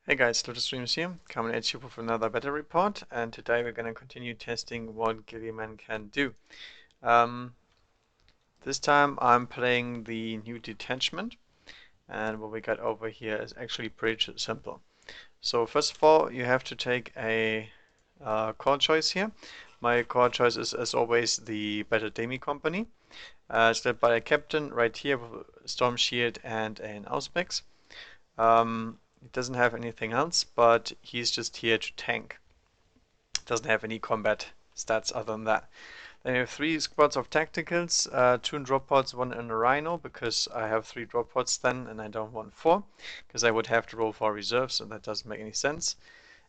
Hey guys, Streams here, coming at you with another battle report, and today we're going to continue testing what Gilliman can do. Um, this time I'm playing the new detachment, and what we got over here is actually pretty simple. So first of all, you have to take a core choice here. My core choice is, as always, the Battle Demi Company. It's led by a captain right here with a Storm Shield and an Auspex. He doesn't have anything else, but he's just here to tank. Doesn't have any combat stats other than that. Then we have three squads of tacticals, two in drop pods, one in a rhino, because I have three drop pods then, and I don't want four, because I would have to roll for reserves, and that doesn't make any sense.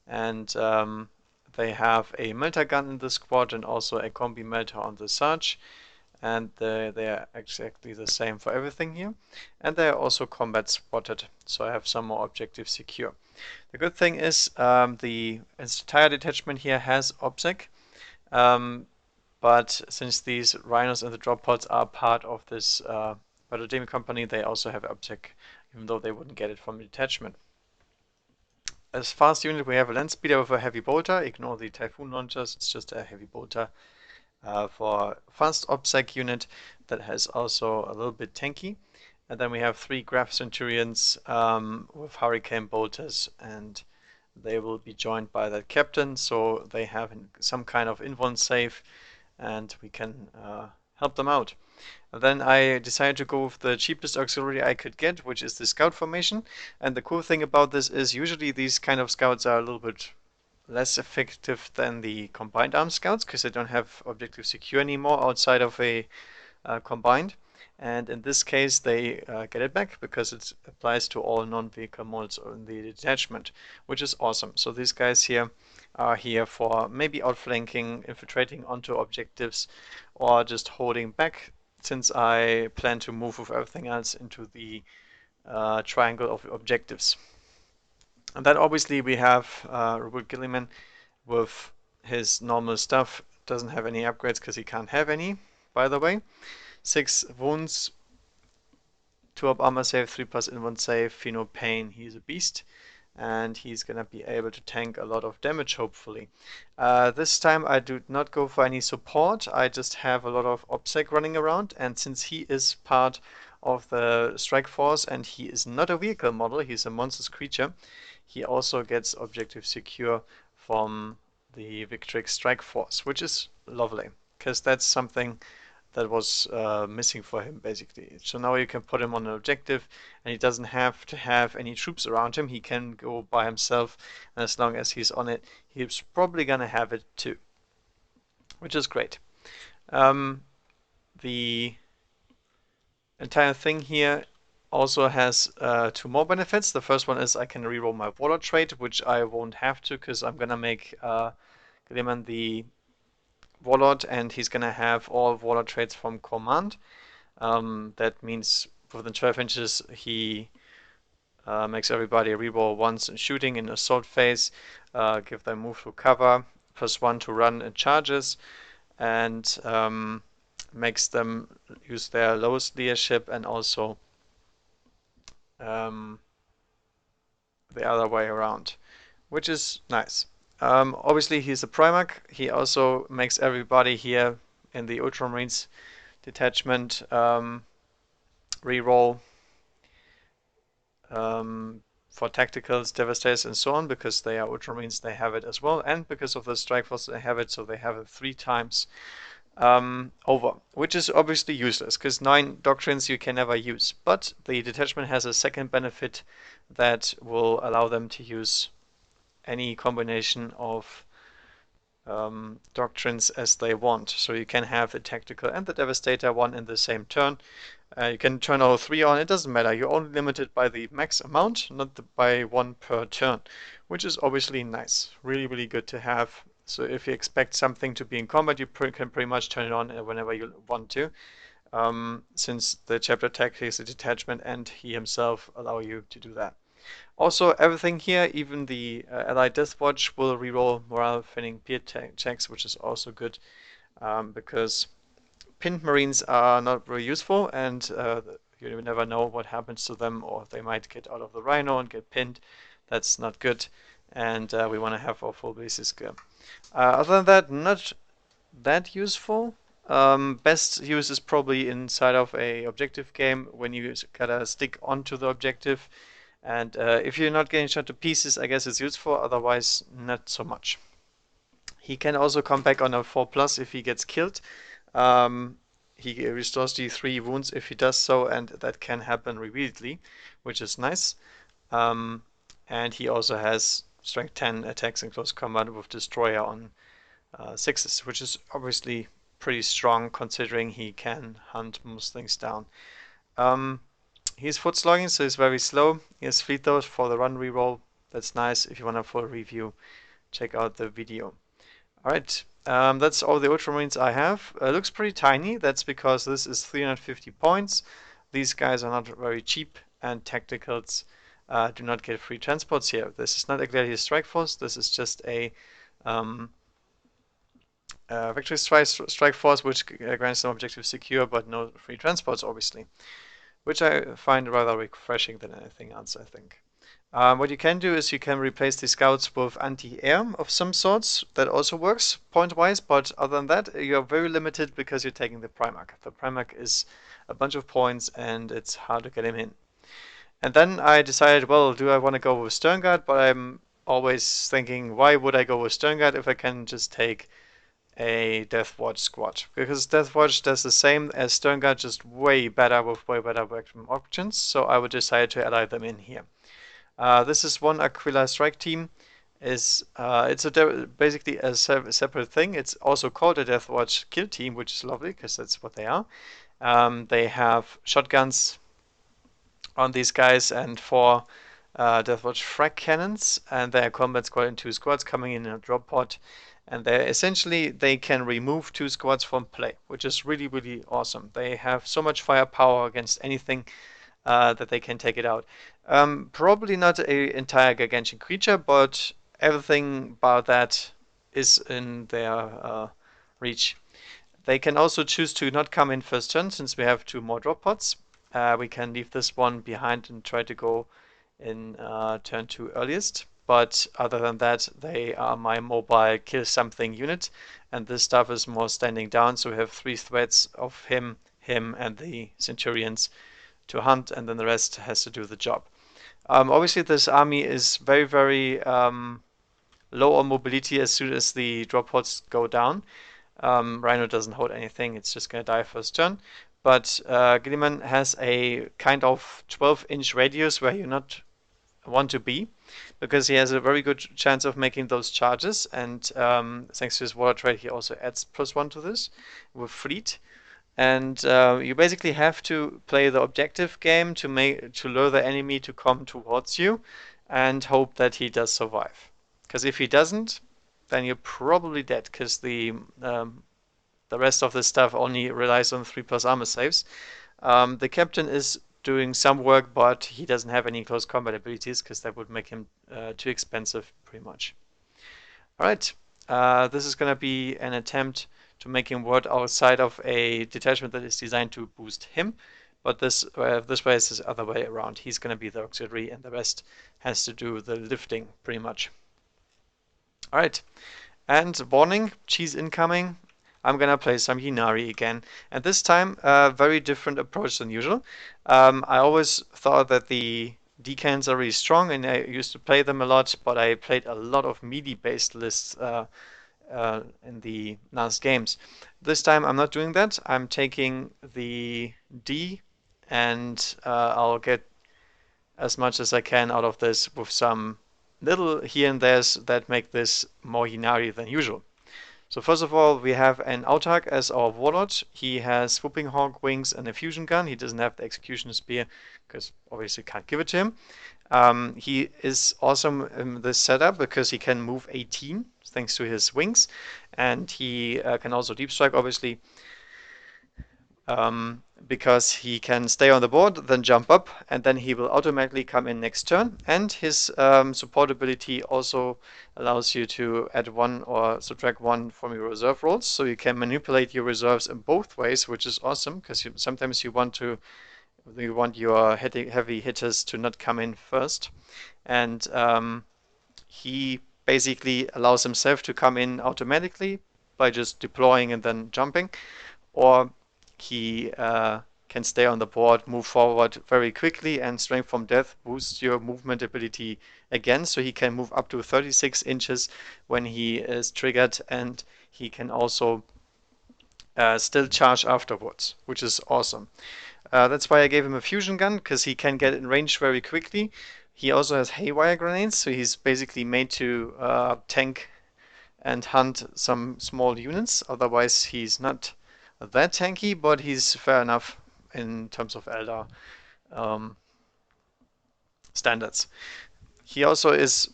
And they have a melter gun in the squad and also a combi melter on the Sarge, and they are exactly the same for everything here. And they are also combat spotted, so I have some more objectives secure. The good thing is the entire detachment here has OBSEC, but since these rhinos and the drop pods are part of this Battle company, they also have OBSEC, even though they wouldn't get it from the detachment. As fast unit, we have a land speeder with a heavy bolter. Ignore the typhoon launchers, it's just a heavy bolter. For fast OBSEC unit that has also a little bit tanky. And then we have three Graph Centurions with Hurricane Bolters, and they will be joined by that captain, so they have some kind of invuln save, and we can help them out. And then I decided to go with the cheapest auxiliary I could get, which is the Scout formation. And the cool thing about this is usually these kind of scouts are a little bit less effective than the combined arms scouts because they don't have objective secure anymore outside of a combined. And in this case, they get it back because it applies to all non-vehicle models in the detachment, which is awesome. So these guys here are here for maybe outflanking, infiltrating onto objectives, or just holding back, since I plan to move with everything else into the triangle of objectives. And then obviously we have Robert Gilliman with his normal stuff. Doesn't have any upgrades because he can't have any, by the way. 6 wounds, 2 up armor save, 3 plus invuln save, Fino pain. He's a beast. And he's gonna be able to tank a lot of damage, hopefully. This time I do not go for any support. I just have a lot of OBSEC running around, and since he is part of the strike force and he is not a vehicle model, he's a monstrous creature, he also gets objective secure from the Victrix strike force, which is lovely, because that's something that was missing for him basically. So now you can put him on an objective and he doesn't have to have any troops around him. He can go by himself, and as long as he's on it, he's probably gonna have it too, which is great. The entire thing here also has two more benefits. The first one is I can reroll my Warlord trait, which I won't have to because I'm gonna make Gilliman the Warlord, and he's gonna have all Warlord traits from command. That means within 12 inches he makes everybody reroll once in shooting in assault phase, give them move to cover, +1 to run in charges, and makes them use their lowest leadership, and also the other way around, which is nice. Obviously he's a Primarch. He also makes everybody here in the Ultramarines detachment reroll for tacticals, devastators, and so on, because they are Ultramarines, they have it as well, and because of the strike force, they have it, so they have it 3 times over, which is obviously useless because 9 doctrines you can never use. But the detachment has a second benefit that will allow them to use any combination of doctrines as they want. So you can have the tactical and the devastator one in the same turn. You can turn all 3 on, it doesn't matter. You're only limited by the max amount, not by 1 per turn, which is obviously nice. Really, really good to have. So if you expect something to be in combat, you can pretty much turn it on whenever you want to, since the chapter tactics, the detachment, and he himself allow you to do that. Also, everything here, even the Allied Death Watch, will reroll morale thinning peer checks, which is also good, because pinned Marines are not very useful, and you never know what happens to them, or they might get out of the Rhino and get pinned. That's not good, and we want to have our full bases clear. Other than that, not that useful. Best use is probably inside of a objective game when you gotta stick onto the objective, and if you're not getting shot to pieces, I guess it's useful. Otherwise, not so much. He can also come back on a 4+ if he gets killed. He restores the 3 wounds if he does so, and that can happen repeatedly, which is nice. Um, and he also has strength 10 attacks in close combat with Destroyer on 6s, which is obviously pretty strong considering he can hunt most things down. He's foot slogging, so he's very slow. He has fleet though for the run reroll. That's nice. If you want a full review, check out the video. Alright, that's all the Ultramarines I have. Looks pretty tiny. That's because this is 350 points. These guys are not very cheap, and tacticals do not get free transports here. This is not exactly a strike force. This is just a victory strike force, which grants some objectives secure, but no free transports, obviously, which I find rather refreshing than anything else, I think. What you can do is you can replace the scouts with anti-air of some sorts. That also works point-wise, but other than that, you're very limited because you're taking the Primarch. The Primarch is a bunch of points, and it's hard to get him in. And then I decided, well, do I want to go with Sternguard? But I'm always thinking, why would I go with Sternguard if I can just take a Deathwatch squad? Because Deathwatch does the same as Sternguard, just way better with way better weapon options. So I would decide to ally them in here. This is one Aquila strike team. It's basically a separate thing. It's also called a Deathwatch kill team, which is lovely because that's what they are. They have shotguns on these guys and 4 Deathwatch frag cannons, and they are combat squad in 2 squads coming in a drop pod. And they can remove 2 squads from play, which is really, really awesome. They have so much firepower against anything that they can take it out. Probably not an entire gargantuan creature, but everything about that is in their reach. They can also choose to not come in first turn, since we have 2 more drop pods. We can leave this one behind and try to go in turn 2 earliest. But other than that, they are my mobile kill something unit, and this stuff is more standing down. So we have 3 threats of him, and the Centurions to hunt, and then the rest has to do the job. Obviously, this army is very, very low on mobility as soon as the drop pods go down. Rhino doesn't hold anything, it's just going to die first turn. But Gilliman has a kind of 12-inch radius where you not want to be, because he has a very good chance of making those charges, and thanks to his water trade, he also adds +1 to this with fleet. And you basically have to play the objective game to lure the enemy to come towards you, and hope that he does survive. Because if he doesn't, then you're probably dead. Because the rest of the stuff only relies on 3+ armor saves. The captain is doing some work, but he doesn't have any close combat abilities because that would make him too expensive, pretty much. All right, this is going to be an attempt to make him work outside of a detachment that is designed to boost him, but this way is the other way around. He's going to be the auxiliary, and the rest has to do the lifting, pretty much. All right, and warning, cheese incoming. I'm gonna play some Ynnari again, and this time a very different approach than usual. I always thought that the decans are really strong, and I used to play them a lot, but I played a lot of melee-based lists in the last games. This time I'm not doing that. I'm taking the D, and I'll get as much as I can out of this with some little here and there's that make this more Ynnari than usual. So first of all, we have an Autarch as our warlord. He has Swooping Hawk wings and a fusion gun. He doesn't have the Executioner Spear because obviously can't give it to him. He is awesome in this setup because he can move 18 thanks to his wings, and he can also deep strike, obviously, because he can stay on the board, then jump up, and then he will automatically come in next turn. And his support ability also allows you to add 1 or subtract 1 from your reserve rolls, so you can manipulate your reserves in both ways, which is awesome because sometimes you want to You want your heavy hitters to not come in first. And he basically allows himself to come in automatically by just deploying and then jumping, or he can stay on the board, move forward very quickly, and Strength from Death boosts your movement ability again, so he can move up to 36 inches when he is triggered, and he can also still charge afterwards, which is awesome. That's why I gave him a fusion gun, because he can get in range very quickly. He also has haywire grenades, so he's basically made to tank and hunt some small units. Otherwise, he's not that tanky, but he's fair enough in terms of Eldar um, standards. He also is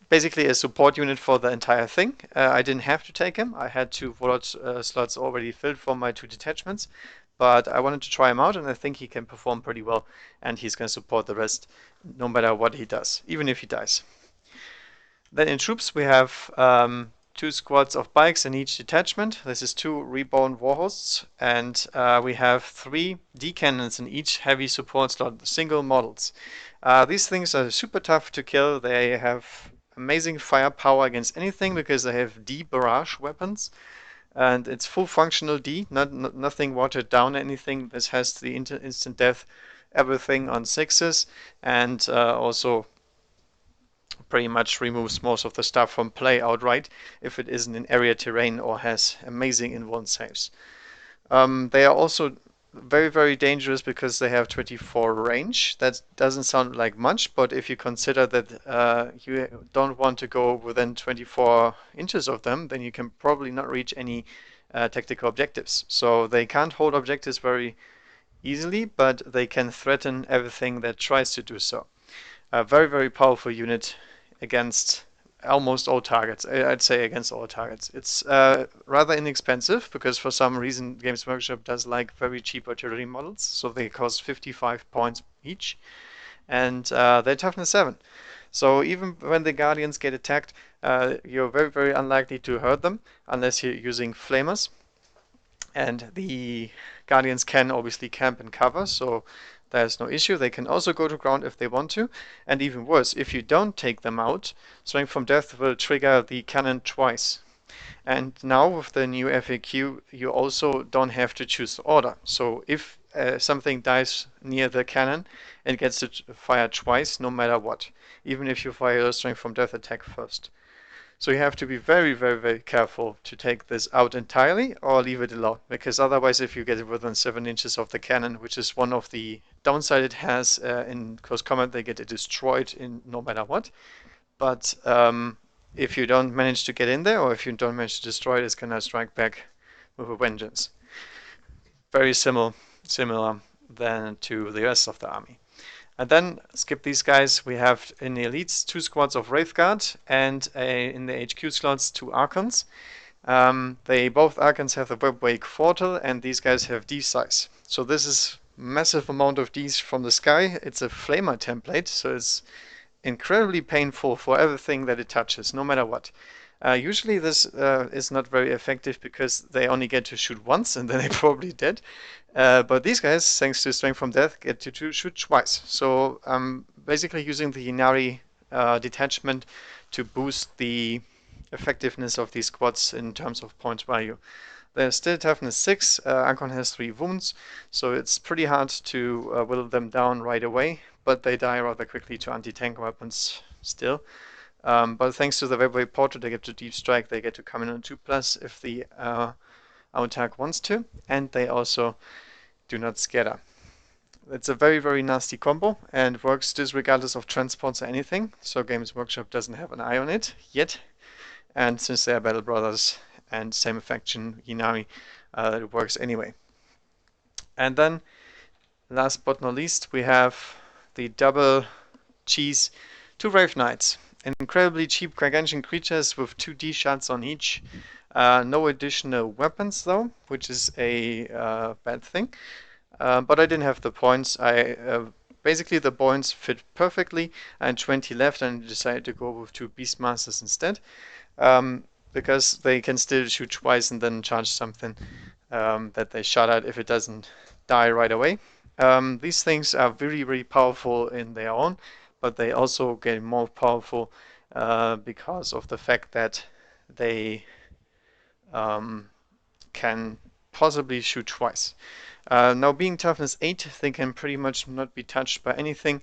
basically a support unit for the entire thing. I didn't have to take him. I had 2 Warlord slots already filled for my 2 detachments, but I wanted to try him out, and I think he can perform pretty well, and he's going to support the rest no matter what he does, even if he dies. Then in troops we have 2 squads of bikes in each detachment. This is 2 reborn warhosts, and we have 3 D cannons in each heavy support slot, single models. These things are super tough to kill. They have amazing firepower against anything because they have D barrage weapons, and it's full functional D, nothing watered down, anything. This has the instant death, everything on 6s, and also pretty much removes most of the stuff from play outright if it isn't in area terrain or has amazing invuln saves. They are also very, very dangerous because they have 24 range. That doesn't sound like much, but if you consider that you don't want to go within 24 inches of them, then you can probably not reach any tactical objectives. So they can't hold objectives very easily, but they can threaten everything that tries to do so. A very, very powerful unit against almost all targets. I'd say against all targets. It's rather inexpensive because for some reason Games Workshop does like very cheap artillery models, so they cost 55 points each, and they're toughness 7. So even when the Guardians get attacked, you're very, very unlikely to hurt them unless you're using flamers. And the Guardians can obviously camp and cover, so there's no issue. They can also go to ground if they want to. And even worse, if you don't take them out, Strength from Death will trigger the cannon twice. And now with the new FAQ, you also don't have to choose the order. So if something dies near the cannon, it gets to fire twice, no matter what, even if you fire a Strength from Death attack first. So you have to be very, very, very careful to take this out entirely or leave it alone, because otherwise if you get it within 7 inches of the cannon, which is one of the downside it has in close combat, they get it destroyed in no matter what. But if you don't manage to get in there, or if you don't manage to destroy it, it's going to strike back with a vengeance. Very similar than to the rest of the army. And then skip these guys. We have in the elites 2 squads of Wraithguard and in the HQ slots 2 Archons. They both Archons have the Webwake Portal, and these guys have D size. So this is massive amount of Ds from the sky. It's a flamer template, so it's incredibly painful for everything that it touches, no matter what. Usually this is not very effective because they only get to shoot once and then they're probably dead. But these guys, thanks to Strength from Death, get to shoot twice. So I'm basically using the Ynnari detachment to boost the effectiveness of these squads in terms of points value. They're still toughness 6, Archon has 3 wounds, so it's pretty hard to whittle them down right away, but they die rather quickly to anti-tank weapons still. But thanks to the Webway Portal, they get to Deep Strike, they get to come in on 2+ if the attack wants to, and they also do not scatter. It's a very, very nasty combo and works disregardless of transports or anything, so Games Workshop doesn't have an eye on it yet. And since they are Battle Brothers and same faction, Ynnari, it works anyway. And then, last but not least, we have the double cheese 2 Wraith Knights. Incredibly cheap gargantuan creatures with 2 D shots on each. No additional weapons though, which is a bad thing. But I didn't have the points. Basically the points fit perfectly. I had 20 left and decided to go with 2 Beastmasters instead. Because they can still shoot twice and then charge something that they shot at if it doesn't die right away. These things are really, really powerful in their own, but they also get more powerful because of the fact that they um, can possibly shoot twice. Now, being toughness 8, they can pretty much not be touched by anything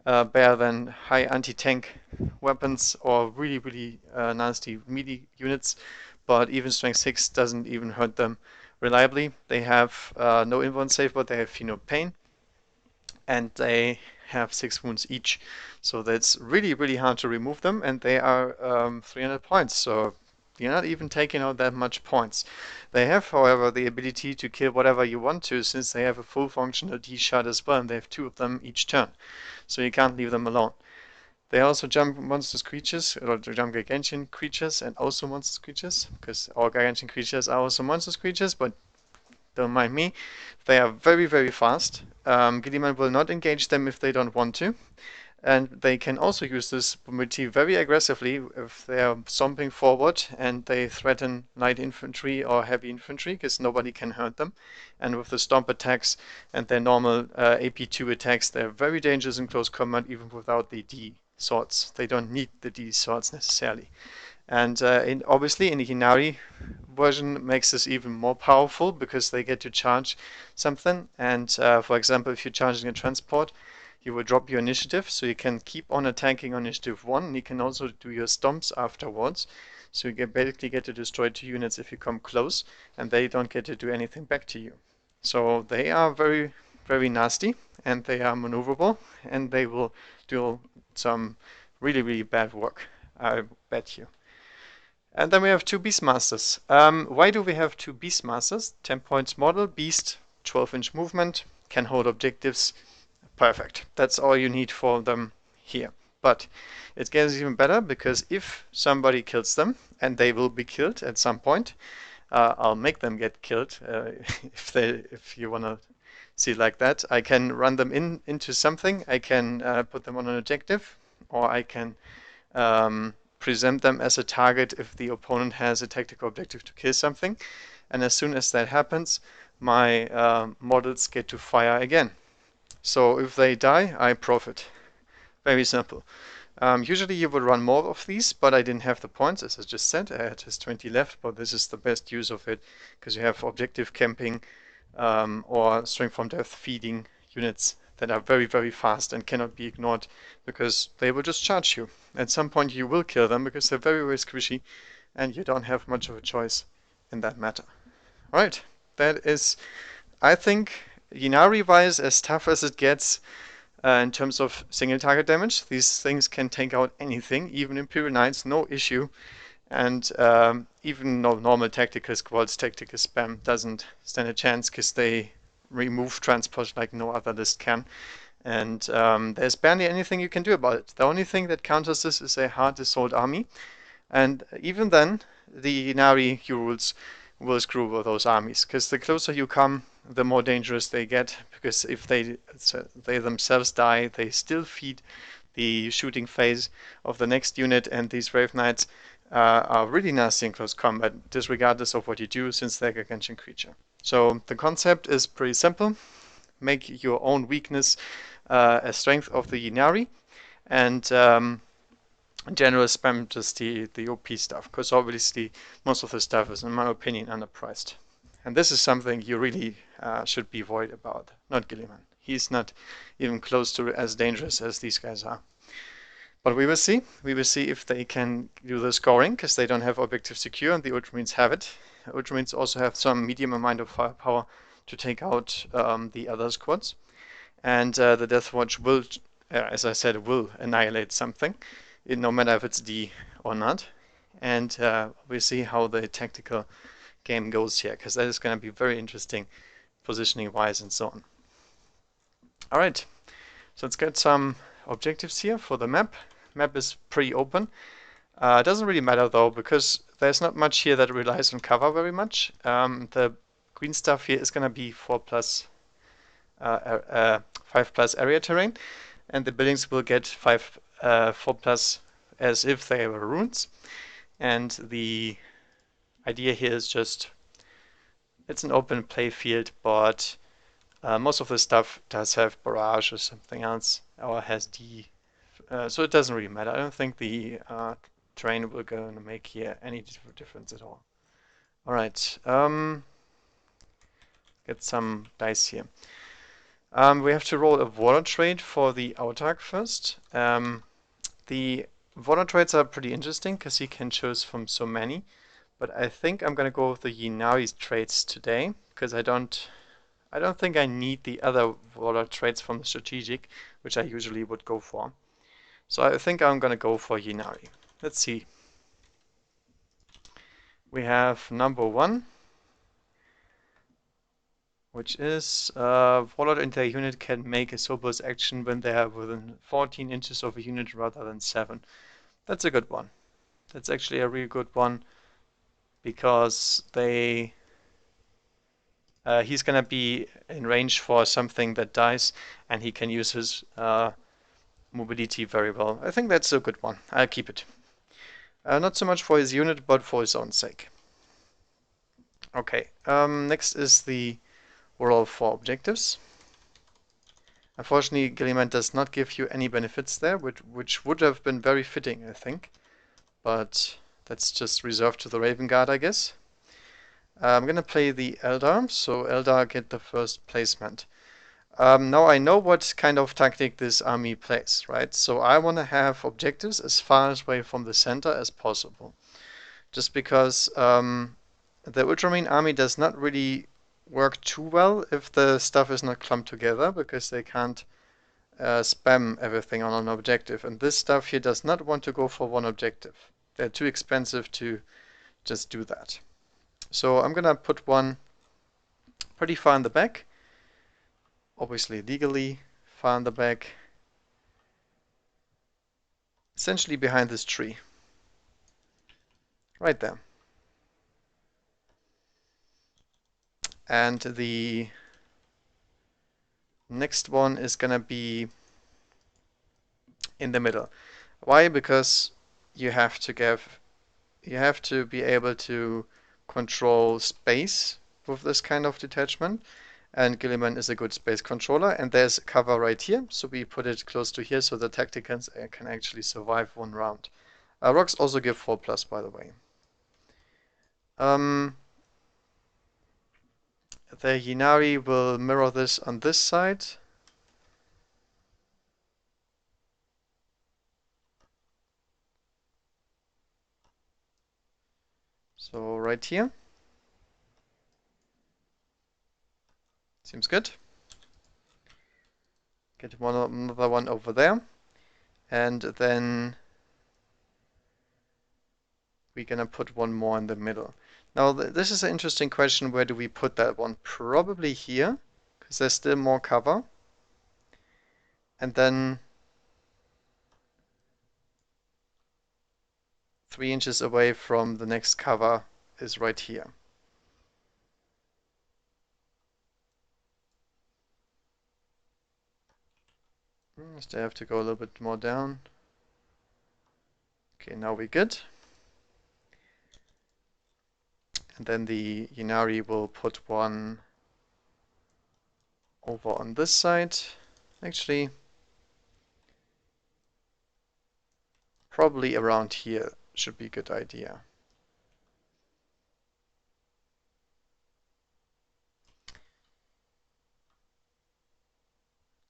better than high anti-tank weapons or really, really nasty melee units. But even strength 6 doesn't even hurt them reliably. They have no invuln save, but they have Feel No Pain, and they have 6 wounds each. So that's really, really hard to remove them, and they are 300 points. So you're not even taking out that much points. They have, however, the ability to kill whatever you want to, since they have a full functional D shot as well, and they have 2 of them each turn. So you can't leave them alone. They also jump monstrous creatures, or jump gargantuan creatures, and also monstrous creatures, because all gargantuan creatures are also monstrous creatures, but don't mind me. They are very, very fast. Gilliman will not engage them if they don't want to. And they can also use this ability very aggressively if they are stomping forward and they threaten light infantry or heavy infantry, because nobody can hurt them. And with the stomp attacks and their normal AP2 attacks, they're very dangerous in close combat even without the D swords. They don't need the D swords necessarily. And obviously in the Ynnari version makes this even more powerful because they get to charge something. And for example, if you're charging a transport, you will drop your initiative, so you can keep on attacking on initiative 1, and you can also do your stomps afterwards. So you basically get to destroy 2 units if you come close, and they don't get to do anything back to you. So they are very, very nasty, and they are maneuverable, and they will do some really, really bad work, I bet you. And then we have 2 Beastmasters. Why do we have 2 Beastmasters? 10 points model, Beast, 12-inch movement, can hold objectives. Perfect. That's all you need for them here. But it gets even better because if somebody kills them, and they will be killed at some point, I'll make them get killed if you want to see it like that. I can run them into something. I can put them on an objective, or I can present them as a target if the opponent has a tactical objective to kill something. And as soon as that happens, my models get to fire again. So if they die, I profit. Very simple. Usually you would run more of these, but I didn't have the points, as I just said. I had just 20 left, but this is the best use of it because you have objective camping or strength from death feeding units that are very, very fast and cannot be ignored because they will just charge you. At some point you will kill them because they're very, very squishy and you don't have much of a choice in that matter. Alright, that is, I think, Ynnari-wise, as tough as it gets in terms of single target damage. These things can take out anything, even Imperial Knights, no issue. And even normal tactical squads, tactical spam doesn't stand a chance because they remove transport like no other list can. And there's barely anything you can do about it. The only thing that counters this is a hard assault army. And even then, the Ynnari rules will screw with those armies, because the closer you come, the more dangerous they get, because if they themselves die, they still feed the shooting phase of the next unit, and these Brave Knights are really nasty in close combat, disregardless of what you do, since they're a gargantuan creature. So the concept is pretty simple. Make your own weakness a strength of the Ynnari, and in general spam just the OP stuff, because obviously most of the stuff is, in my opinion, underpriced. And this is something you really should be worried about, not Gilliman. He's not even close to as dangerous as these guys are. But we will see. We will see if they can do the scoring, because they don't have objective secure, and the Ultramarines have it. Ultramarines also have some medium amount of firepower to take out the other squads. And the Death Watch will, as I said, will annihilate something, no matter if it's D or not. And we'll see how the tactical game goes here, because that is going to be very interesting positioning wise and so on. All right, so let's get some objectives here for the map. Map is pretty open. It doesn't really matter though, because there's not much here that relies on cover very much. The green stuff here is going to be 4+, 5+ area terrain, and the buildings will get 4+ as if they were runes. And the idea here is just, it's an open play field, but Most of the stuff does have barrage or something else, or has D, so it doesn't really matter. I don't think the terrain will gonna make here any difference at all. All right, get some dice here. We have to roll a water trade for the Autark first. The water trades are pretty interesting because you can choose from so many, but I think I'm gonna go with the Ynnari trades today because I don't think I need the other water trades from the strategic, which I usually would go for. So I think I'm gonna go for Ynnari. Let's see. We have number 1, which is Warlord and their unit can make a surplus action when they are within 14 inches of a unit rather than 7. That's a good one. That's actually a really good one because he's gonna be in range for something that dies, and he can use his mobility very well. I think that's a good one. I'll keep it. Not so much for his unit, but for his own sake. Okay, next is the roll for objectives. Unfortunately, Gilliman does not give you any benefits there, which would have been very fitting, I think. But that's just reserved to the Raven Guard, I guess. I'm gonna play the Eldar, so Eldar get the first placement. Now I know what kind of tactic this army plays, right? So I want to have objectives as far away from the center as possible. Just because the Ultramarine army does not really work too well if the stuff is not clumped together, because they can't spam everything on an objective. And this stuff here does not want to go for one objective. They're too expensive to just do that. So I'm gonna put one pretty far in the back, obviously legally far in the back, essentially behind this tree, right there. And the next one is gonna be in the middle. Why? Because you have to be able to control space with this kind of detachment, and Gilliman is a good space controller, and there's cover right here, so we put it close to here so the tacticians can actually survive one round. Rocks also give 4+, by the way. The Ynnari will mirror this on this side. So right here. Seems good. Get another one over there. And then we're gonna put one more in the middle. Now this is an interesting question. Where do we put that one? Probably here, because there's still more cover. And then 3 inches away from the next cover is right here. Still have to go a little bit more down. Okay, now we're good. And then the Ynnari will put one over on this side. Actually, probably around here should be a good idea.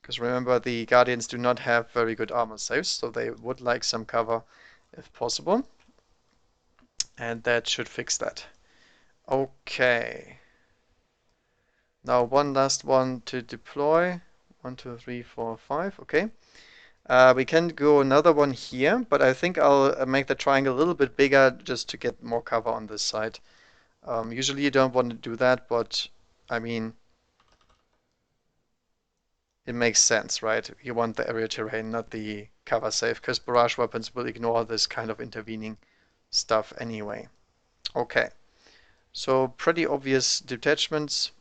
Because remember, the Guardians do not have very good armor saves, so they would like some cover if possible. And that should fix that. Okay. Now one last one to deploy. 1, 2, 3, 4, 5. Okay. We can go another one here, but I think I'll make the triangle a little bit bigger just to get more cover on this side. Usually you don't want to do that, but I mean, it makes sense, right? You want the area terrain, not the cover save, because barrage weapons will ignore this kind of intervening stuff anyway. Okay, so pretty obvious detachments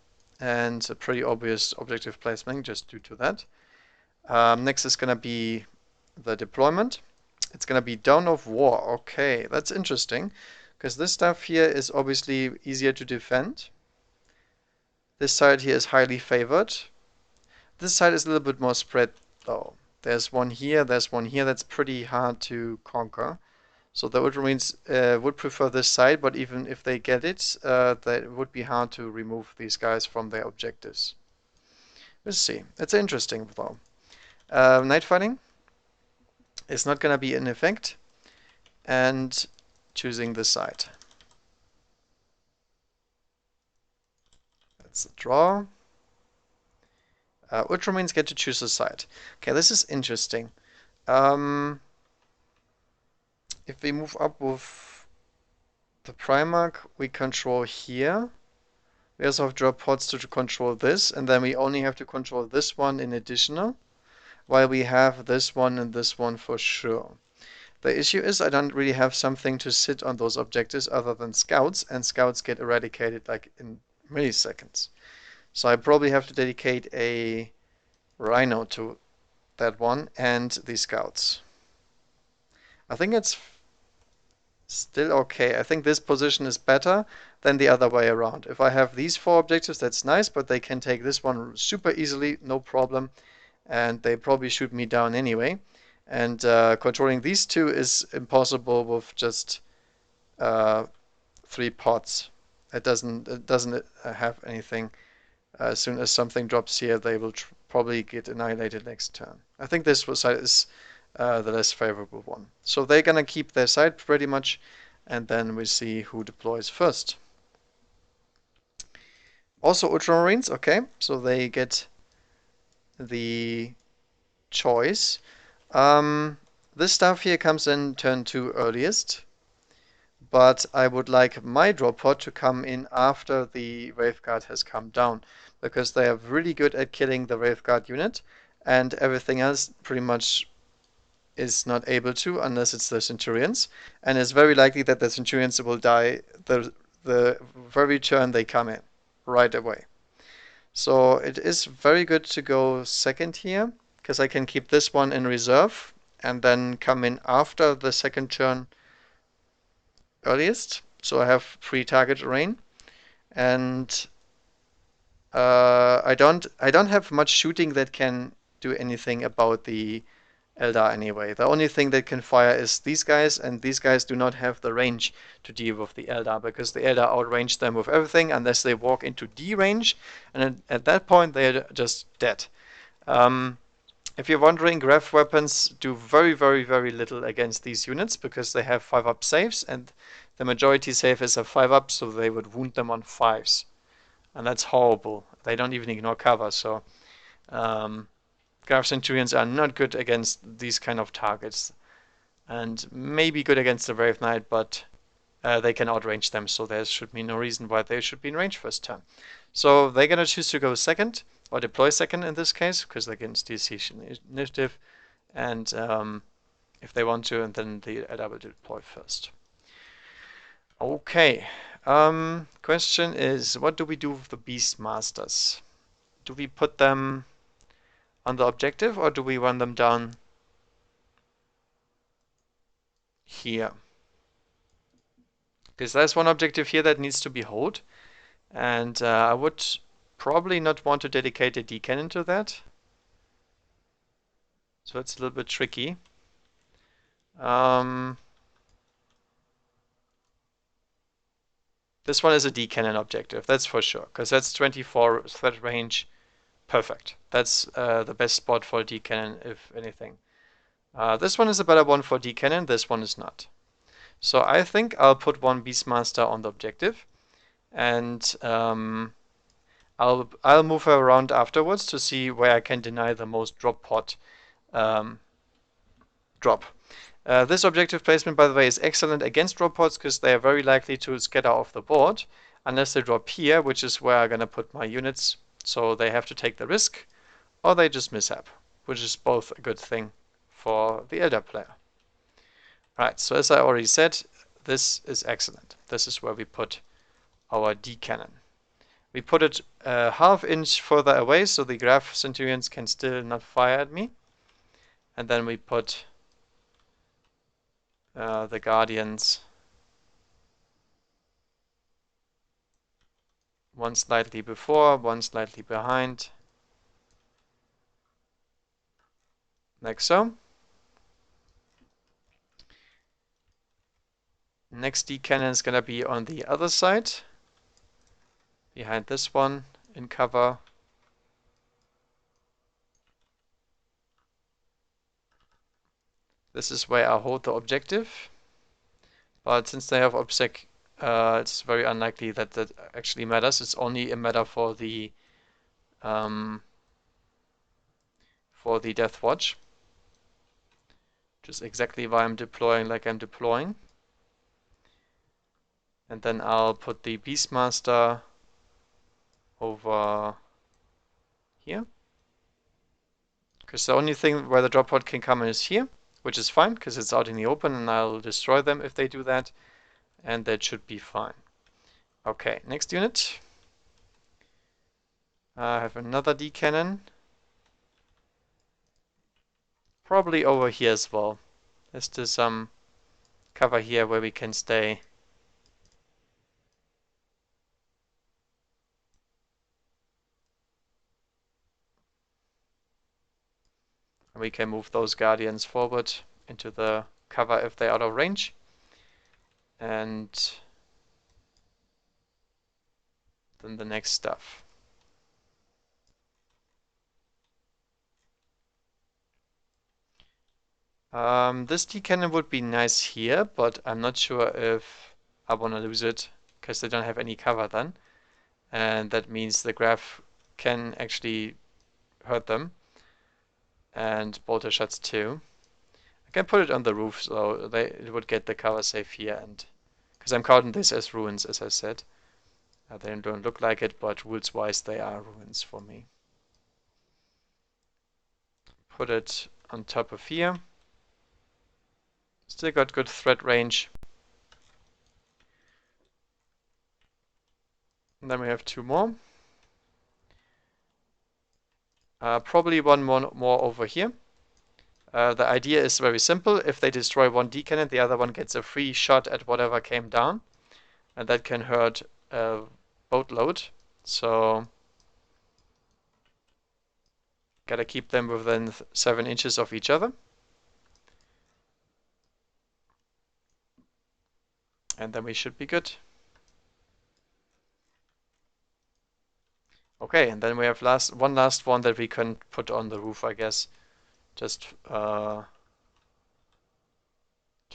and a pretty obvious objective placement just due to that. Next is going to be the deployment. It's going to be Dawn of War. Okay, that's interesting, because this stuff here is obviously easier to defend. This side here is highly favored. This side is a little bit more spread though. There's one here, there's one here. That's pretty hard to conquer. So the Ultramarines would prefer this side, but even if they get it, that would be hard to remove these guys from their objectives. Let's see. It's interesting though. Night fighting is not going to be in effect, and choosing this side. That's the draw. Ultramarines get to choose a side. Okay, this is interesting. Um, if we move up with the Primarch, we control here. We also have drop pods to control this, and then we only have to control this one in additional, while we have this one and this one for sure. The issue is I don't really have something to sit on those objectives other than scouts, and scouts get eradicated like in milliseconds. So I probably have to dedicate a Rhino to that one and the scouts. I think it's still okay. I think this position is better than the other way around. If I have these four objectives, that's nice, but they can take this one super easily, no problem, and they probably shoot me down anyway. And controlling these two is impossible with just 3 pods. It doesn't have anything. As soon as something drops here, they will probably get annihilated next turn. I think this side is the less favorable one. So they're gonna keep their side pretty much, and then we see who deploys first. Also Ultramarines, okay, so they get the choice. This stuff here comes in turn 2 earliest, but I would like my drop pod to come in after the Wraith Guard has come down, because they are really good at killing the Wraith Guard unit, and everything else pretty much is not able to unless it's the Centurions, and it's very likely that the Centurions will die the very turn they come in, right away. So it is very good to go second here, because I can keep this one in reserve and then come in after the second turn earliest. So I have free target rain, and I don't have much shooting that can do anything about the Eldar anyway. The only thing that can fire is these guys, and these guys do not have the range to deal with the Eldar, because the Eldar outrange them with everything unless they walk into D range, and at that point they're just dead. If you're wondering, Graph weapons do very, very, very little against these units because they have 5-up saves, and the majority save is a 5-up, so they would wound them on 5s. And that's horrible. They don't even ignore cover, so Graph Centurions are not good against these kind of targets. And maybe good against the Wraith Knight, but they can outrange them, so there should be no reason why they should be in range first turn. So they're going to choose to go second, or deploy second in this case, because they can still see initiative, and if they want to, and then the Eldar will deploy first. Okay, question is, what do we do with the Beastmasters? Do we put them on the objective, or do we run them down here? Because there's one objective here that needs to be held, and I would probably not want to dedicate a D-cannon to that. So it's a little bit tricky. This one is a D-cannon objective, that's for sure, because that's 24 threat range. Perfect. That's the best spot for a D-cannon, if anything. This one is a better one for D-cannon, this one is not. So I think I'll put one Beastmaster on the objective, and I'll move her around afterwards to see where I can deny the most drop pod drop. This objective placement, by the way, is excellent against drop pods because they are very likely to scatter off the board unless they drop here, which is where I'm going to put my units. So they have to take the risk, or they just mishap, which is both a good thing for the Eldar player. Right, so as I already said, this is excellent. This is where we put our D-cannon. We put it a half-inch further away so the Graph Centurions can still not fire at me. And then we put the Guardians one slightly before, one slightly behind. like so. Next D cannon is gonna be on the other side, behind this one, in cover. This is where I hold the objective, but since they have obsec, it's very unlikely that that actually matters. It's only a matter for the Death Watch, which is exactly why I'm deploying like I'm deploying. And then I'll put the Beastmaster over here, because the only thing where the drop pod can come in is here, which is fine because it's out in the open, and I'll destroy them if they do that, and that should be fine. Okay, next unit. I have another D cannon, probably over here as well. Let's do some cover here where we can stay. And we can move those Guardians forward into the cover if they're out of range. And then the next stuff. This D cannon would be nice here, but I'm not sure if I want to lose it because they don't have any cover then. And that means the graph can actually hurt them. And bolter shots too. I can put it on the roof so it would get the cover safe here, and because I'm counting this as ruins, as I said. They don't look like it, but rules-wise they are ruins for me. Put it on top of here. Still got good threat range. And then we have two more. Probably one more over here. The idea is very simple. If they destroy one D cannon, the other one gets a free shot at whatever came down. And that can hurt a boatload. So gotta keep them within 7 inches of each other. And then we should be good. Okay, and then we have one last one that we can put on the roof, I guess, just to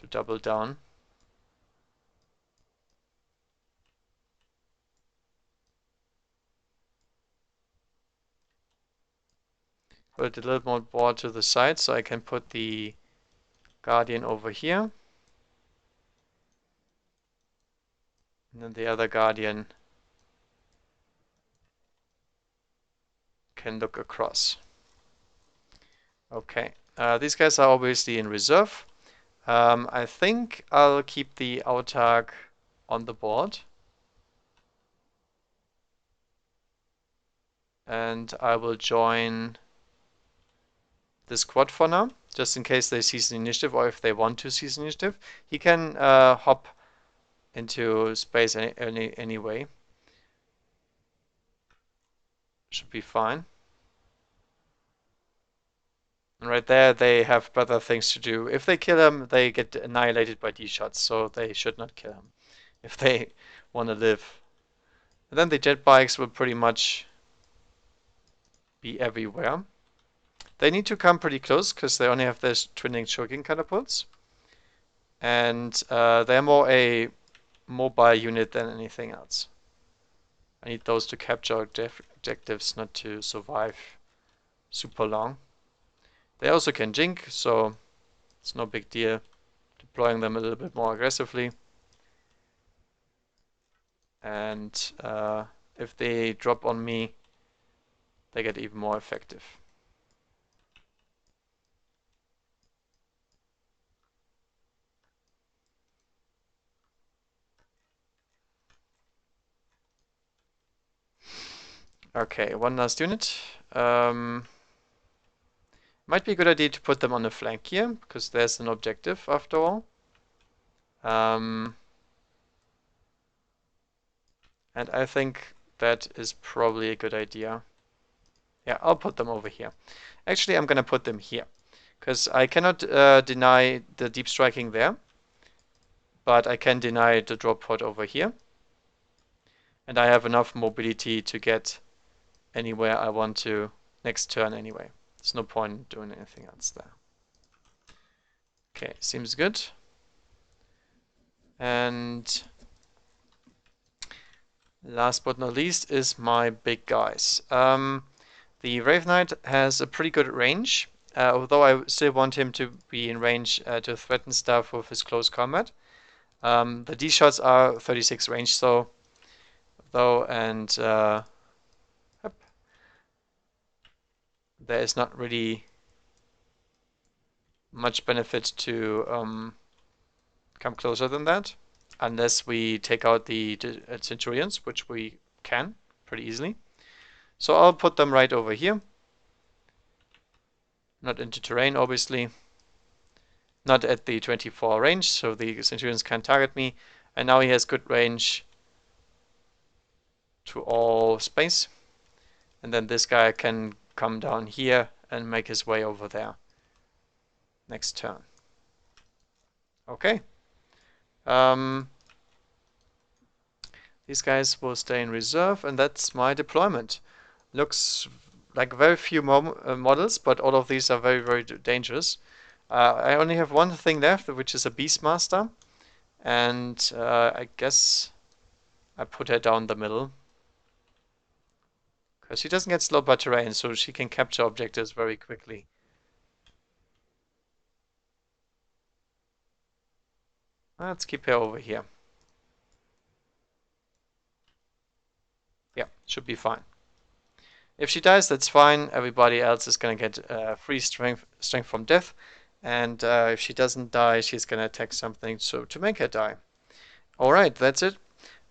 double down. Put it a little more to the side so I can put the Guardian over here. And then the other Guardian can look across. Okay, these guys are obviously in reserve. I think I'll keep the Autark on the board. And I will join the squad for now, just in case they seize the initiative or if they want to seize the initiative. He can hop into space anyway. Should be fine. And right there, they have better things to do. If they kill him, they get annihilated by D-shots, so they should not kill him if they want to live. And then the jet bikes will pretty much be everywhere. They need to come pretty close because they only have this twinning choking catapults. And they're more a mobile unit than anything else. I need those to capture objectives, not to survive super long. They also can jink, so it's no big deal deploying them a little bit more aggressively. And if they drop on me, they get even more effective. Okay, one last unit. Might be a good idea to put them on the flank here, because there's an objective after all. And I think that is probably a good idea. Yeah, I'll put them over here. Actually, I'm gonna put them here, Because I cannot deny the deep striking there, but I can deny the drop pod over here. And I have enough mobility to get anywhere I want to next turn anyway. There's no point doing anything else there. Okay, seems good. And last but not least is my big guys. The Wraith Knight has a pretty good range, although I still want him to be in range to threaten stuff with his close combat. The D shots are 36 range, so though, and yep, there is not really much benefit to come closer than that, unless we take out the Centurions, which we can pretty easily. So I'll put them right over here. Not into terrain, obviously. Not at the 24 range, so the Centurions can't target me. And now he has good range to all space. And then this guy can come down here and make his way over there next turn. Okay. These guys will stay in reserve, and that's my deployment. Looks like very few models, but all of these are very, very dangerous. I only have one thing left, which is a Beastmaster, and I guess I put her down the middle. Because she doesn't get slowed by terrain, so she can capture objectives very quickly. Let's keep her over here. Yeah, should be fine. If she dies, that's fine. Everybody else is going to get free strength from death. And if she doesn't die, she's going to attack something so to make her die. Alright, that's it.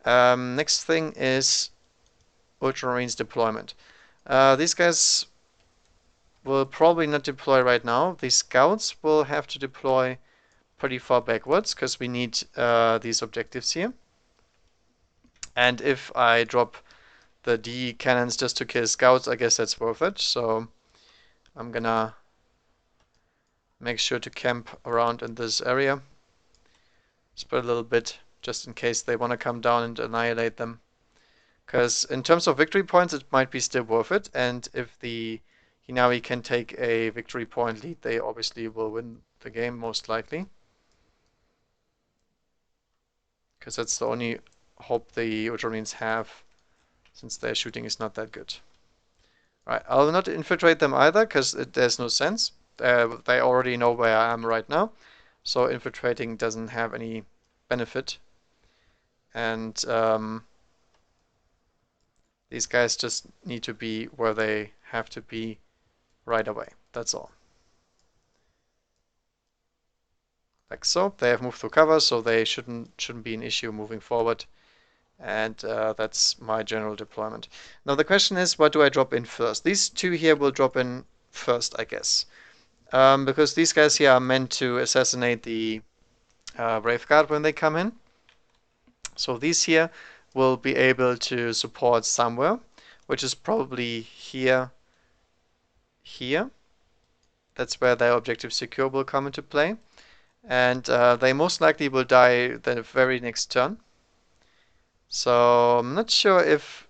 Next thing is Ultramarines deployment. These guys will probably not deploy right now. The scouts will have to deploy pretty far backwards because we need these objectives here. And if I drop the D cannons just to kill scouts, I guess that's worth it. So I'm gonna make sure to camp around in this area. Spread a little bit just in case they want to come down and annihilate them. Because in terms of victory points, it might be still worth it. And if the Ynnari can take a victory point lead, they obviously will win the game most likely. Because that's the only hope the Ultramarines have, since their shooting is not that good. Right, I'll not infiltrate them either, because there's no sense. They already know where I am right now, so infiltrating doesn't have any benefit. And these guys just need to be where they have to be right away. That's all. Like so. They have moved through cover, so they shouldn't be an issue moving forward. And that's my general deployment. Now the question is, what do I drop in first? These two here will drop in first, I guess. Because these guys here are meant to assassinate the Brave Guard when they come in. So these here will be able to support somewhere, which is probably here. That's where their objective secure will come into play. And they most likely will die the very next turn. So I'm not sure if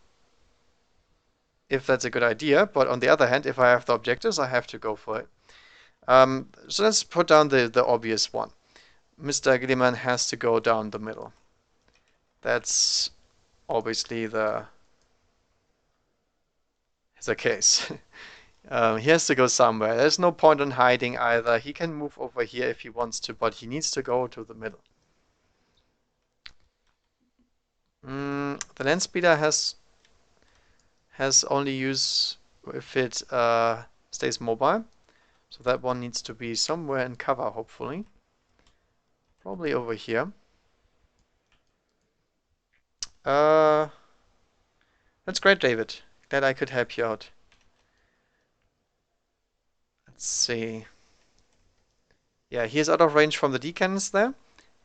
that's a good idea, but on the other hand, if I have the objectives, I have to go for it. So let's put down the obvious one. Mr. Gilliman has to go down the middle. That's obviously the case. He has to go somewhere. There's no point in hiding either. He can move over here if he wants to, but he needs to go to the middle. The land speeder has only use if it stays mobile. So that one needs to be somewhere in cover, hopefully. Probably over here. That's great, David. Glad I could help you out. Let's see. Yeah, he is out of range from the D cannons there.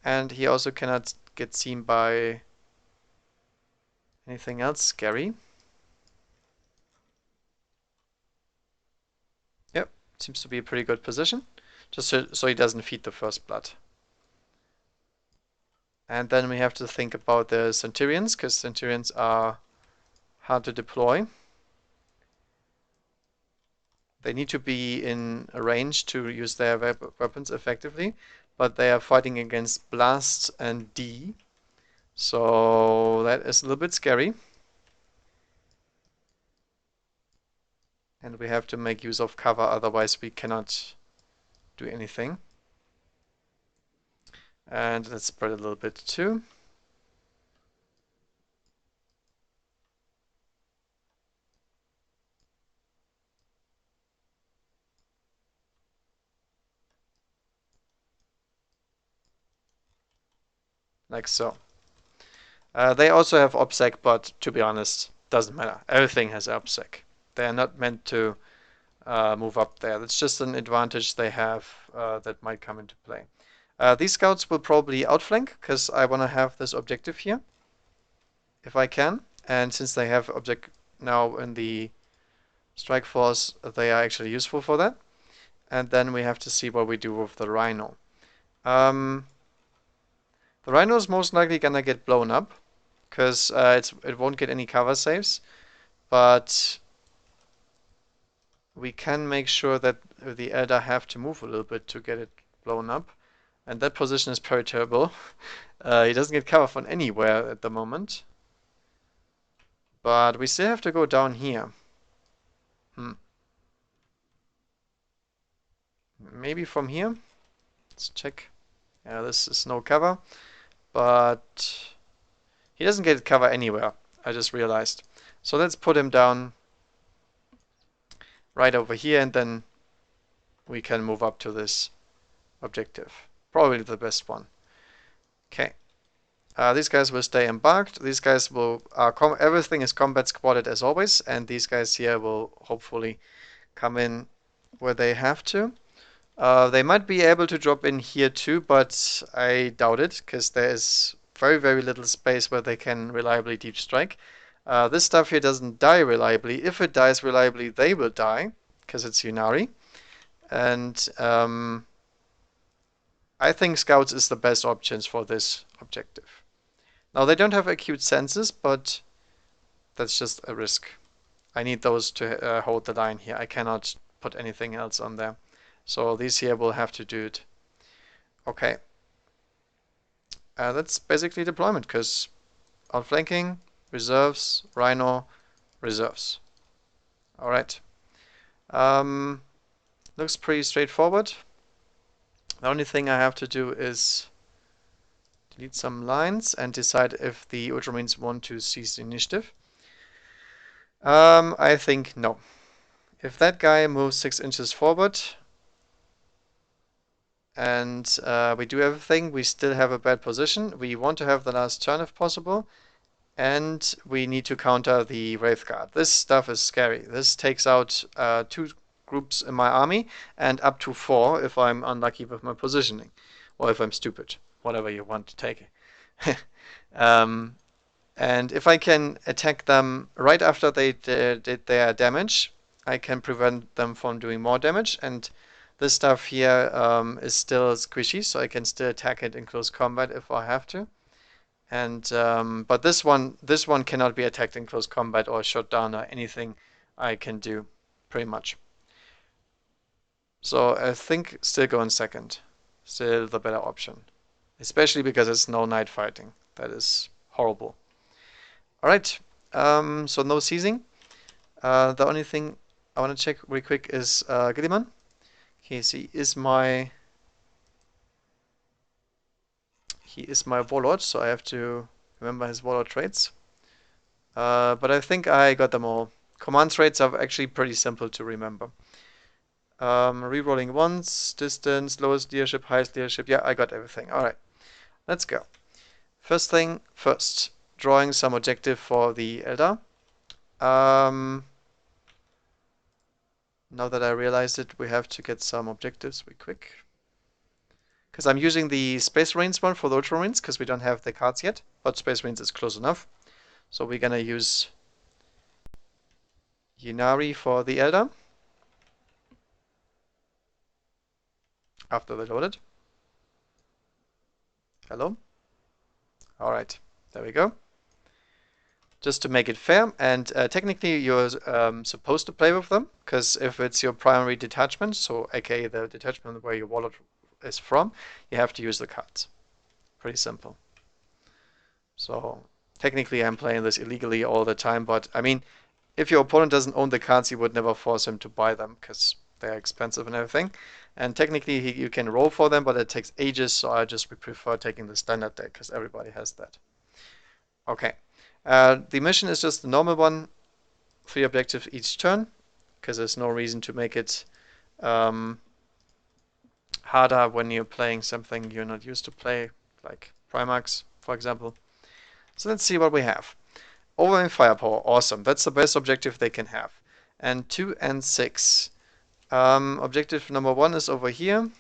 And he also cannot get seen by anything else scary. Yep, seems to be a pretty good position. just so he doesn't feed the first blood. And then we have to think about the Centurions, because Centurions are hard to deploy. They need to be in a range to use their weapons effectively, but they are fighting against Blast and D, so that is a little bit scary. And we have to make use of cover, otherwise we cannot do anything. And let's spread a little bit too. Like so. They also have OPSEC, but to be honest, doesn't matter. Everything has OPSEC. They are not meant to move up there. That's just an advantage they have that might come into play. These scouts will probably outflank because I want to have this objective here, if I can. And since they have object now in the strike force, they are actually useful for that. And then we have to see what we do with the Rhino. The Rhino is most likely gonna get blown up because it won't get any cover saves, but we can make sure that the Eldar have to move a little bit to get it blown up. And that position is very terrible. He doesn't get cover from anywhere at the moment. But we still have to go down here. Maybe from here? Let's check. Yeah, this is no cover. But he doesn't get cover anywhere, I just realized. So let's put him down right over here, and then we can move up to this objective. Probably the best one. Okay. These guys will stay embarked. These guys will... everything is combat squatted as always, and these guys here will hopefully come in where they have to. They might be able to drop in here too, but I doubt it, because there is very, very little space where they can reliably deep strike. This stuff here doesn't die reliably. If it dies reliably, they will die, because it's Ynnari. And I think Scouts is the best options for this objective. Now, they don't have acute senses, but that's just a risk. I need those to hold the line here. I cannot put anything else on there. So these here will have to do it. Okay. That's basically deployment, because outflanking, reserves, Rhino, reserves. Alright. Looks pretty straightforward. The only thing I have to do is delete some lines and decide if the Ultramarines want to seize the initiative. I think no. If that guy moves 6 inches forward and we do everything, we still have a bad position. We want to have the last turn if possible, and we need to counter the Wraith Guard. This stuff is scary. This takes out 2 groups in my army and up to 4 if I'm unlucky with my positioning, or if I'm stupid, whatever you want to take it. And if I can attack them right after they did their damage, I can prevent them from doing more damage. And this stuff here is still squishy, so I can still attack it in close combat if I have to. And but this one cannot be attacked in close combat or shot down or anything I can do, pretty much. So I think still go in second. Still the better option. Especially because it's no night fighting. That is horrible. Alright, so no seizing. The only thing I want to check real quick is Gilliman. Okay, so he is my warlord, so I have to remember his warlord traits. But I think I got them all. Command traits are actually pretty simple to remember. Rerolling once, distance, lowest leadership, highest leadership. Yeah, I got everything. Alright, let's go. First thing first, drawing some objective for the Eldar. Now that I realized it, we have to get some objectives real quick. Because I'm using the Space Marines one for the Ultramarines, because we don't have the cards yet, but Space Marines is close enough. So we're gonna use Ynnari for the Eldar. after they loaded. Hello? Alright, there we go. Just to make it fair, and technically you're supposed to play with them, because if it's your primary detachment, so aka the detachment where your wallet is from, you have to use the cards. Pretty simple. So technically I'm playing this illegally all the time, but I mean, if your opponent doesn't own the cards, you would never force him to buy them, because they're expensive and everything. And technically you can roll for them, but it takes ages, so I just prefer taking the standard deck, because everybody has that. Okay. The mission is just the normal one, 3 objectives each turn, because there's no reason to make it harder when you're playing something you're not used to play, like Primax, for example. So let's see what we have. Overwhelming firepower, awesome. That's the best objective they can have. And 2 and 6. Objective number 1 is over here.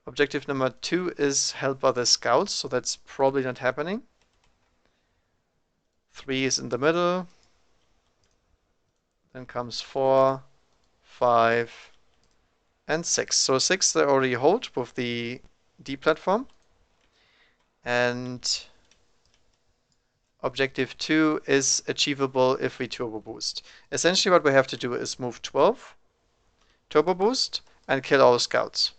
Objective number 2 is held by the scouts, so that's probably not happening. 3 is in the middle. Then comes 4, 5, and 6. So 6 they already hold with the D platform. And objective 2 is achievable if we turbo boost. Essentially what we have to do is move 12, turbo boost, and kill all scouts.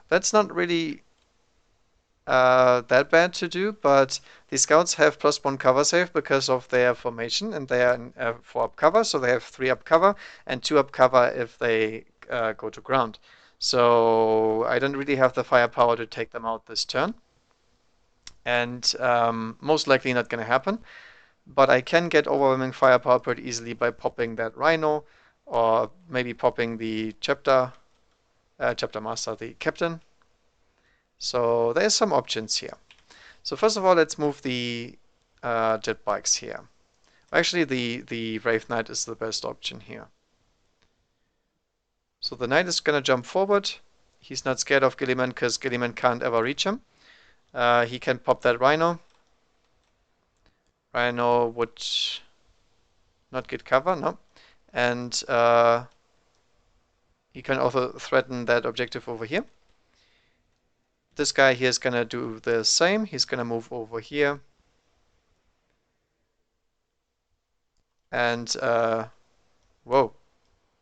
That's not really that bad to do, but the scouts have +1 cover save because of their formation, and they are 4 up cover, so they have 3 up cover and 2 up cover if they go to ground. So I don't really have the firepower to take them out this turn, and most likely not going to happen. But I can get overwhelming firepower pretty easily by popping that Rhino, or maybe popping the chapter master, the captain. So there's some options here. So first of all, let's move the jet bikes here. Actually, the Wraith Knight is the best option here. So the Knight is gonna jump forward. He's not scared of Gilliman because Gilliman can't ever reach him. He can pop that Rhino. Rhino would not get cover, no. And he can also threaten that objective over here. This guy here is gonna do the same. He's gonna move over here. And whoa,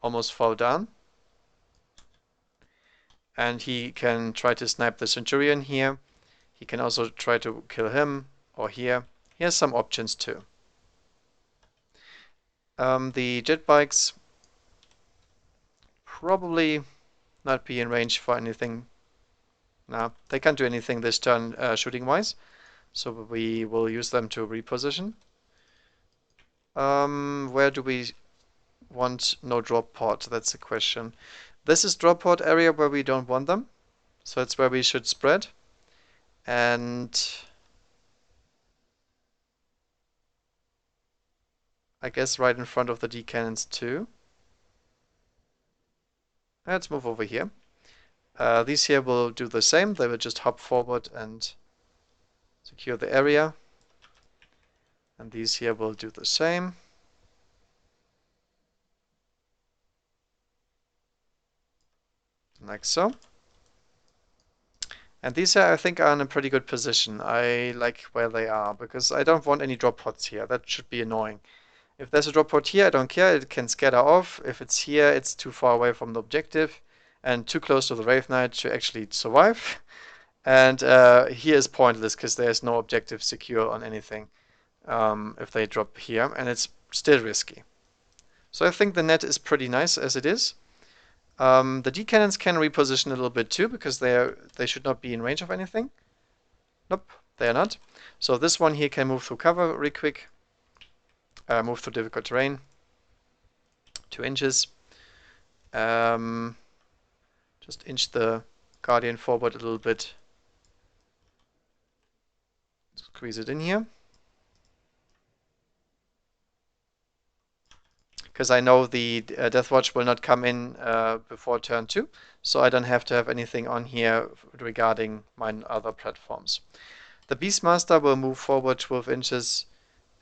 almost fall down. And he can try to snipe the Centurion here. He can also try to kill him, or here. He has some options too. The jet bikes probably not be in range for anything. No, they can't do anything this turn shooting wise, so we will use them to reposition. Where do we want no drop pod? That's the question. This is drop pod area where we don't want them, so that's where we should spread. And I guess right in front of the D cannons too. Let's move over here. These here will do the same. They will just hop forward and secure the area. And these here will do the same. Like so. And these here I think are in a pretty good position. I like where they are because I don't want any drop pods here. That should be annoying. If there's a drop pod here, I don't care. It can scatter off. If it's here, it's too far away from the objective and too close to the Wraith Knight to actually survive. And here is pointless because there's no objective secure on anything if they drop here, and it's still risky. So I think the net is pretty nice as it is. The D cannons can reposition a little bit too because they should not be in range of anything. Nope, they are not. So this one here can move through cover really quick. Move through difficult terrain. 2 inches. Just inch the Guardian forward a little bit. Squeeze it in here. Because I know the Deathwatch will not come in before turn 2, so I don't have to have anything on here regarding my other platforms. The Beastmaster will move forward 12 inches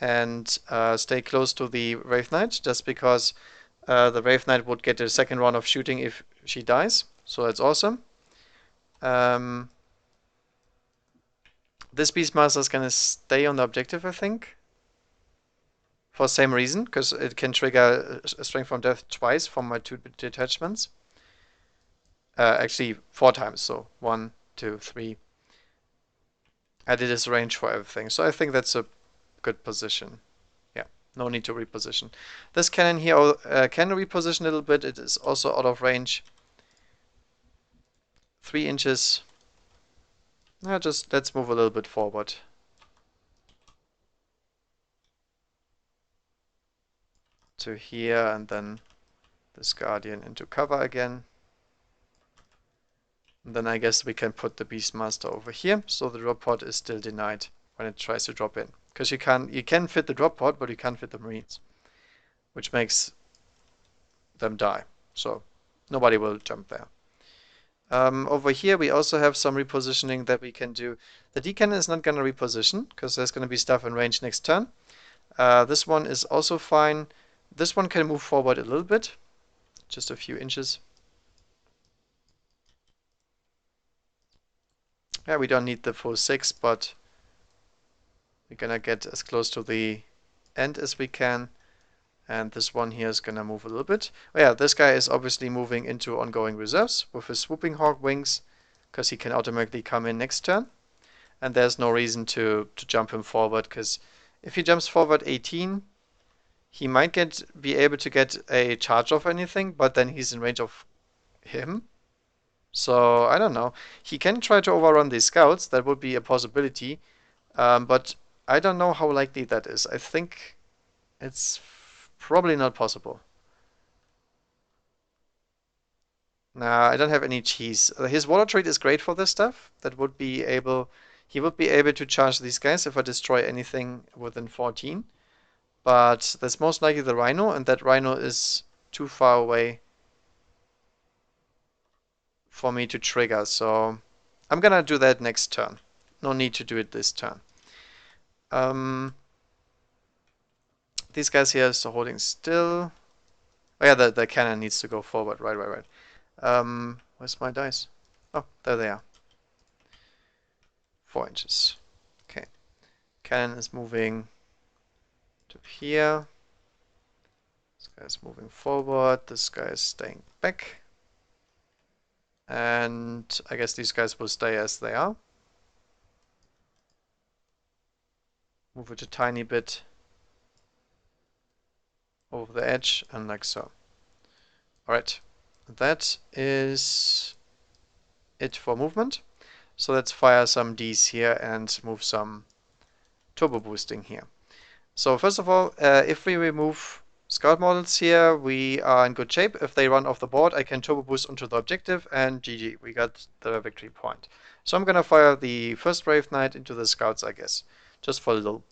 and stay close to the Wraith Knight, just because the Wraith Knight would get a second round of shooting if she dies, so that's awesome. Um, this Beastmaster is gonna stay on the objective, I think, for the same reason, because it can trigger a Strength from Death twice from my 2 detachments. Actually, 4 times, so 1, 2, 3. I did this range for everything, so I think that's a good position. Yeah, no need to reposition. This cannon here can reposition a little bit. It is also out of range. 3 inches. Just let's move a little bit forward. To here, and then this Guardian into cover again. And then I guess we can put the Beastmaster over here, so the drop pod is still denied when it tries to drop in. Because you can fit the drop pod, but you can't fit the Marines, which makes them die. So nobody will jump there. Over here we also have some repositioning that we can do. The D cannon is not going to reposition because there's going to be stuff in range next turn. This one is also fine. This one can move forward a little bit, just a few inches. Yeah, we don't need the full 6, but we're gonna get as close to the end as we can. And this one here is gonna move a little bit. Oh yeah, this guy is obviously moving into ongoing reserves with his swooping hawk wings, because he can automatically come in next turn. And there's no reason to jump him forward, because if he jumps forward 18, he might be able to get a charge of anything, but then he's in range of him. So I don't know. He can try to overrun these scouts. That would be a possibility. But I don't know how likely that is. I think it's probably not possible. Nah, I don't have any cheese. His water trade is great for this stuff. He would be able to charge these guys if I destroy anything within 14. But that's most likely the Rhino, and that Rhino is too far away for me to trigger. So I'm gonna do that next turn. No need to do it this turn. Um, these guys here are holding still. Oh yeah, the cannon needs to go forward. Right. Where's my dice? Oh, there they are. 4 inches. Okay. Cannon is moving to here. This guy is moving forward. This guy is staying back. And I guess these guys will stay as they are. Move it a tiny bit over the edge and like so. Alright. That is it for movement. So let's fire some Ds here and move some turbo boosting here. So first of all, if we remove scout models here, we are in good shape. If they run off the board, I can turbo boost onto the objective, and GG, we got the victory point. So I'm gonna fire the first Brave Knight into the scouts, I guess, just for a little.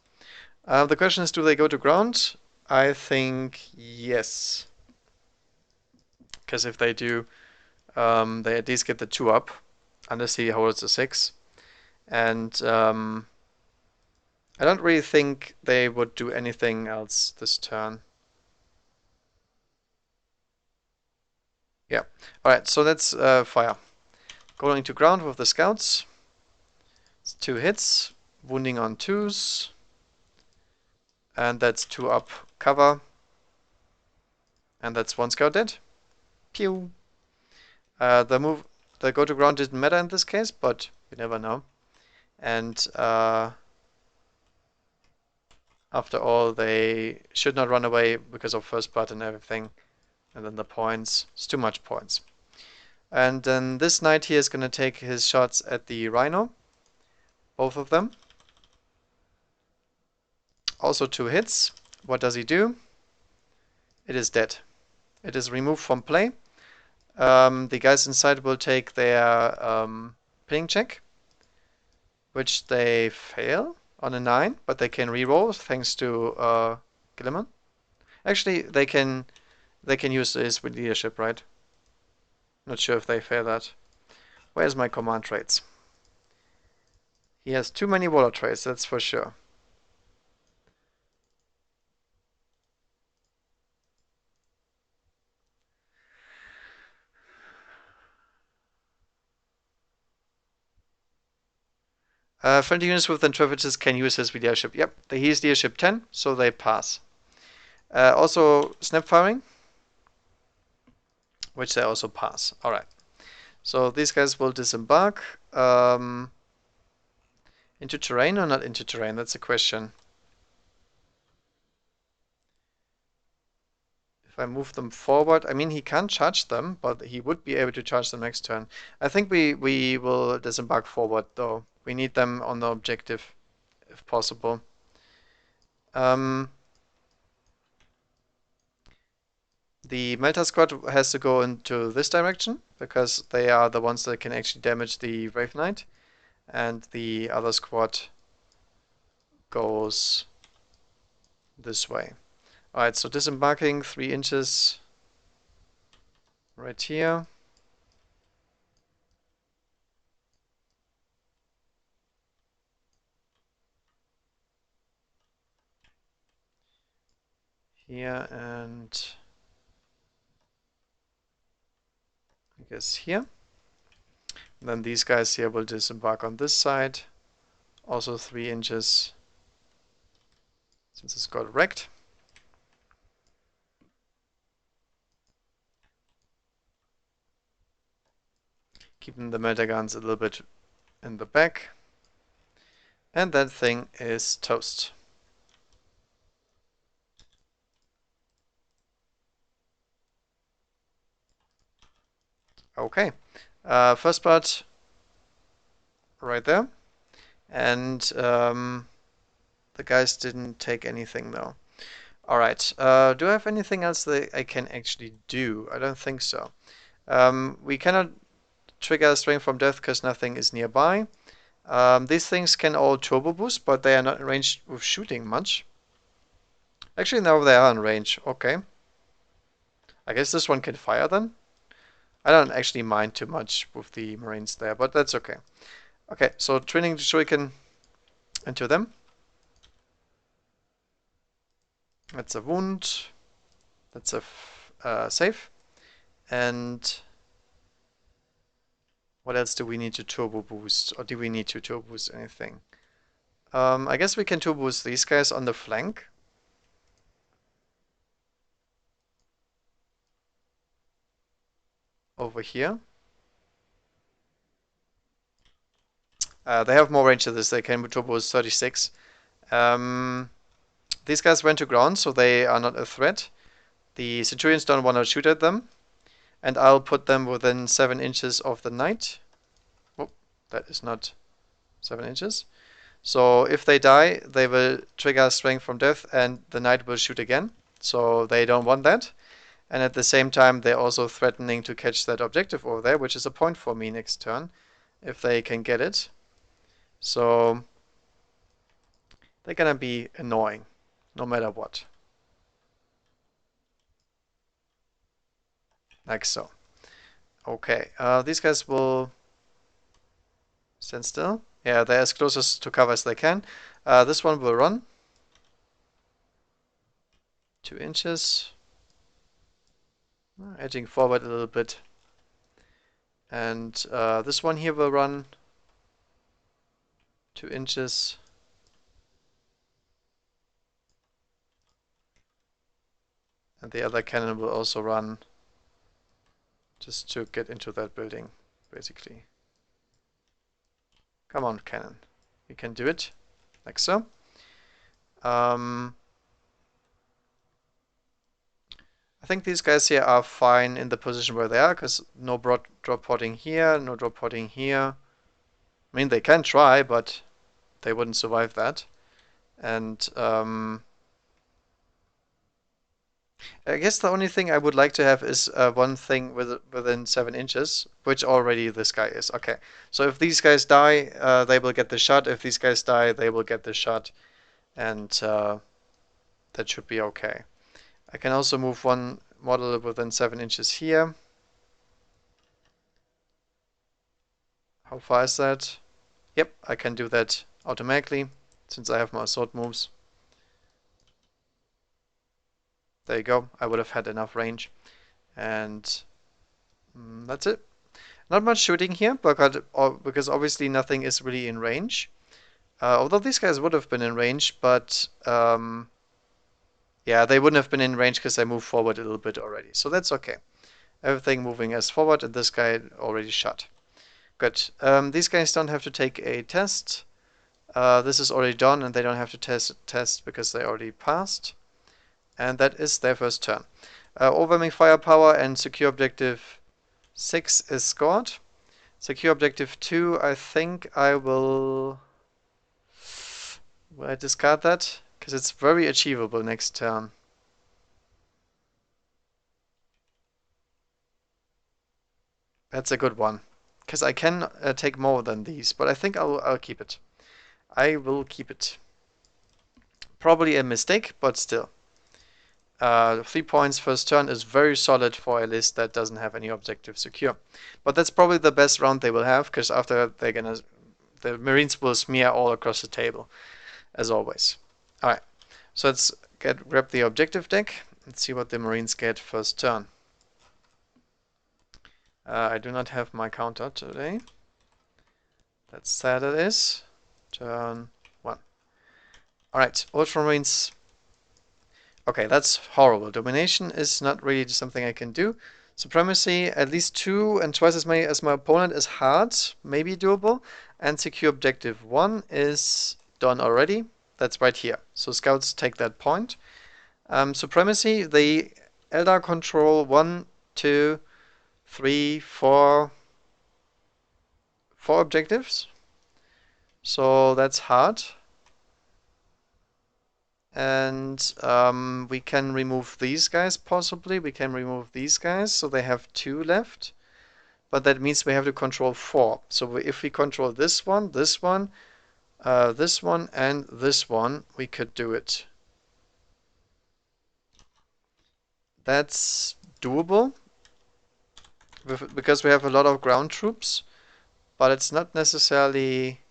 The question is, do they go to ground? I think yes, because if they do, they at least get the 2 up, unless he holds a 6. And I don't really think they would do anything else this turn. Yeah. Alright, so let's fire. Going to ground with the scouts. It's 2 hits, wounding on 2s. And that's 2 up cover. And that's 1 scout dead. Pew! The go to ground didn't matter in this case, but you never know. And after all, they should not run away because of first blood and everything. And then the points. It's too much points. And then this knight here is going to take his shots at the Rhino. Both of them. Also 2 hits. What does he do? It is dead. It is removed from play. The guys inside will take their pinning check, which they fail on a 9, but they can reroll thanks to Gilliman. Actually, they can use this with leadership, right? Not sure if they fail that. Where's my command traits? He has too many water traits, that's for sure. Friendly units with interpreters can use his leadership. Yep, he is leadership 10, so they pass. Also, snap firing, which they also pass. Alright. So these guys will disembark. Into terrain or not into terrain? That's a question. If I move them forward, I mean, he can't charge them, but he would be able to charge them next turn. I think we will disembark forward, though. We need them on the objective, if possible. The Melta squad has to go into this direction, because they are the ones that can actually damage the Wraith Knight. And the other squad goes this way. Alright, so disembarking 3 inches right here. Here and I guess here. And then these guys here will disembark on this side. Also 3 inches since it's got wrecked. Keeping the melta guns a little bit in the back. And that thing is toast. Okay. First part right there. And the guys didn't take anything though. Alright. Do I have anything else that I can actually do? I don't think so. We cannot trigger Strength from Death because nothing is nearby. These things can all turbo boost, but they are not in range with shooting much. Actually, no, they are in range. Okay. I guess this one can fire then. I don't actually mind too much with the Marines there, but that's okay. Okay, so training the shuriken into them. That's a wound. That's a save. And what else do we need to turbo boost? Or do we need to turbo boost anything? I guess we can turbo boost these guys on the flank. Over here. They have more range to this. They can turbo boost 36. These guys went to ground, so they are not a threat. The Centurions don't want to shoot at them. And I'll put them within 7 inches of the knight. Oh, that is not 7 inches. So if they die, they will trigger Strength from Death and the knight will shoot again. So they don't want that. And at the same time, they're also threatening to catch that objective over there, which is a point for me next turn, if they can get it. So they're gonna be annoying, no matter what. Like so. Okay, these guys will stand still. Yeah, they're as close as to cover as they can. This one will run. 2 inches. Edging forward a little bit. And this one here will run 2 inches. And the other cannon will also run just to get into that building, basically. Come on, cannon. You can do it, like so. I think these guys here are fine in the position where they are, because no drop potting here, no drop potting here. I mean, they can try, but they wouldn't survive that. And I guess the only thing I would like to have is one thing within 7 inches, which already this guy is. Okay, so if these guys die, they will get the shot. If these guys die, they will get the shot. And that should be okay. I can also move one model within 7 inches here. How far is that? Yep, I can do that automatically, since I have my sword moves. There you go. I would have had enough range. And that's it. Not much shooting here, because obviously nothing is really in range. Although these guys would have been in range, but yeah, they wouldn't have been in range because I moved forward a little bit already. So that's okay. Everything moving as forward, and this guy already shot. Good. These guys don't have to take a test. This is already done, and they don't have to test because they already passed. And that is their first turn. Overwhelming firepower and secure objective 6 is scored. Secure objective 2, I think I will I discard that? Because it's very achievable next turn. That's a good one. Because I can take more than these, but I think I'll keep it. I will keep it. Probably a mistake, but still. 3 points first turn is very solid for a list that doesn't have any objective secure. But that's probably the best round they will have, because after the Marines will smear all across the table, as always. Alright, so let's grab the objective deck and see what the Marines get first turn. I do not have my counter today. That's sad it is. Turn 1. Alright, Ultramarines. Okay, that's horrible. Domination is not really something I can do. Supremacy, at least 2 and twice as many as my opponent is hard, maybe doable. And secure objective 1 is done already. That's right here. So scouts take that point. Supremacy, the Eldar control 1, 2, 3, 4 objectives. So that's hard. And we can remove these guys possibly. We can remove these guys, so they have 2 left. But that means we have to control 4. So if we control this one, this one, this one, and this one, we could do it. That's doable because we have a lot of ground troops, but it's not necessarily...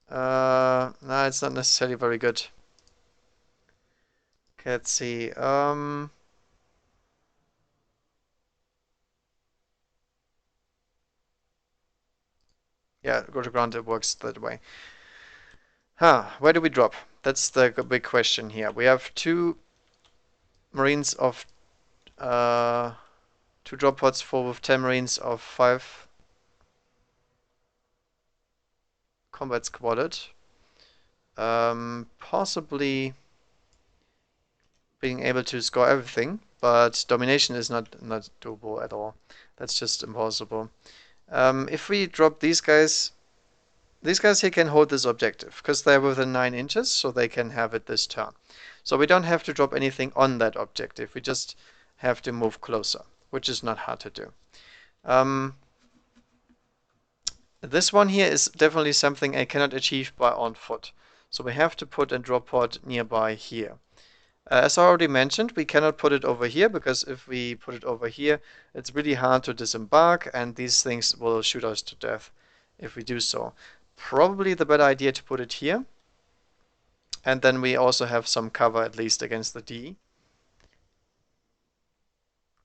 no, it's not necessarily very good. Okay, let's see. Yeah, go to ground, it works that way. Where do we drop? That's the big question here. We have 2 Marines of 2 drop pods full with 10 Marines of 5 combat squaded. Possibly being able to score everything, but domination is not doable at all. That's just impossible. If we drop these guys here can hold this objective because they're within 9 inches, so they can have it this turn. So we don't have to drop anything on that objective. We just have to move closer, which is not hard to do. This one here is definitely something I cannot achieve by on foot. So we have to put a drop pod nearby here. As I already mentioned, we cannot put it over here because if we put it over here, it's really hard to disembark and these things will shoot us to death if we do so. Probably the better idea to put it here. And then we also have some cover at least against the D.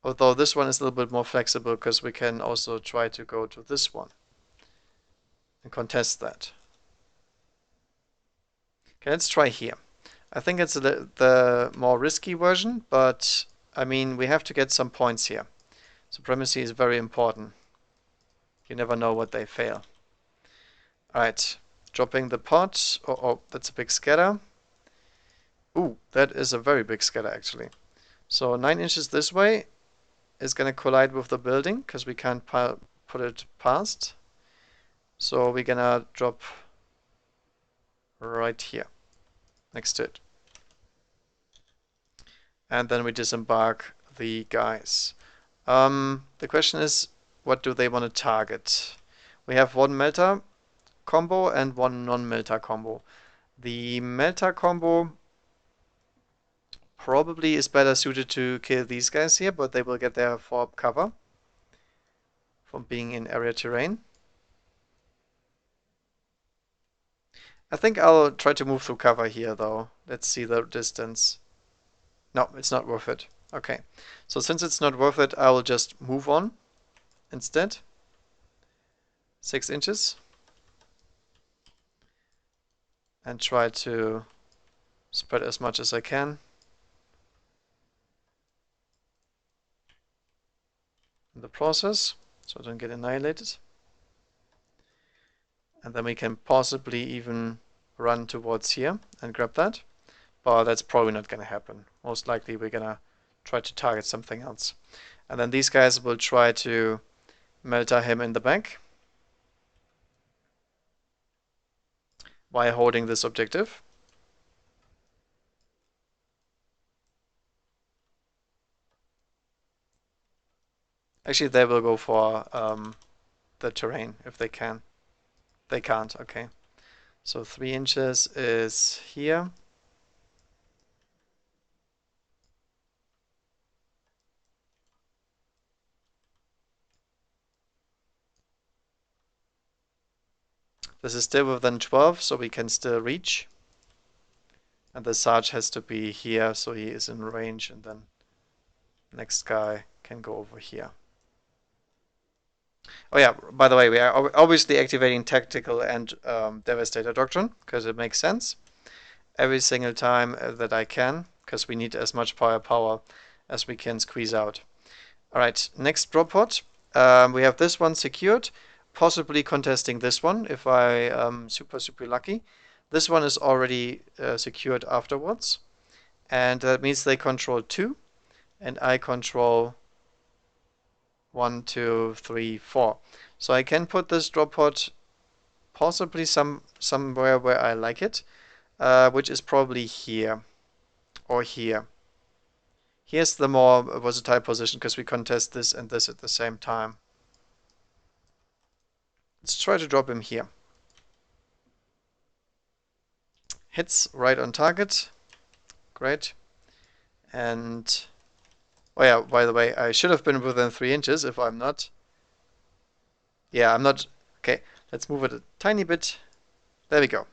Although this one is a little bit more flexible because we can also try to go to this one and contest that. Okay, let's try here. I think it's the more risky version, but I mean, we have to get some points here. Supremacy is very important. You never know what they fail. Alright, dropping the pot. Oh, that's a big scatter. Ooh, that is a very big scatter actually. So 9 inches this way is going to collide with the building because we can't put it past. So we're going to drop right here next to it. And then we disembark the guys. The question is, what do they want to target? We have 1 melta combo and 1 non-melta combo. The melta combo probably is better suited to kill these guys here, but they will get their 4 cover from being in area terrain. I think I'll try to move through cover here though. Let's see the distance. No, it's not worth it. Okay, so since it's not worth it, I will just move on instead. 6 inches and try to spread as much as I can in the process so I don't get annihilated. And then we can possibly even run towards here and grab that. But that's probably not going to happen. Most likely we're going to try to target something else. And then these guys will try to Melta him in the back while holding this objective. Actually, they will go for the terrain if they can. They can't, okay. So 3 inches is here. This is still within 12, so we can still reach. And the Sarge has to be here, so he is in range, and then next guy can go over here. Oh yeah, by the way, we are obviously activating Tactical and Devastator Doctrine, because it makes sense. Every single time that I can, because we need as much firepower as we can squeeze out. Alright, next drop pod. We have this one secured, possibly contesting this one if I am super lucky. This one is already secured afterwards, and that means they control 2, and I control 1, 2, 3, 4. So I can put this drop pod possibly somewhere where I like it, which is probably here or here. Here's the more versatile position because we contest this and this at the same time. Let's try to drop him here. Hits right on target. Great. And, oh yeah, by the way, I should have been within 3 inches if I'm not. Yeah, I'm not. Okay, let's move it a tiny bit. There we go.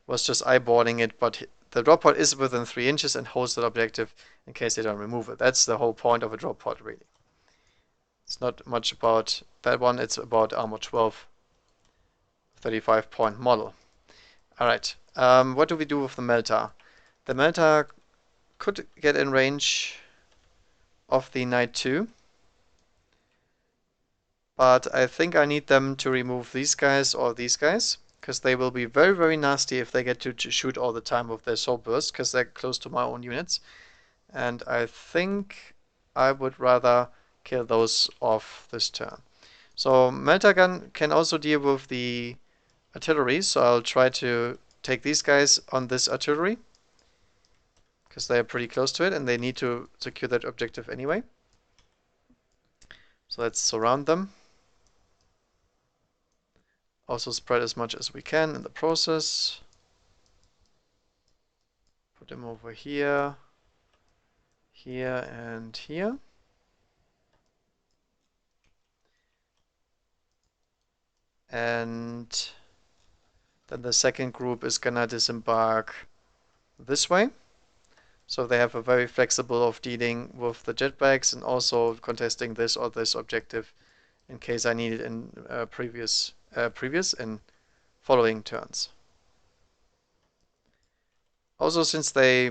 Was just eyeballing it, but the drop pod is within 3 inches and holds that objective in case they don't remove it. That's the whole point of a drop pod, really. It's not much about that one, it's about armor 12, 35-point model. Alright, what do we do with the Melta? The Melta could get in range of the Knight 2, but I think I need them to remove these guys or these guys, because they will be very nasty if they get to shoot all the time with their soul burst, because they're close to my own units. And I think I would rather kill those off this turn. So Meltagun can also deal with the artillery, so I'll try to take these guys on this artillery, because they are pretty close to it and they need to secure that objective anyway. So let's surround them. Also spread as much as we can in the process. Put them over here, here and here. And then the second group is gonna disembark this way. So they have a very flexible of dealing with the jetpacks and also contesting this or this objective in case I need it in previous and following turns. Also, since they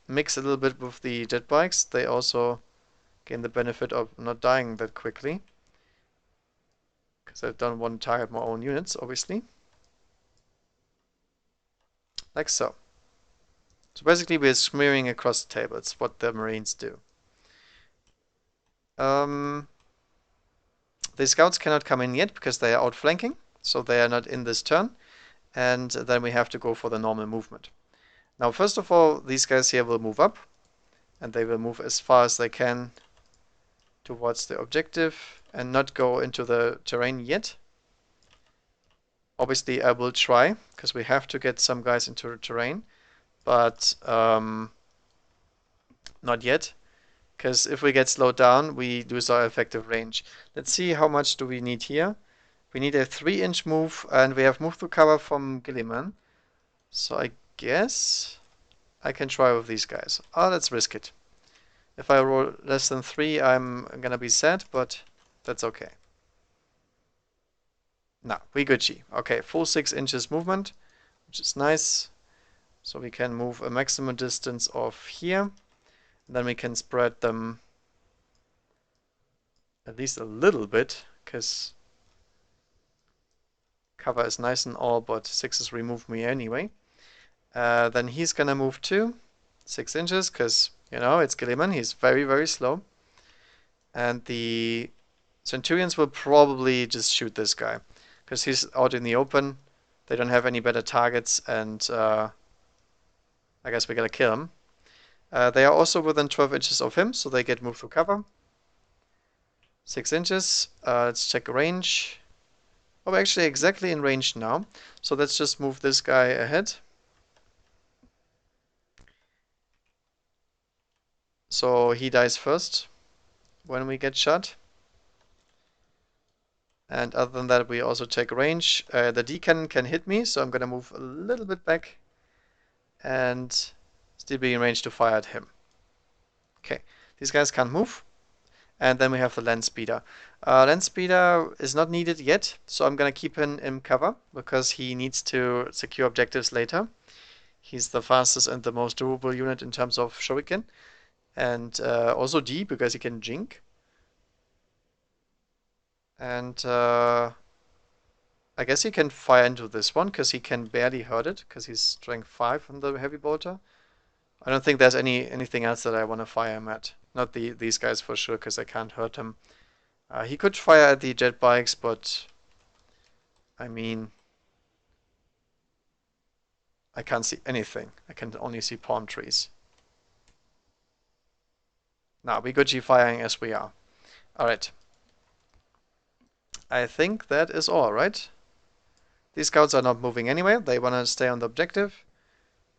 mix a little bit with the jet bikes, they also gain the benefit of not dying that quickly. Because I don't want to target my own units, obviously. Like so. So basically we're smearing across the table. It's what the Marines do. The scouts cannot come in yet because they are outflanking, so they are not in this turn. And then we have to go for the normal movement. Now, first of all, these guys here will move up, and they will move as far as they can towards the objective and not go into the terrain yet. Obviously, I will try, because we have to get some guys into the terrain, but not yet, because if we get slowed down, we lose our effective range. Let's see how much do we need here. We need a 3-inch move, and we have move to cover from Gilliman. So I guess I can try with these guys. Oh, let's risk it. If I roll less than 3, I'm gonna be sad, but that's okay. No, we Gucci. Okay, full 6 inches movement, which is nice. So we can move a maximum distance of here. Then we can spread them at least a little bit, because cover is nice and all, but 6s remove me anyway. Then he's gonna move too, 6 inches, because, you know, it's Gilliman. He's very, very slow. And the Centurions will probably just shoot this guy, because he's out in the open. They don't have any better targets, and I guess we gotta kill him. They are also within 12 inches of him, so they get moved to cover. 6 inches. Let's check range. Oh, we're actually exactly in range now. So let's just move this guy ahead. So he dies first when we get shot. And other than that, we also check range. The D cannon can hit me, so I'm gonna move a little bit back and still be in range to fire at him. Okay, these guys can't move. And then we have the land speeder. Land speeder is not needed yet, so I'm gonna keep him in cover because he needs to secure objectives later. He's the fastest and the most durable unit in terms of shuriken, and also D because he can jink. And I guess he can fire into this one because he can barely hurt it because he's strength 5 on the heavy bolter. I don't think there's anything else that I want to fire him at. Not these guys for sure because I can't hurt him. He could fire at the jet bikes, but I mean, I can't see anything. I can only see palm trees. Now we Gucci firing as we are. Alright. I think that is all, right? These scouts are not moving anyway. They want to stay on the objective.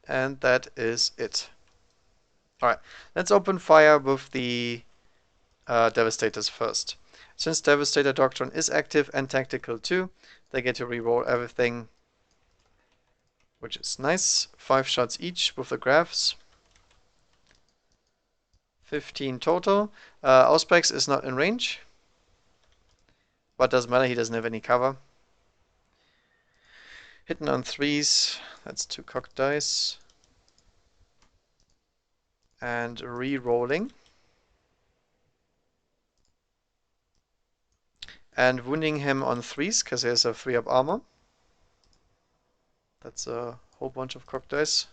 And that is it. Alright, let's open fire with the Devastators first. Since Devastator Doctrine is active and tactical too, they get to reroll everything, which is nice. 5 shots each with the graphs. 15 total. Auspex is not in range, but doesn't matter, he doesn't have any cover. Hitting on 3s, that's 2 cocked dice. And re-rolling. And wounding him on 3s, because he has a 3-up armor. That's a whole bunch of cocked dice.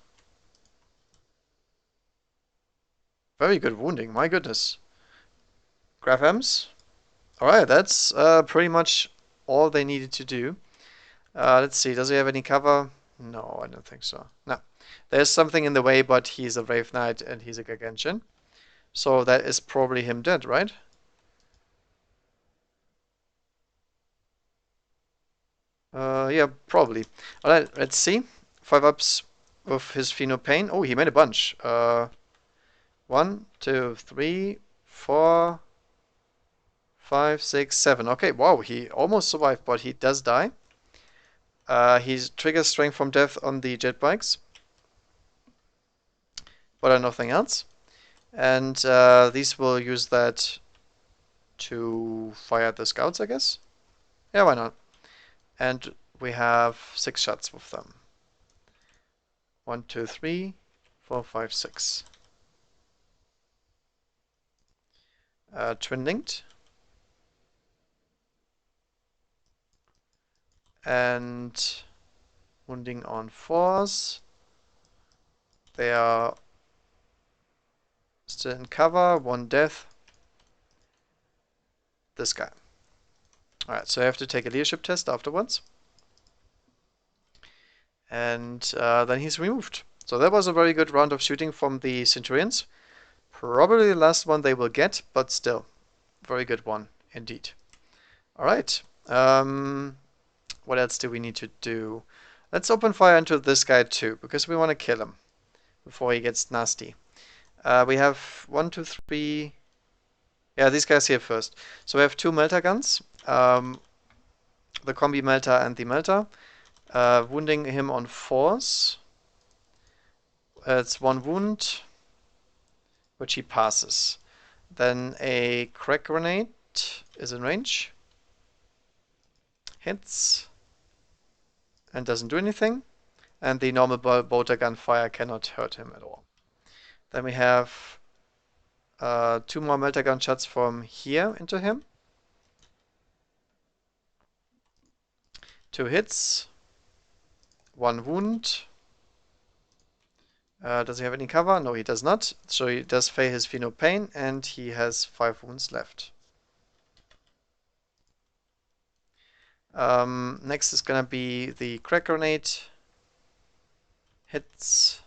Very good wounding, my goodness. Graph M's. Alright, that's pretty much all they needed to do. Let's see, does he have any cover? No, I don't think so. No. There's something in the way, but he's a Brave Knight and he's a Gargantian. So that is probably him dead, right? Yeah, probably. Alright, let's see. 5 ups with his Pheno Pain. Oh, he made a bunch. 1, 2, 3, 4, 5, 6, 7. Okay, wow, he almost survived, but he does die. He triggers Strength from Death on the jet bikes, but nothing else. And these will use that to fire the scouts, I guess. Yeah, why not? And we have 6 shots with them. 1, 2, 3, 4, 5, 6. Twin linked. And wounding on 4s. They are still in cover. 1 death. This guy. Alright, so I have to take a leadership test afterwards. And then he's removed. So that was a very good round of shooting from the Centurions. Probably the last one they will get, but still, very good one indeed. Alright, what else do we need to do? Let's open fire into this guy too, because we want to kill him before he gets nasty. We have 1, 2, 3... Yeah, these guys here first. So we have 2 melter guns. The combi melter and the melter. Wounding him on 4s. It's 1 wound, which he passes. Then a crack grenade is in range. hits and doesn't do anything. And the normal bolter gun fire cannot hurt him at all. Then we have 2 more melter gun shots from here into him. 2 hits, 1 wound. Does he have any cover? No, he does not. So he does fail his Feel No Pain, and he has 5 wounds left. Next is gonna be the crack grenade. Hits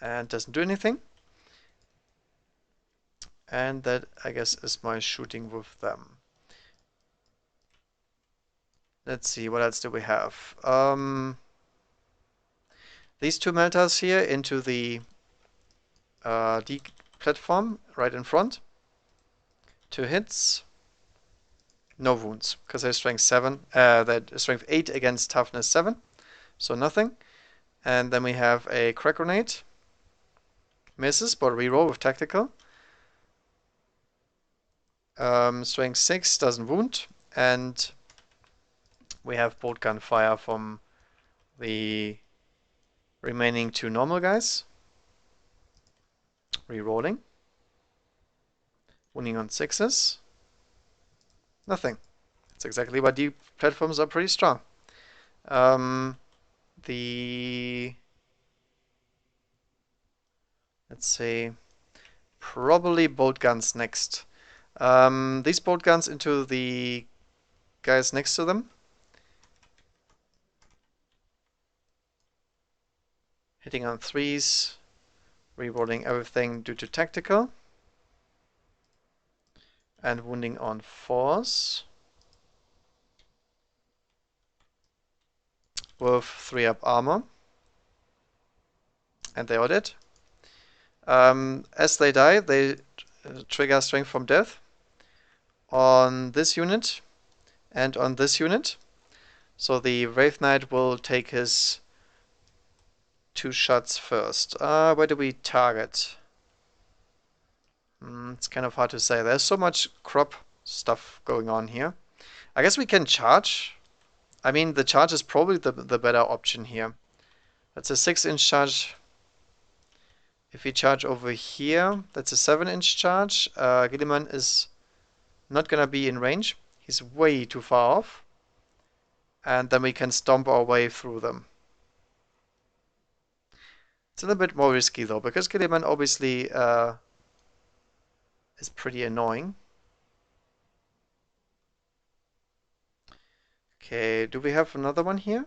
and doesn't do anything. And that, I guess, is my shooting with them. Let's see, what else do we have? These 2 melters here into the D platform right in front. 2 hits. No wounds, because they're strength 7. That strength 8 against toughness 7. So nothing. And then we have a crack grenade. Misses, but reroll with tactical. Strength 6 doesn't wound. And we have bolt gun fire from the remaining 2 normal guys. Rerolling. Wounding on 6s. Nothing. That's exactly why D platforms are pretty strong. Let's say, probably bolt guns next. These bolt guns into the guys next to them. Hitting on 3s, rerolling everything due to tactical. And wounding on 4s. With 3-up armor. And they are dead. As they die, they trigger Strength from Death on this unit and on this unit. So the Wraith Knight will take his 2 shots first. Where do we target? It's kind of hard to say. There's so much crop stuff going on here. I guess we can charge. I mean, the charge is probably the better option here. That's a 6-inch charge. If we charge over here, that's a 7-inch charge. Guilliman is not gonna be in range. He's way too far off. And then we can stomp our way through them. It's a little bit more risky though, because Guilliman obviously is pretty annoying. Okay, do we have another one here?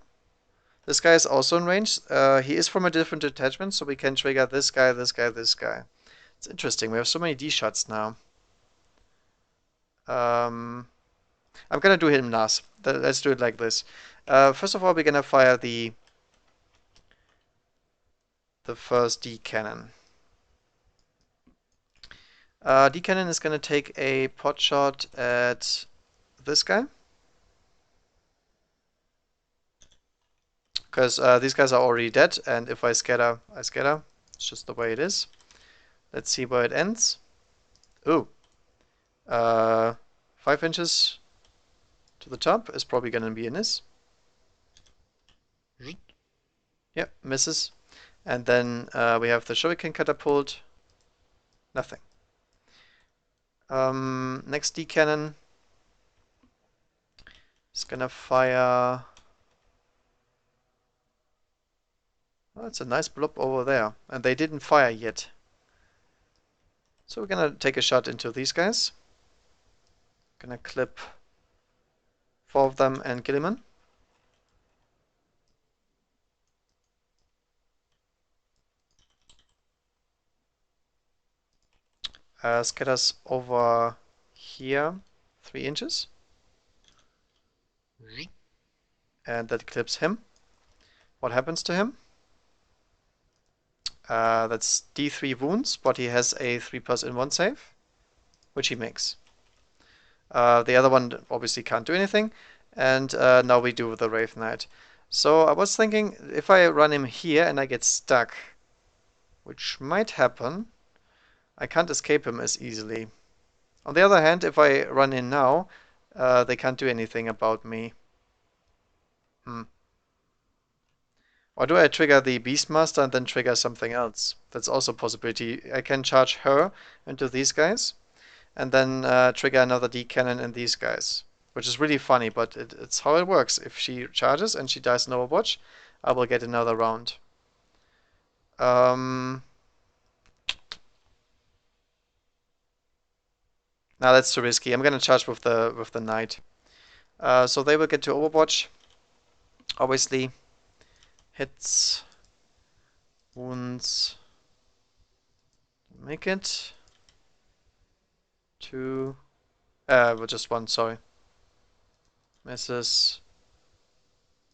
This guy is also in range. He is from a different detachment, so we can trigger this guy, this guy, this guy. It's interesting. We have so many D shots now. I'm gonna do him last. Let's do it like this. First of all, we're gonna fire the first D cannon. D cannon is gonna take a pot shot at this guy. Because these guys are already dead, and if I scatter, I scatter. It's just the way it is. Let's see where it ends. Ooh. 5 inches to the top is probably going to be a miss. Yep, misses. And then we have the shuriken catapult. Nothing. Next D cannon is going to fire... Oh, it's a nice blob over there. And they didn't fire yet. So we're gonna take a shot into these guys. Gonna clip 4 of them and Guilliman. Scatters over here 3 inches. And that clips him. What happens to him? That's D3 wounds, but he has a 3+1 save, which he makes. The other one obviously can't do anything, and now we do the Wraith Knight. So I was thinking, if I run him here and I get stuck, which might happen, I can't escape him as easily. On the other hand, if I run in now, They can't do anything about me. Hmm. Or do I trigger the Beastmaster and then trigger something else? That's also a possibility. I can charge her into these guys and then trigger another D cannon in these guys, which is really funny, but it's how it works. If she charges and she dies in Overwatch, I will get another round. Now that's too risky. I'm gonna charge with the knight. So they will get to Overwatch. Obviously, hits, wounds, make it two. Well, just one. Sorry, misses.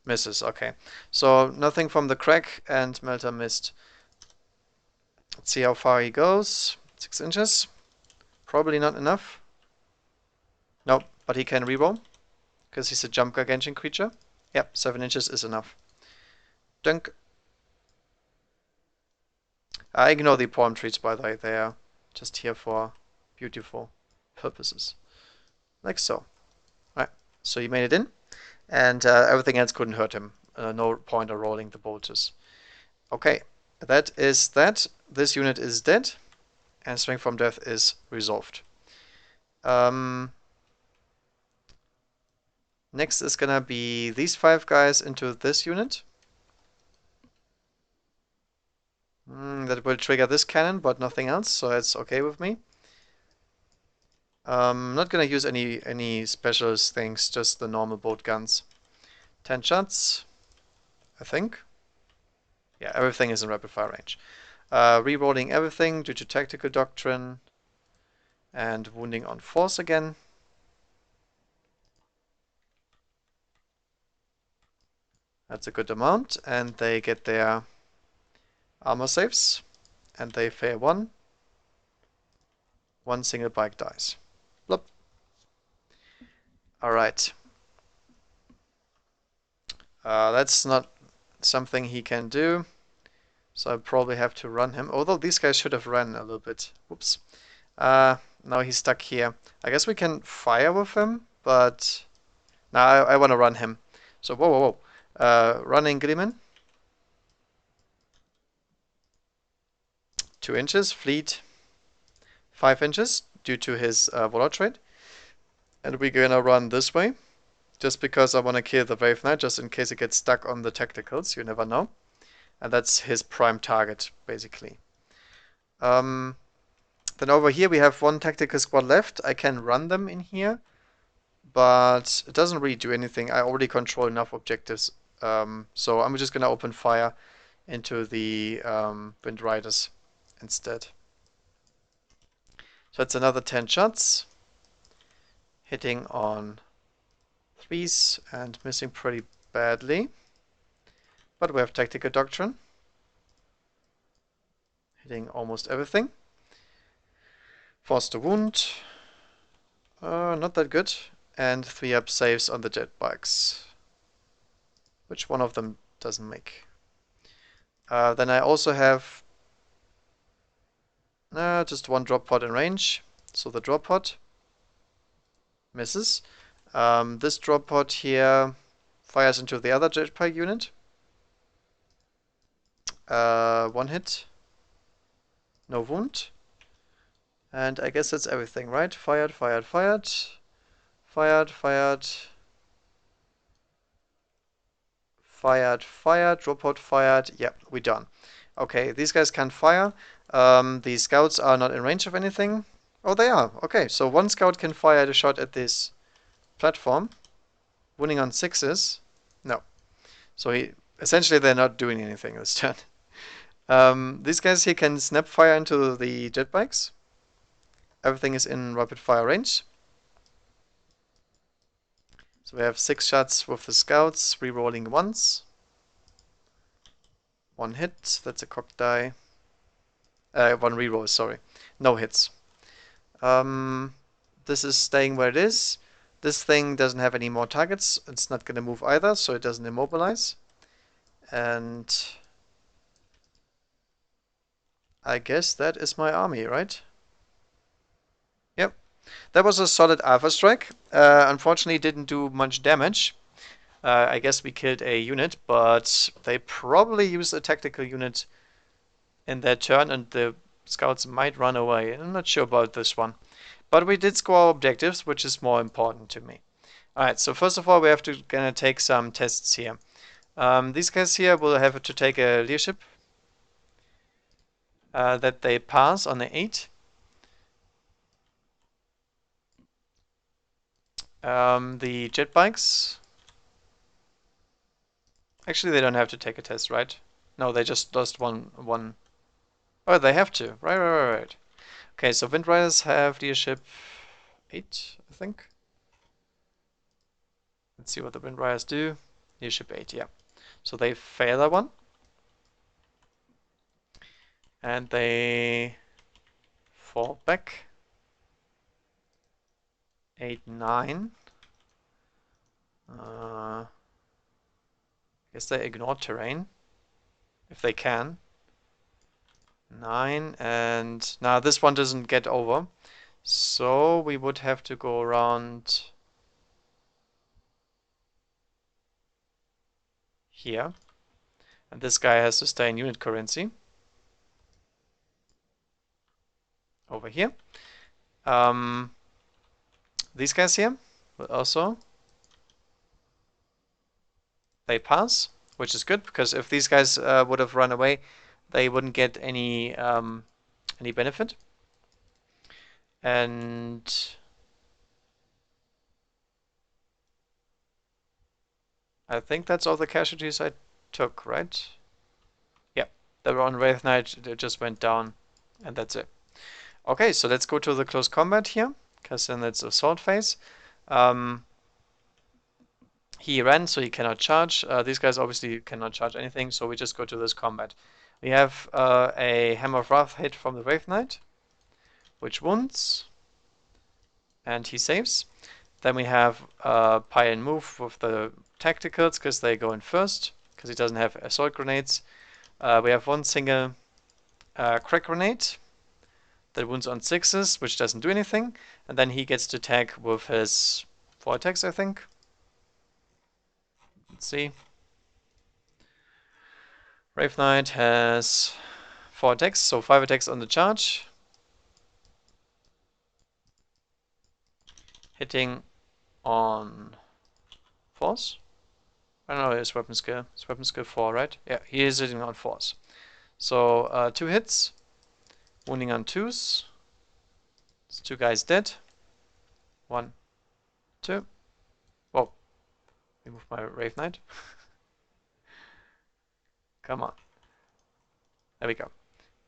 Misses, okay. So nothing from the crack and Melter missed. Let's see how far he goes. 6 inches. Probably not enough. Nope, but he can reroll because he's a jump gargantuan creature. Yep, 7 inches is enough. Dunk. I ignore the palm trees, by the way. They are just here for beautiful purposes. Like so. Alright, so he made it in. And everything else couldn't hurt him. No point of rolling the bolters. Okay, that is that. This unit is dead. And Strength from Death is resolved. Next is gonna be these 5 guys into this unit. That will trigger this cannon, but nothing else, so it's okay with me. Not gonna use any special things, just the normal bolt guns. 10 shots, I think. Yeah, everything is in rapid fire range. Rerolling everything due to tactical doctrine. And wounding on force again. That's a good amount, and they get their armor saves, and they fail one single bike dies. Blop. Alright. That's not something he can do, so I probably have to run him. Although these guys should have run a little bit. Whoops. Now he's stuck here. I guess we can fire with him, but now I want to run him. So whoa, whoa, whoa. Running Grimmen. 2 inches. Fleet. 5 inches due to his Warlord trait. And we're gonna run this way. Just because I want to kill the Wave Knight, just in case it gets stuck on the tacticals. You never know. And that's his prime target, basically. Then over here we have one tactical squad left. I can run them in here, but it doesn't really do anything. I already control enough objectives. So I'm just gonna open fire into the Wind Riders instead. So it's another 10 shots. Hitting on 3s and missing pretty badly. But we have Tactical Doctrine. Hitting almost everything. Force to wound. Not that good. And 3 up saves on the jet bikes. Which one of them doesn't make. Then I also have just one drop pod in range. So the drop pod misses. This drop pod here fires into the other jetpack unit. 1 hit. No wound. And I guess that's everything, right? Fired, fired, fired. Fired, fired. Fired, fired. Drop pod fired. Yep, we're done. Okay, these guys can't fire. The scouts are not in range of anything. Oh, they are. Okay, so one scout can fire a shot at this platform. Winning on 6s. No. So essentially they're not doing anything this turn. These guys here can snap fire into the jet bikes. Everything is in rapid fire range. So we have 6 shots with the scouts, rerolling once. 1 hit, that's a cocked die. 1 reroll, sorry. No hits. This is staying where it is. This thing doesn't have any more targets. It's not going to move either, so it doesn't immobilize. And I guess that is my army, right? Yep. That was a solid Alpha Strike. Unfortunately, didn't do much damage. I guess we killed a unit, but they probably used a tactical unit in their turn, and the scouts might run away. I'm not sure about this one. But we did score our objectives, which is more important to me. Alright, so first of all, we have to gonna take some tests here. These guys here will have to take a leadership that they pass on the 8. The jet bikes. Actually, they don't have to take a test, right? No, they just lost one. Oh, they have to. Right. Okay, so Wind Riders have leadership 8, I think. Let's see what the Wind Riders do. Leadership 8, yeah. So they fail that one. And they fall back. 8, 9. Guess they ignore terrain. If they can. 9, and now this one doesn't get over. So we would have to go around here. And this guy has to stay in unit currency. Over here. These guys here will also, they pass, which is good, because if these guys would have run away, they wouldn't get any benefit. And I think that's all the casualties I took, right? Yeah, they were on Wraith Knight, it just went down, and that's it. Okay, so let's go to the close combat here, because then it's assault phase. He ran, so he cannot charge. These guys obviously cannot charge anything, so we just go to this combat. We have a Hammer of Wrath hit from the Wraith Knight, which wounds, and he saves. Then we have Pie and Move with the tacticals, because they go in first, because he doesn't have assault grenades. We have one single crack grenade that wounds on 6s, which doesn't do anything. And then he gets to tag with his 4 attacks, I think. Let's see. Wraith Knight has 4 attacks, so 5 attacks on the charge. Hitting on force. I don't know his weapon skill. His weapon skill 4, right? Yeah, he is hitting on force. So 2 hits. Wounding on 2s. It's 2 guys dead. 1, 2. Whoa. Remove my Wraith Knight. Come on. There we go.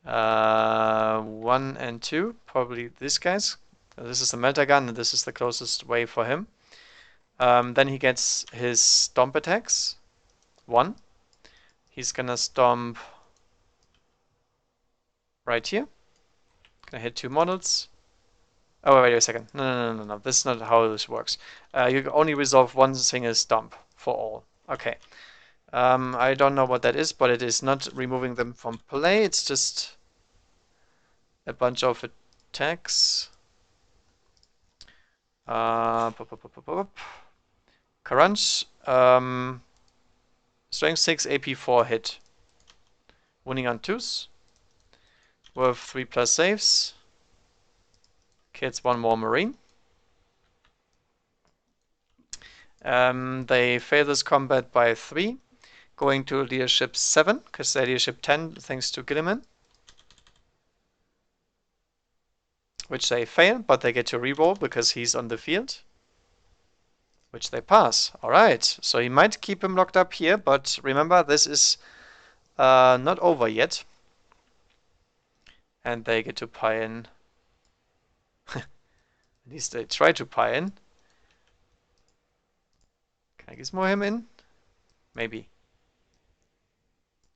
1 and 2. Probably these guys. This is the melter gun, and this is the closest way for him. Then he gets his stomp attacks. 1. He's gonna stomp right here. Gonna hit 2 models. Oh, wait a second. No. This is not how this works. You only resolve one single stomp for all. Okay. I don't know what that is, but it is not removing them from play. It's just a bunch of attacks. Crunch. Strength 6, AP 4 hit. Wounding on 2s. With 3+ saves. Kills 1 more Marine. They fail this combat by 3. Going to leadership 7, because they're leadership 10 thanks to Gilliman. Which they fail, but they get to reroll because he's on the field. Which they pass. Alright, so he might keep him locked up here, but remember, this is not over yet. And they get to pie in. At least they try to pie in. Can I gizmo him in? Maybe.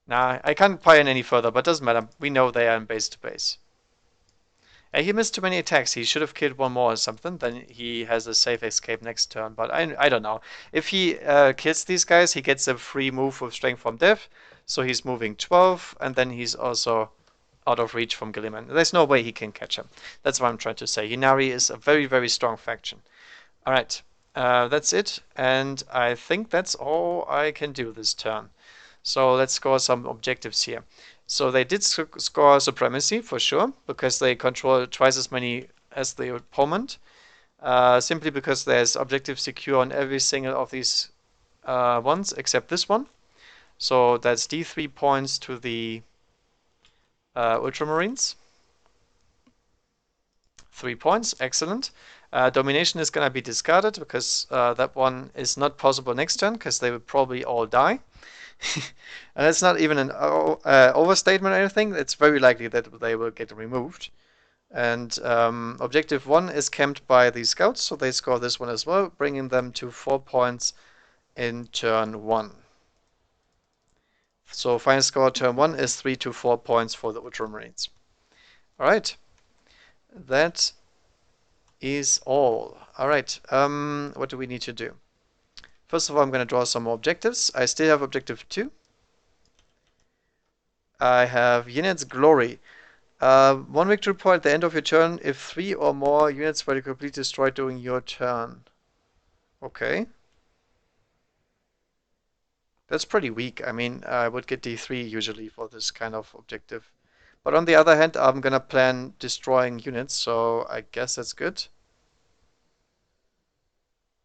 Nah, I can't pie in any further, but doesn't matter. We know they are in base to base. He missed too many attacks. He should have killed one more or something. Then he has a safe escape next turn. But I don't know. If he kills these guys, he gets a free move with Strength from Death. So he's moving 12. And then he's also out of reach from Gilliman. There's no way he can catch him. That's what I'm trying to say. Ynnari is a very, very strong faction. All right, that's it, and I think that's all I can do this turn. So let's score some objectives here. So they did score supremacy for sure, because they control twice as many as the opponent. Simply because there's objective secure on every single of these ones except this one. So that's D3 points to the Ultramarines. 3 points, excellent. Domination is going to be discarded because that one is not possible next turn because they will probably all die. And it's not even an overstatement or anything. It's very likely that they will get removed. And objective 1 is camped by the scouts, so they score this one as well, bringing them to 4 points in turn 1. So final score turn 1 is 3 to 4 points for the Ultramarines. Alright, that is all. Alright, what do we need to do? First of all, I'm going to draw some more objectives. I still have objective 2. I have Unit's Glory. 1 victory point at the end of your turn if 3 or more units were completely destroyed during your turn. Okay. That's pretty weak. I mean, I would get D3 usually for this kind of objective. But on the other hand, I'm gonna plan destroying units, so I guess that's good.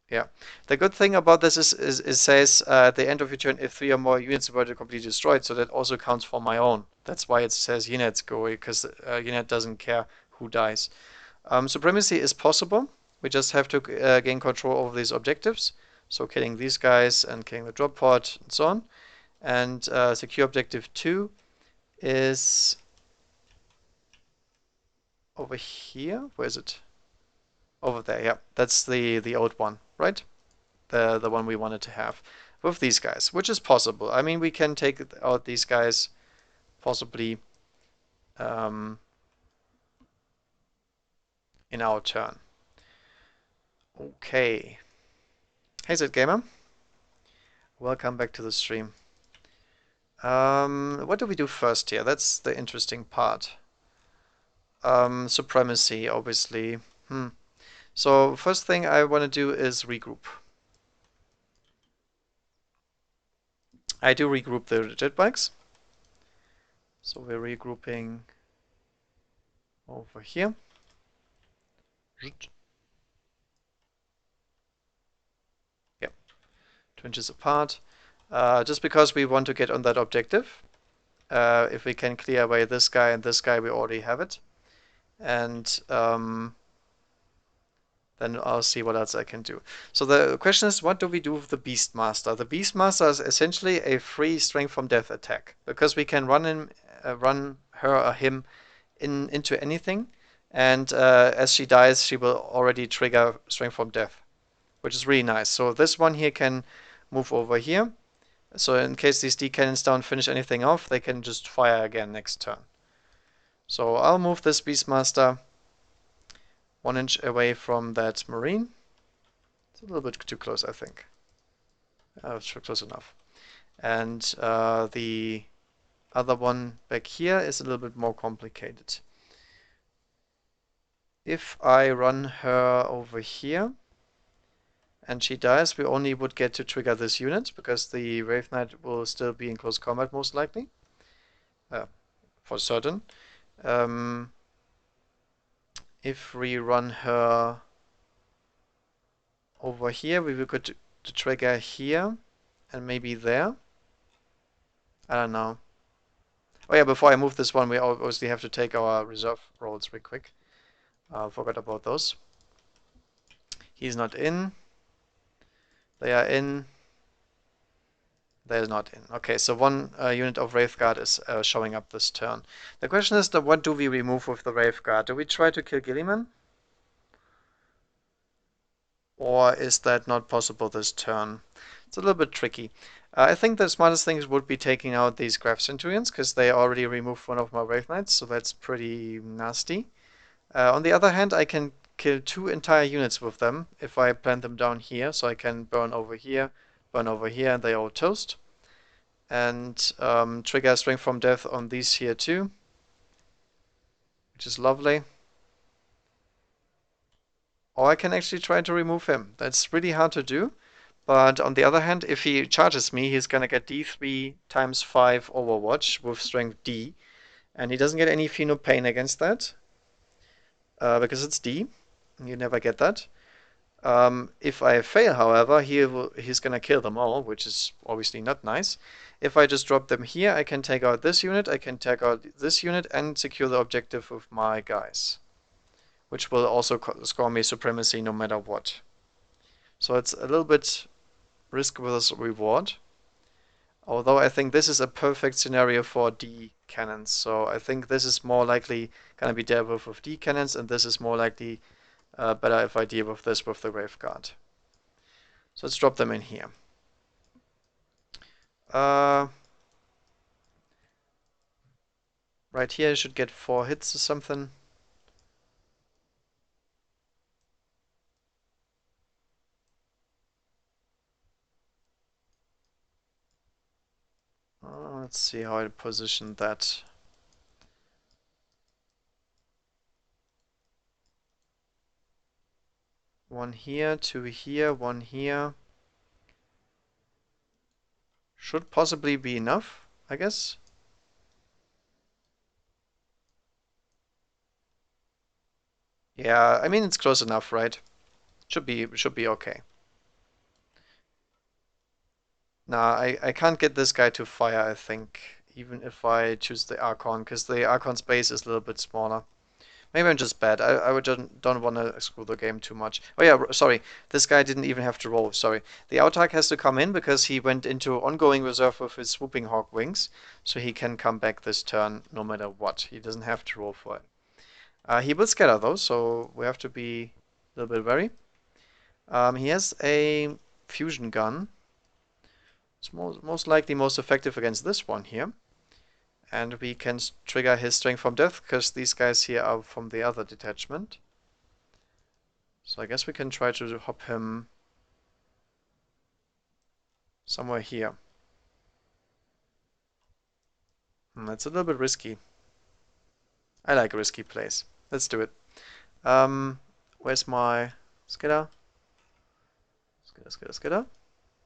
Yeah. The good thing about this is it says at the end of your turn if 3 or more units were completely destroyed, so that also counts for my own. That's why it says units go, because unit doesn't care who dies. Supremacy is possible. We just have to gain control over these objectives. So killing these guys and killing the drop pod and so on. And secure objective 2 is over here. Where is it? Over there, yeah. That's the old one, right? The one we wanted to have with these guys, which is possible. I mean, we can take out these guys possibly in our turn. Okay. Hey, Zed Gamer. Welcome back to the stream. What do we do first here? That's the interesting part. Supremacy, obviously. So first thing I want to do is regroup. I do regroup the jet bikes. So we're regrouping over here. Yep, 2 inches apart. Just because we want to get on that objective. If we can clear away this guy and this guy, we already have it. And then I'll see what else I can do. So the question is, what do we do with the Beastmaster? The Beastmaster is essentially a free strength from death attack because we can run her or him into anything, and as she dies, she will already trigger strength from death, which is really nice. So this one here can move over here. So in case these D cannons don't finish anything off, they can just fire again next turn. So I'll move this Beastmaster 1 inch away from that Marine. It's a little bit too close, I think. It's close enough. And the other one back here is a little bit more complicated. If I run her over here and she dies, we only would get to trigger this unit because the Wraith Knight will still be in close combat most likely. For certain. If we run her over here, we will go to trigger here and maybe there. I don't know. Oh yeah, before I move this one, we obviously have to take our reserve rolls real quick. Forgot about those. He's not in. They are in. They're not in. Okay, so 1 unit of Wraith Guard is showing up this turn. The question is, what do we remove with the Wraith Guard? Do we try to kill Gilliman? Or is that not possible this turn? It's a little bit tricky. I think the smartest things would be taking out these Graf Centurions, because they already removed one of my Wraith Knights, so that's pretty nasty. On the other hand, I can kill 2 entire units with them if I plant them down here, so I can burn over here, and they all toast. And trigger Strength from Death on these here too. which is lovely. Or I can actually try to remove him. That's really hard to do. But on the other hand, if he charges me, he's gonna get D3 times 5 Overwatch with strength D. And he doesn't get any Feel No Pain against that, because it's D. You never get that. If I fail, however, he's gonna kill them all, which is obviously not nice. If I just drop them here, I can take out this unit, I can take out this unit, and secure the objective with my guys, which will also score me supremacy no matter what. So it's a little bit risk versus reward. Although I think this is a perfect scenario for D cannons, so I think this is more likely gonna be dealt with D cannons, and this is more likely better if I deal with this with the Wave Guard. So let's drop them in here. Right here I should get 4 hits or something. Let's see how I position that. One here, 2 here, 1 here. Should possibly be enough, I guess. Yeah, I mean it's close enough, right? Should be okay. Nah, I can't get this guy to fire, I think, even if I choose the Archon, because the Archon's base is a little bit smaller. Maybe I'm just bad. I would don't want to screw the game too much. Oh yeah, sorry. This guy didn't even have to roll. Sorry. The Autarch has to come in because he went into ongoing reserve with his Swooping Hawk wings, so he can come back this turn no matter what. He doesn't have to roll for it. He will scatter though, so we have to be a little bit wary. He has a fusion gun. It's most likely most effective against this one here. And we can trigger his Strength from Death because these guys here are from the other detachment. So I guess we can try to hop him somewhere here. That's a little bit risky. I like risky plays. Let's do it. Where's my Skidder? Skidder.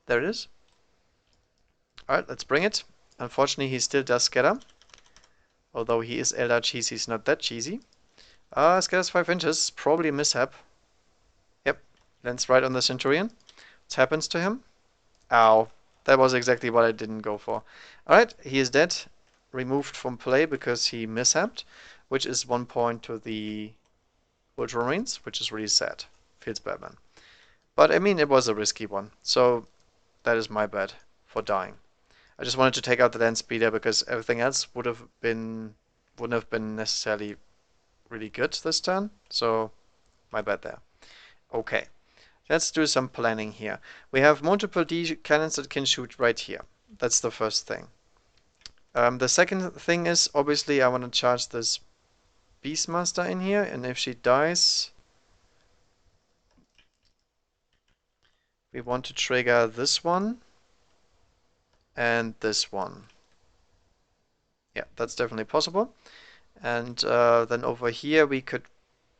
There it is. Alright, let's bring it. Unfortunately, he still does Skidder. Although he is Eldar cheesy, he's not that cheesy. Skidder's 5 inches. Probably a mishap. Yep, lands right on the Centurion. What happens to him? Ow. That was exactly what I didn't go for. Alright, he is dead. Removed from play because he mishapped, which is 1 point to the Ultramarines, which is really sad. Feels bad, man. But I mean, it was a risky one, so that is my bad for dying. I just wanted to take out the land speeder because everything else wouldn't have been necessarily really good this turn, so my bad there. Okay. Let's do some planning here. We have multiple D cannons that can shoot right here. That's the first thing. The second thing is, obviously, I want to charge this Beastmaster in here, and if she dies, we want to trigger this one and this one. Yeah, that's definitely possible. And then over here, we could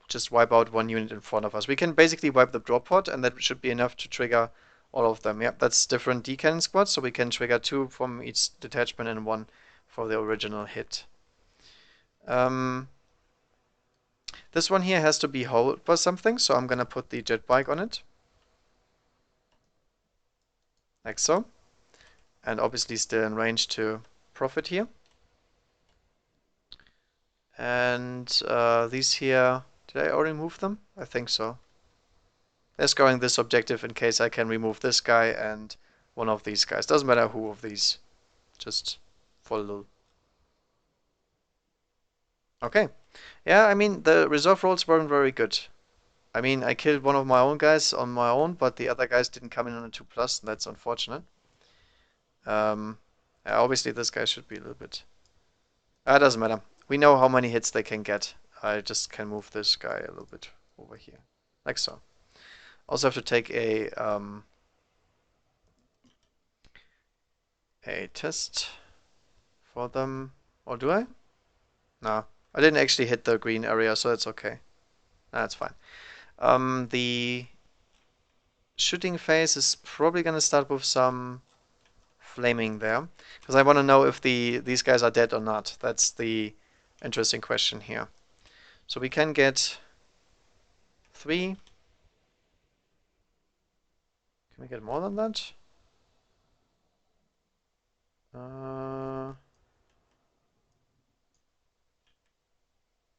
just wipe out 1 unit in front of us. We can basically wipe the drop pod, and that should be enough to trigger all of them. Yeah, that's different D-cannon squads, so we can trigger 2 from each detachment and 1 for the original hit. This one here has to be held by something, so I'm gonna put the jet bike on it. Like so. And obviously still in range to profit here. And these here, did I already move them? I think so. They're scoring this objective in case I can remove this guy and one of these guys. Doesn't matter who of these. Just for a little. Okay. Yeah, I mean, the reserve rolls weren't very good. I mean, I killed one of my own guys on my own, but the other guys didn't come in on a 2+, and that's unfortunate. Obviously this guy should be a little bit... it doesn't matter. We know how many hits they can get. I just can move this guy a little bit over here. Like so. Also have to take a test for them. Or do I? No. I didn't actually hit the green area, so that's okay. That's fine. The shooting phase is probably gonna start with some flaming there, because I want to know if these guys are dead or not. That's the interesting question here. So we can get 3. Can we get more than that?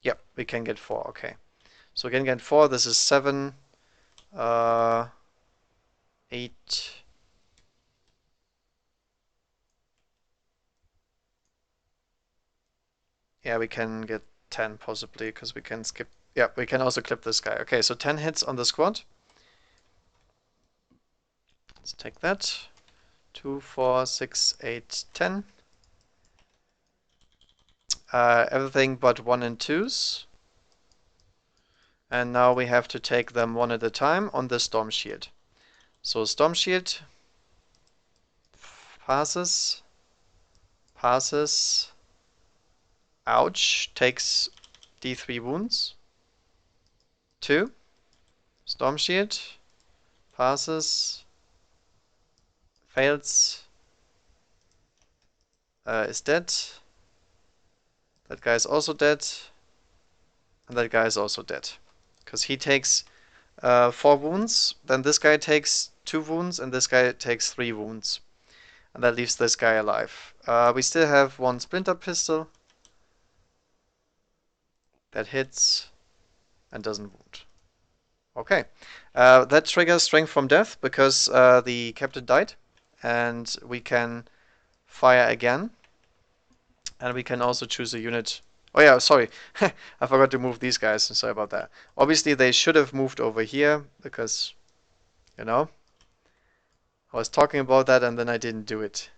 Yep, we can get 4. Okay. So we can get 4. This is 7, 8. Yeah, we can get 10 possibly because we can skip. Yeah, we can also clip this guy. Okay, so 10 hits on the squad. Let's take that. 2, 4, 6, 8, 10. Everything but 1 and 2s. And now we have to take them one at a time on the Storm Shield. So Storm Shield passes, passes, ouch, takes D3 wounds. 2, Storm Shield, passes, fails, is dead. That guy is also dead. And that guy is also dead. Because he takes 4 wounds, then this guy takes 2 wounds, and this guy takes 3 wounds. And that leaves this guy alive. We still have 1 splinter pistol that hits and doesn't wound. Okay. That triggers Strength from Death because the captain died. And we can fire again. And we can also choose a unit. Oh yeah, sorry. I forgot to move these guys. Sorry about that. Obviously, they should have moved over here because, you know, I was talking about that and then I didn't do it.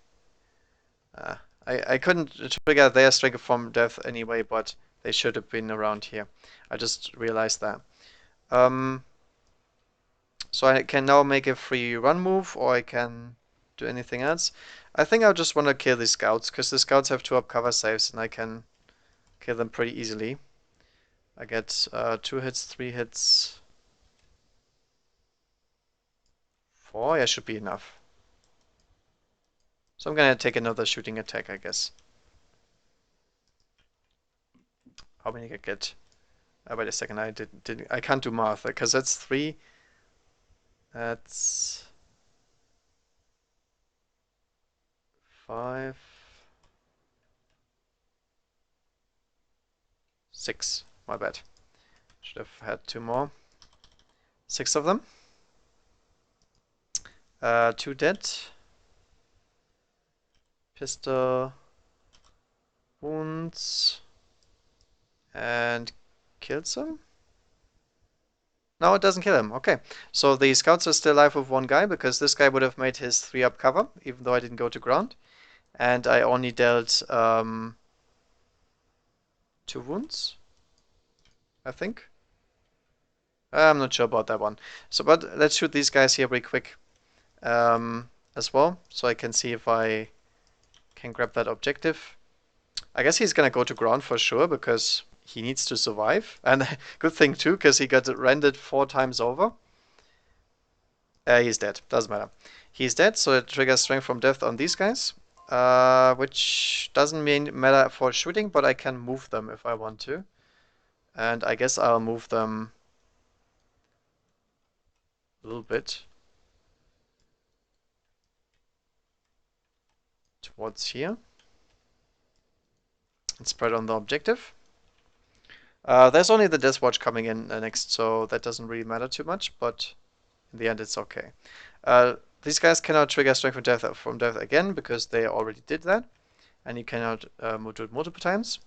Uh, I couldn't trigger their Strength from Death anyway, but they should have been around here. I just realized that. So I can now make a free run move, or I can do anything else. I think I just want to kill these scouts, because the scouts have 2 up cover saves, and I can kill them pretty easily. I get 2 hits, 3 hits, 4. Yeah, should be enough. So I'm gonna take another shooting attack, I guess. How many I get? Wait a second, I can't do math because that's 3. That's 5, 6. My bad. Should have had 2 more. 6 of them. 2 dead. Pistol. Wounds. And kills him? No, it doesn't kill him. Okay. So the scouts are still alive with 1 guy because this guy would have made his 3 up cover, even though I didn't go to ground. And I only dealt 2 wounds, I think. I'm not sure about that one. So, but let's shoot these guys here really quick as well, so I can see if I can grab that objective. I guess he's gonna go to ground for sure because he needs to survive. And good thing too, because he got rendered 4 times over. He's dead. Doesn't matter. He's dead, so it triggers Strength from Death on these guys. Which doesn't matter for shooting, but I can move them if I want to. And I guess I'll move them a little bit towards here. And spread on the objective. There's only the Death Watch coming in next, so that doesn't really matter too much, but in the end it's okay. These guys cannot trigger Strength from Death again because they already did that, and you cannot do it multiple times.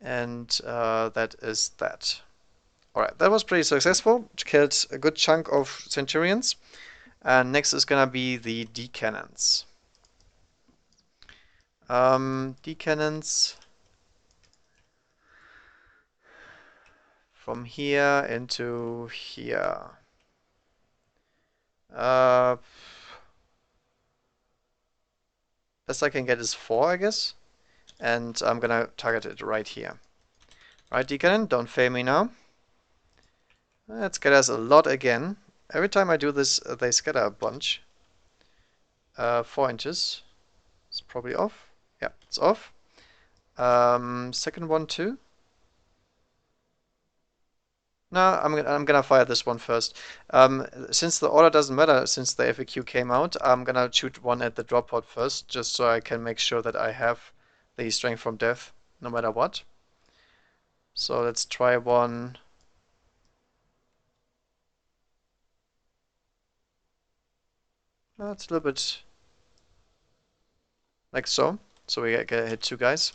And that is that. Alright, that was pretty successful. Killed a good chunk of Centurions. And next is gonna be the D cannons. D cannons from here into here. Best I can get is 4, I guess. And I'm gonna target it right here. Right, D-Cannon, don't fail me now. That scatters a lot again. Every time I do this, they scatter a bunch. 4 inches. It's probably off. Yeah, it's off. Second one too. No, I'm gonna fire this one first. Since the order doesn't matter, since the FAQ came out, I'm gonna shoot one at the drop pod first, just so I can make sure that I have the strength from death, no matter what. So let's try one. It's a little bit like so. So we get hit 2 guys.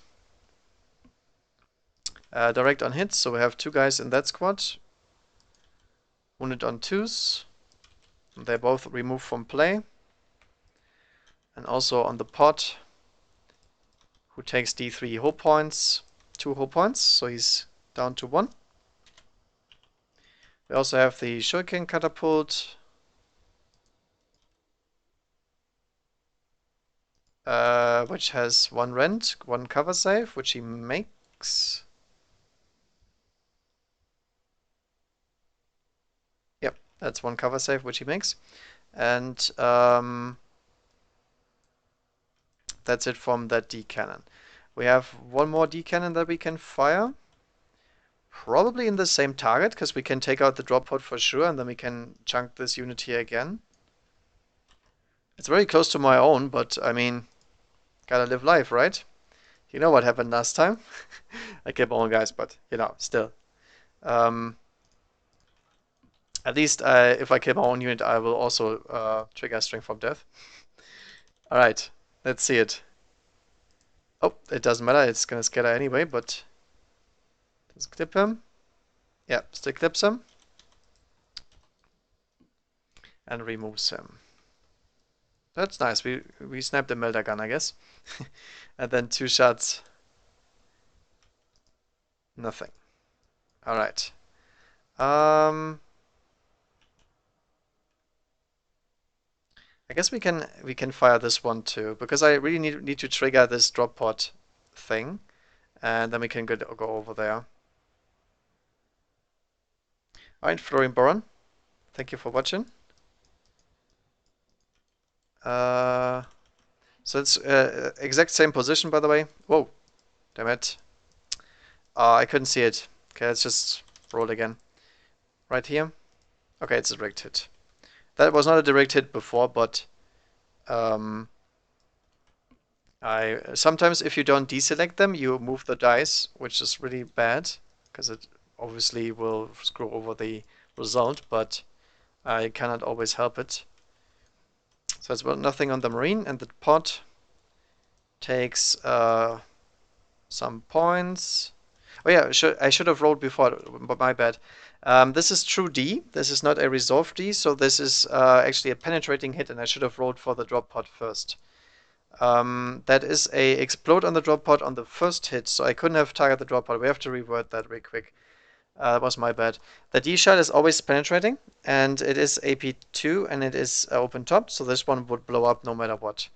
Direct on hits, so we have 2 guys in that squad. Wounded on 2s. They're both removed from play. And also on the pod, who takes D3 hull points, 2 hull points, so he's down to 1. We also have the shuriken catapult, which has 1 rend, 1 cover save, which he makes. Yep, that's 1 cover save, which he makes. And that's it from that D-cannon. We have 1 more D-cannon that we can fire. Probably in the same target, because we can take out the drop pod for sure, and then we can chunk this unit here again. It's very close to my own, but I mean, gotta live life, right? You know what happened last time? I killed my own guys, but you know, still. At least if I kill my own unit, I will also trigger Strength from Death. Alright, let's see it. Oh, it doesn't matter, it's gonna scatter anyway, but let's clip him. Yeah, still clips him. And removes him. That's nice. We snapped the melter gun, I guess. And then 2 shots. Nothing. Alright. I guess we can fire this one too, because I really need to trigger this drop pod thing, and then we can go over there. Alright, Florian Boron, thank you for watching. So it's exact same position, by the way. Whoa, damn it. I couldn't see it. Okay, let's just roll again. Right here. Okay, it's a direct hit. That was not a direct hit before, but sometimes if you don't deselect them, you move the dice, which is really bad, because it obviously will screw over the result, but I cannot always help it. So it's about nothing on the Marine, and the pod takes some points. Oh yeah, I should have rolled before, but my bad. This is true D. This is not a resolve D, so this is actually a penetrating hit, and I should have rolled for the drop pod first. That is a explode on the drop pod on the first hit, so I couldn't have targeted the drop pod. We have to revert that real quick. That was my bad. The D shot is always penetrating, and it is AP2, and it is open top, so this one would blow up no matter what.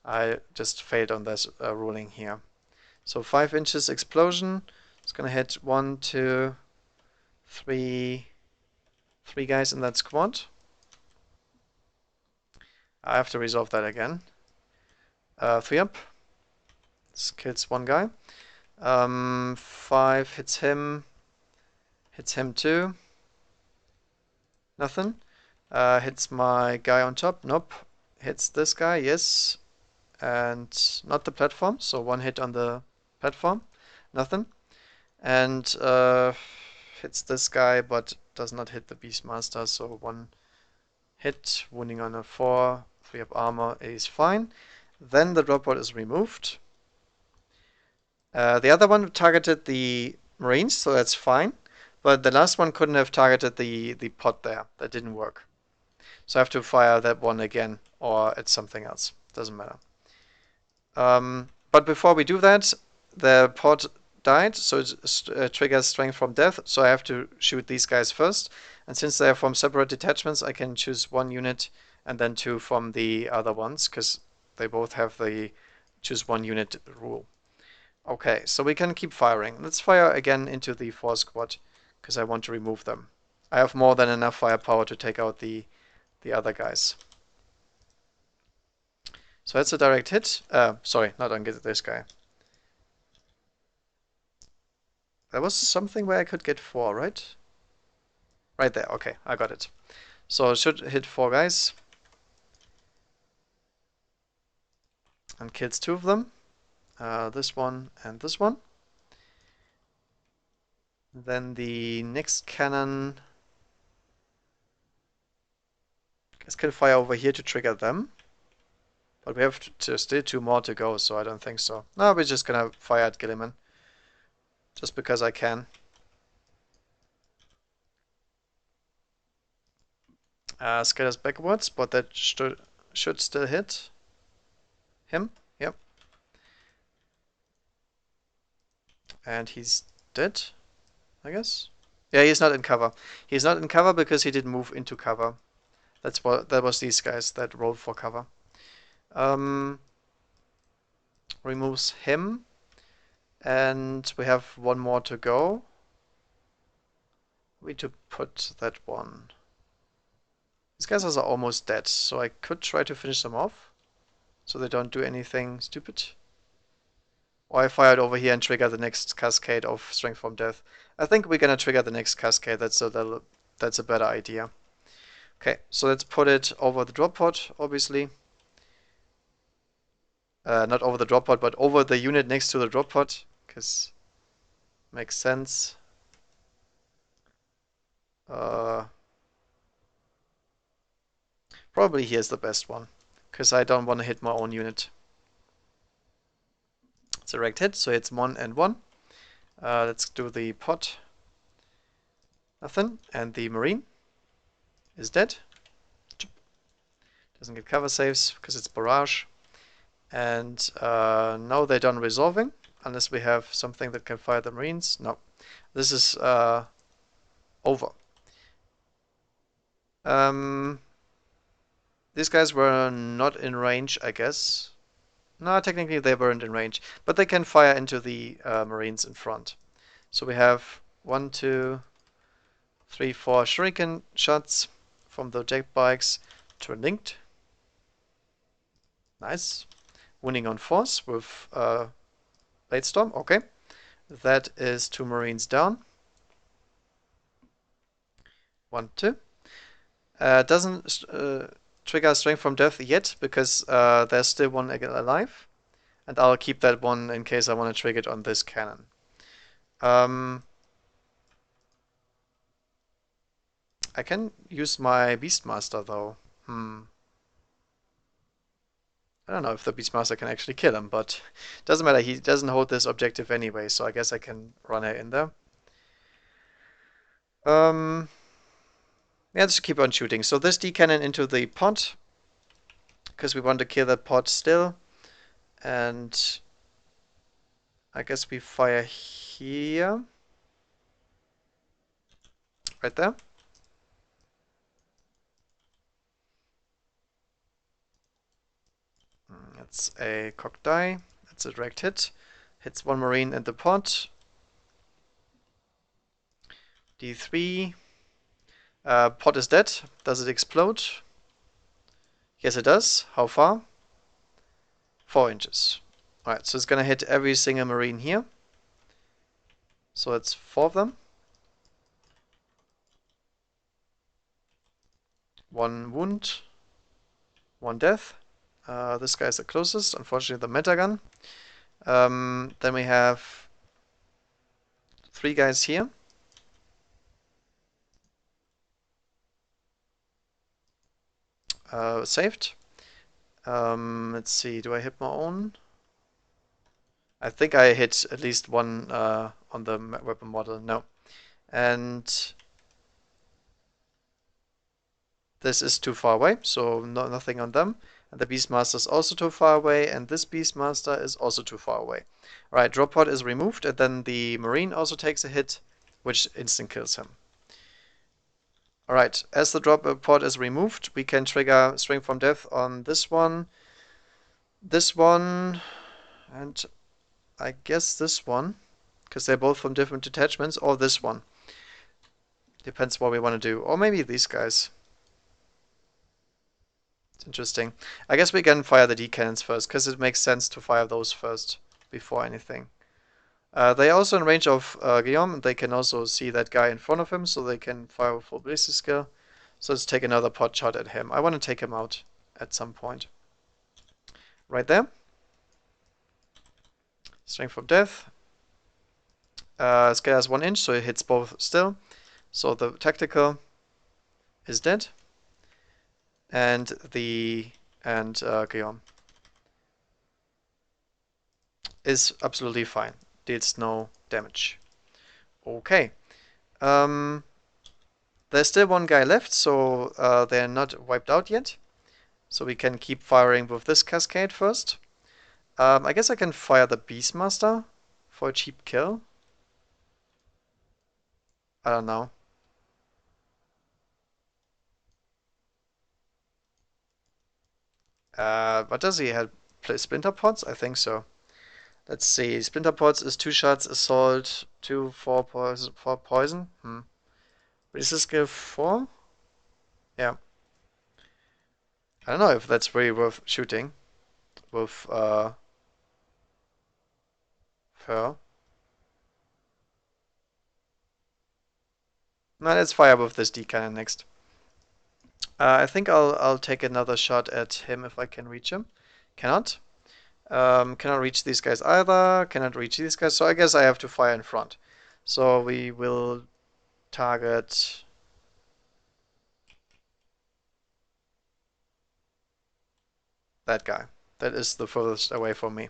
I just failed on this ruling here. So 5 inches explosion. It's gonna hit 1, 2, 3 guys in that squad. I have to resolve that again. 3 up. This kills 1 guy. 5 hits him. Hits him too. Nothing. Hits my guy on top. Nope. Hits this guy. Yes. And not the platform. So 1 hit on the platform. Nothing. And hits this guy, but does not hit the Beastmaster. So 1 hit. Wounding on a 4. 3 up armor is fine. Then the drop pod is removed. The other one targeted the Marines, so that's fine. But the last one couldn't have targeted the pod there. That didn't work. So I have to fire that one again, or it's something else. Doesn't matter. But before we do that, the pod died, so it triggers Strength from Death. So I have to shoot these guys first. And since they are from separate detachments, I can choose 1 unit and then 2 from the other ones, because they both have the choose 1 unit rule. Okay, so we can keep firing. Let's fire again into the 4 squad, because I want to remove them. I have more than enough firepower to take out the other guys. So that's a direct hit. Sorry, not on this guy. There was something where I could get 4, right? Right there, okay, I got it. So it should hit 4 guys. And kills 2 of them. This one and this one. Then the next cannon, I guess, can fire over here to trigger them. But we have to still 2 more to go, so I don't think so. No, we're just gonna fire at Gilliman. Just because I can. Scatters backwards, but that should still hit him. Yep. And he's dead, I guess. Yeah, he's not in cover. He's not in cover because he didn't move into cover. That was these guys that rolled for cover. Removes him, and we have 1 more to go. We need to put that one. These guys are almost dead, so I could try to finish them off, so they don't do anything stupid. Or I fired over here and trigger the next cascade of Strength from Death. I think we're gonna trigger the next cascade. That's a better idea. Okay, so let's put it over the drop pod, obviously. Not over the drop pod, but over the unit next to the drop pod, because makes sense. Probably here's the best one, because I don't want to hit my own unit. It's a direct hit, so it's 1 and 1. Let's do the pot. Nothing. And the Marine is dead. Doesn't get cover saves because it's barrage. And now they're done resolving, unless we have something that can fire the Marines. No. This is over. These guys were not in range, I guess. No, technically they weren't in range, but they can fire into the Marines in front. So we have 1, 2, 3, 4 shuriken shots from the jet bikes to linked. Nice. Winning on force with Blade Storm. Okay. That is 2 Marines down. 1, 2. Doesn't trigger Strength from Death yet because there's still 1 alive. And I'll keep that one in case I want to trigger it on this cannon. I can use my Beastmaster though. I don't know if the Beastmaster can actually kill him, but it doesn't matter. He doesn't hold this objective anyway, so I guess I can run it in there. Yeah, just keep on shooting. So this D cannon into the pod, because we want to kill that pod still. And I guess we fire here. Right there. That's a cocked die. That's a direct hit. Hits 1 Marine in the pod. D3. Pod is dead. Does it explode? Yes, it does. How far? 4 inches. Alright, so it's gonna hit every single Marine here. So it's 4 of them. 1 wound. 1 death. This guy's the closest, unfortunately the meta gun. Then we have 3 guys here. Saved. Let's see, do I hit my own? I think I hit at least 1 on the weapon model. No. And this is too far away, so nothing on them. And the Beastmaster is also too far away, and this Beastmaster is also too far away. Alright, drop pod is removed, and then the Marine also takes a hit, which instant kills him. Alright, as the drop pod is removed, we can trigger Strength from Death on this one, and I guess this one, because they're both from different detachments, or this one. Depends what we want to do. Or maybe these guys. It's interesting. I guess we can fire the D cannons first, because it makes sense to fire those first before anything. They're also in range of Guillaume, and they can also see that guy in front of him, so they can fire with full ballistic skill. So let's take another pot shot at him. I want to take him out at some point. Right there. Strength of Death. Scale has 1 inch, so it hits both still. So the tactical is dead. And Guillaume is absolutely fine. Deals no damage. Okay. There's still one guy left, so they're not wiped out yet. So we can keep firing with this cascade first. I guess I can fire the Beastmaster for a cheap kill. I don't know. What does he have? Splinter Pods? I think so. Let's see. Splinter Pods is 2 shots, assault, 2, 4 poison. 4 poison. Resist skill 4? Yeah. I don't know if that's really worth shooting with her. No, let's fire with this D cannon next. I think I'll take another shot at him if I can reach him. Cannot. Cannot reach these guys either. Cannot reach these guys. So I guess I have to fire in front. So we will target that guy. That is the furthest away from me.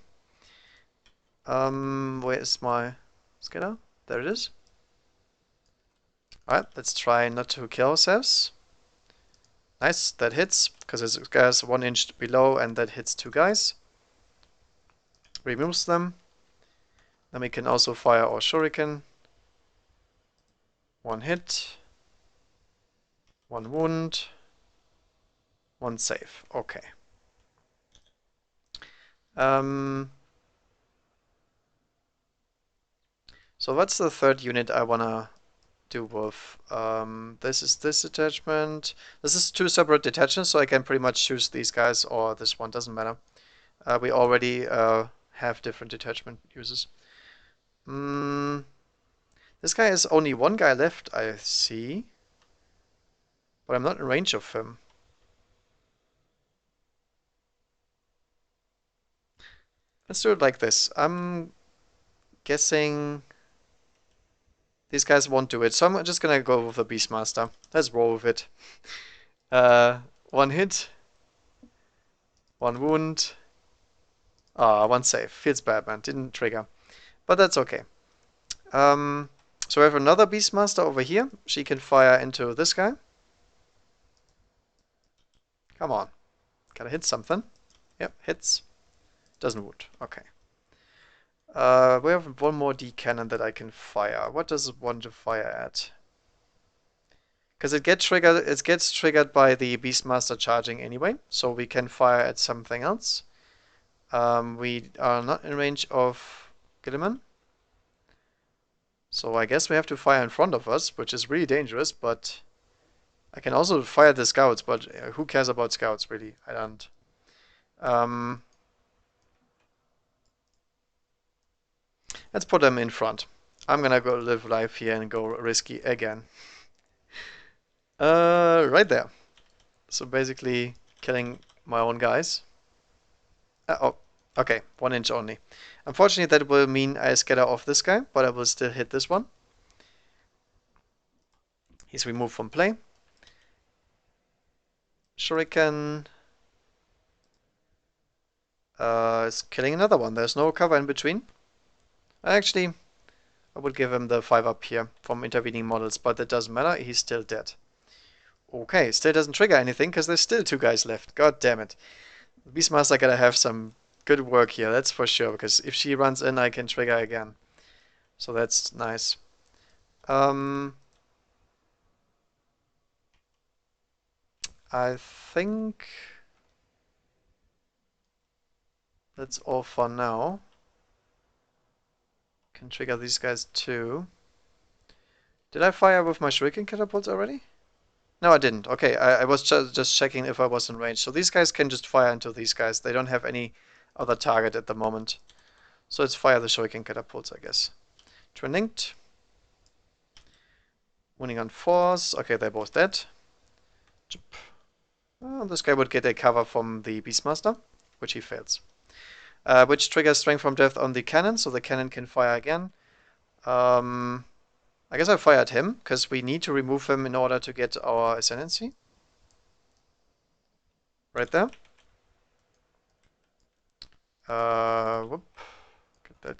Where is my scanner? There it is. Alright, let's try not to kill ourselves. Nice, that hits, because this guy's 1 inch below and that hits 2 guys. Removes them. Then we can also fire our shuriken. 1 hit. 1 wound. 1 save. Okay. So what's the third unit I wanna do with? This is this detachment. This is 2 separate detachments, so I can pretty much choose these guys or this one, doesn't matter. We already have different detachment uses. This guy has only 1 guy left, I see. But I'm not in range of him. Let's do it like this. I'm guessing these guys won't do it, so I'm just gonna go with the Beastmaster. Let's roll with it. 1 hit, 1 wound. 1 save. Feels bad, man. Didn't trigger. But that's okay. So we have another Beastmaster over here. She can fire into this guy. Come on. Gotta hit something. Yep, hits. Doesn't wound. Okay. We have 1 more D cannon that I can fire. What does it want to fire at? Because it gets triggered by the Beastmaster charging anyway, so we can fire at something else. We are not in range of Gilliman. So I guess we have to fire in front of us, which is really dangerous, but I can also fire the scouts, but who cares about scouts, really? I don't. Let's put them in front. I'm gonna go live life here and go risky again. Right there. So basically killing my own guys. Oh, okay, 1 inch only. Unfortunately, that will mean I scatter off this guy, but I will still hit this one. He's removed from play. Shuriken is killing another one. There's no cover in between. Actually, I would give him the 5 up here from intervening models, but that doesn't matter. He's still dead. Okay, still doesn't trigger anything because there's still 2 guys left. God damn it. Beastmaster gotta have some good work here, that's for sure, because if she runs in, I can trigger again. So that's nice. I think that's all for now. Can trigger these guys too. Did I fire with my shuriken catapults already? No, I didn't. Okay, I was just checking if I was in range. So these guys can just fire into these guys. They don't have any other target at the moment. So let's fire the shuriken catapults, I guess. Twin linked. Winning on force. Okay, they're both dead. Oh, this guy would get a cover from the Beastmaster, which he fails. Which triggers Strength from Death on the cannon, so the cannon can fire again. I guess I fired him, because we need to remove him in order to get our Ascendancy. Right there. Whoop. Get that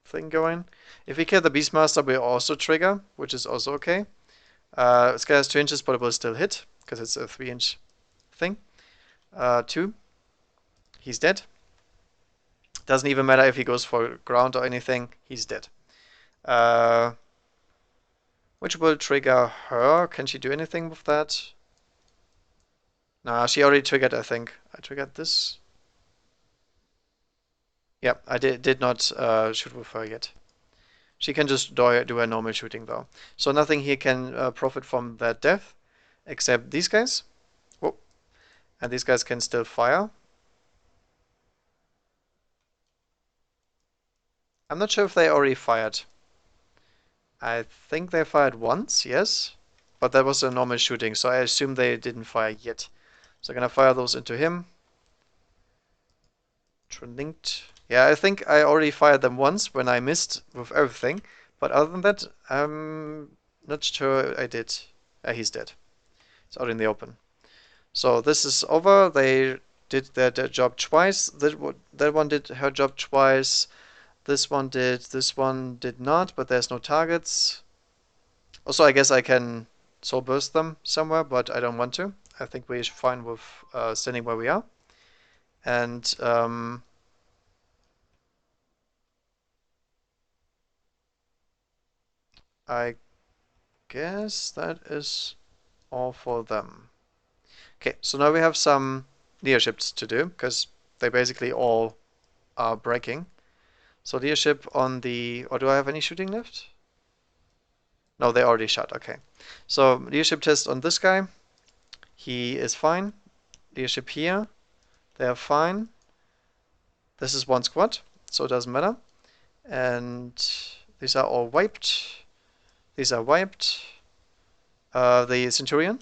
thing going. If we kill the Beastmaster, we also trigger, which is also okay. Scale has 2 inches, but it will still hit, because it's a 3-inch thing. 2. He's dead. Doesn't even matter if he goes for ground or anything, he's dead. Which will trigger her. Can she do anything with that? Nah, she already triggered, I think. I triggered this. Yep, I did not shoot with her yet. She can just do a normal shooting though. So nothing here can profit from that death, except these guys. Whoa. And these guys can still fire. I'm not sure if they already fired. I think they fired once, yes. But that was a normal shooting, so I assume they didn't fire yet. So I'm gonna fire those into him. Linked. Yeah, I think I already fired them once when I missed with everything. But other than that, I'm not sure I did. He's dead. It's out in the open. So this is over. They did their job twice. That one did her job twice. This one did not, but there's no targets. Also, I guess I can soul burst them somewhere, but I don't want to. I think we're fine with standing where we are. And I guess that is all for them. Okay, so now we have some leaderships to do, because they basically all are breaking. So leadership on the... Or do I have any shooting left? No, they already shot. Okay. So leadership test on this guy. He is fine. Leadership here. They are fine. This is one squad, so it doesn't matter. And these are all wiped. These are wiped. The Centurion.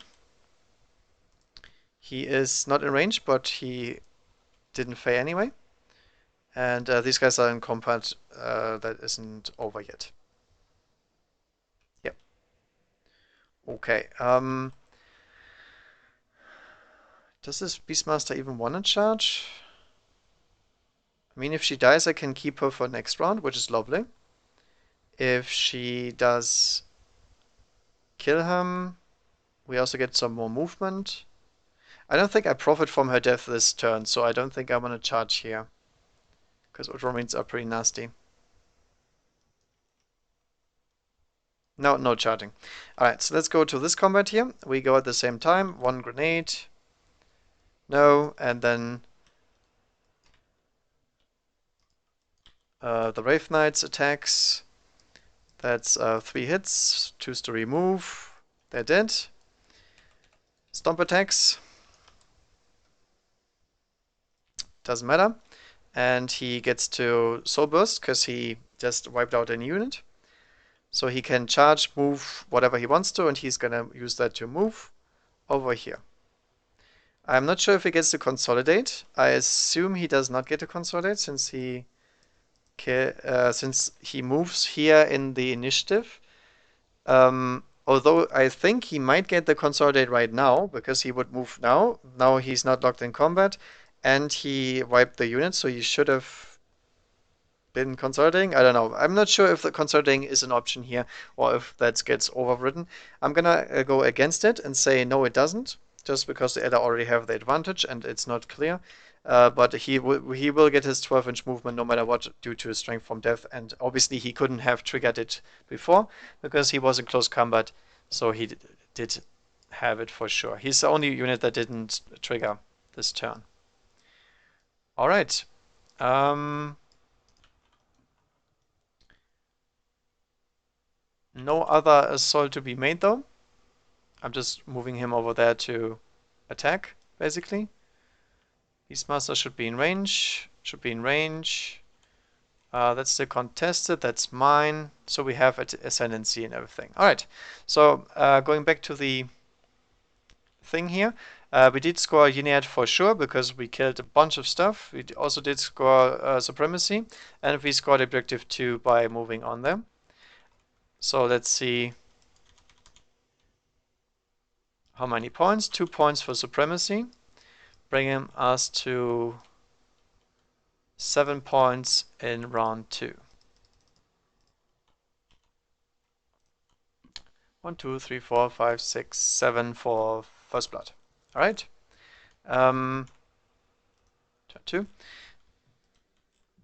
He is not in range, but he didn't fail anyway. And these guys are in combat. That isn't over yet. Yep. Okay. Does this Beastmaster even want to charge? I mean, if she dies, I can keep her for next round, which is lovely. If she does kill him, we also get some more movement. I don't think I profit from her death this turn, so I don't think I want to charge here. Because Ultramarines are pretty nasty. No, no charging. Alright, so let's go to this combat here. We go at the same time. One grenade. No, and then the Wraith Knights attacks. That's 3 hits. Choose to remove. They're dead. Stomp attacks. Doesn't matter. And he gets to Soul Burst because he just wiped out any unit. So he can charge, move whatever he wants to, and he's gonna use that to move over here. I'm not sure if he gets to consolidate. I assume he does not get to consolidate since he moves here in the initiative. Although I think he might get the consolidate right now because he would move now. Now he's not locked in combat, and he wiped the unit, so he should have been consolidating. I don't know. I'm not sure if the consolidating is an option here or if that gets overridden. I'm gonna go against it and say no, it doesn't, just because the Eldar already have the advantage and it's not clear. But he will get his 12-inch movement no matter what due to his strength from death, and obviously he couldn't have triggered it before because he was in close combat, so he did have it for sure. He's the only unit that didn't trigger this turn. All right. No other assault to be made though. I'm just moving him over there to attack, basically. Beastmaster should be in range. Should be in range. That's the contested. That's mine. So we have ascendancy and everything. All right. So going back to the thing here, we did score Ynnari for sure because we killed a bunch of stuff. We also did score supremacy, and we scored objective 2 by moving on them. So let's see how many points. 2 points for supremacy, bringing us to 7 points in round 2. 1, 2, 3, 4, 5, 6, 7 for first blood. All right. Turn 2.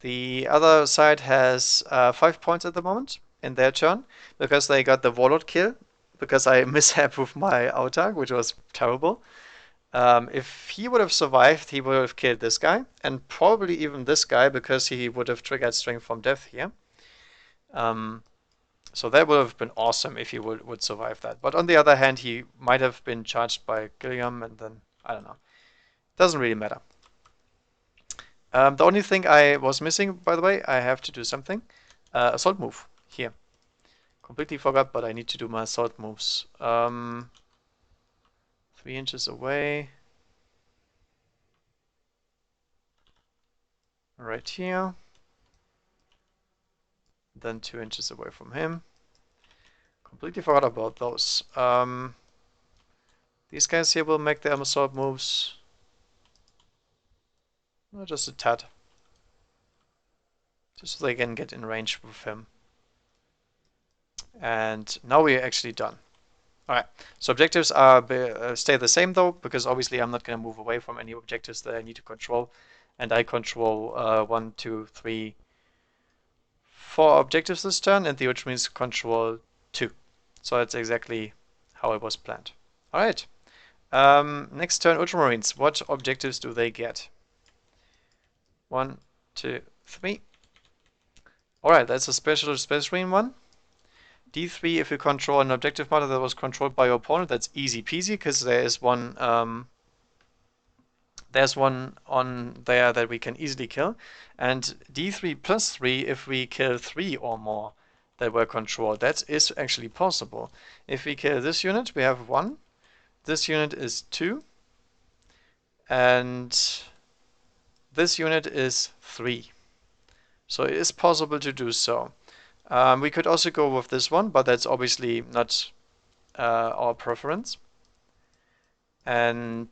The other side has 5 points at the moment in their turn because they got the warlord kill because I mishap with my Autark, which was terrible. If he would have survived, he would have killed this guy and probably even this guy because he would have triggered Strength from Death here. So that would have been awesome if he would survive that. But on the other hand, he might have been charged by Gilliam and then, I don't know. Doesn't really matter. The only thing I was missing, by the way, I have to do something. Assault move here. Completely forgot, but I need to do my assault moves. 3 inches away. Right here. Then 2 inches away from him. Completely forgot about those. These guys here will make their assault moves. Just a tad. Just so they can get in range with him. And now we're actually done. Alright, so objectives are stay the same though, because obviously I'm not going to move away from any objectives that I need to control. And I control 1, 2, 3, 4 objectives this turn, and the Ultramarines control 2. So that's exactly how it was planned. Alright, next turn Ultramarines. What objectives do they get? 1, 2, 3. Alright, that's a special Space Marine one. D3, if you control an objective model that was controlled by your opponent, that's easy peasy because there's one on there that we can easily kill. And D3 plus 3 if we kill 3 or more that were controlled. That is actually possible. If we kill this unit, we have 1. This unit is 2. And this unit is 3. So it is possible to do so. We could also go with this one, but that's obviously not our preference. And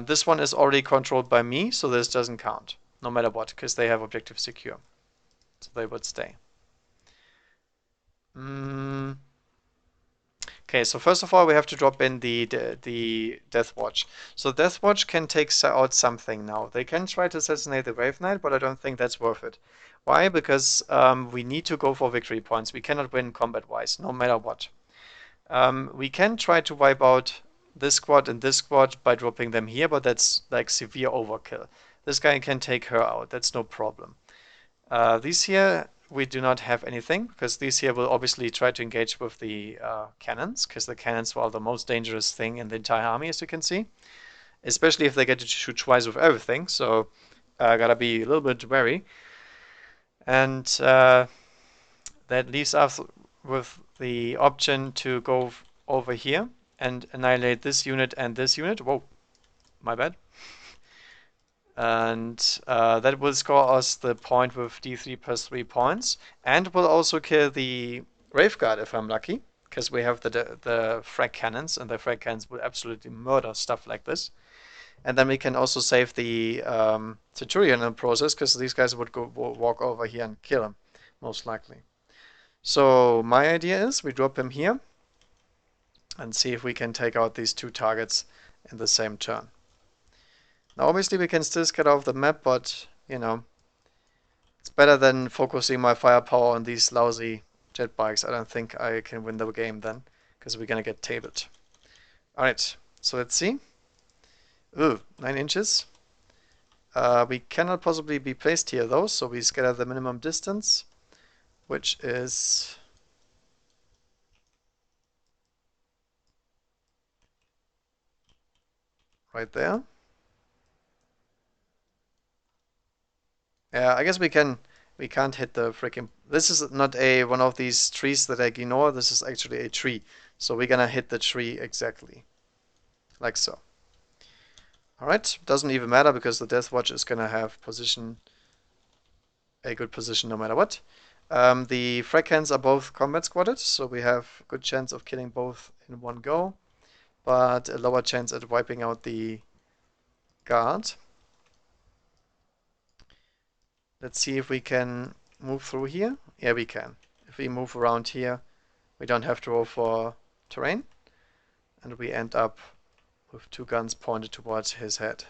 this one is already controlled by me, so this doesn't count, no matter what, because they have objective secure. So they would stay. Okay, so first of all, we have to drop in the Death Watch. So Death Watch can take out something now. They can try to assassinate the Grave Knight, but I don't think that's worth it. Why? Because we need to go for victory points. We cannot win combat-wise, no matter what. We can try to wipe out this squad and this squad by dropping them here, but that's like severe overkill. This guy can take her out, that's no problem. These here, we do not have anything, because these here will obviously try to engage with the cannons, because the cannons are the most dangerous thing in the entire army, as you can see. Especially if they get to shoot twice with everything, so gotta be a little bit wary. And that leaves us with the option to go over here and annihilate this unit and this unit. Whoa, my bad. And that will score us the point with D3 plus 3 points, and will also kill the Grave Guard if I'm lucky, because we have the frag cannons, and the frag cannons will absolutely murder stuff like this. And then we can also save the Centurion in the process, because these guys would walk over here and kill him, most likely. So my idea is we drop him here and see if we can take out these 2 targets in the same turn. Now obviously we can still get off the map, but you know, it's better than focusing my firepower on these lousy jet bikes. I don't think I can win the game then, because we're gonna get tabled. Alright, so let's see. Ooh, 9 inches. We cannot possibly be placed here though, so we scatter the minimum distance. which is right there. Yeah, I guess we can't hit the freaking. This is not a one of these trees that I ignore. This is actually a tree. So we're gonna hit the tree exactly like so. All right, doesn't even matter because the Death Watch is gonna have a good position no matter what. The frag hands are both combat squatted, so we have a good chance of killing both in one go, but a lower chance at wiping out the guard. Let's see if we can move through here. Yeah, we can. If we move around here, we don't have to roll for terrain, and we end up with two guns pointed towards his head.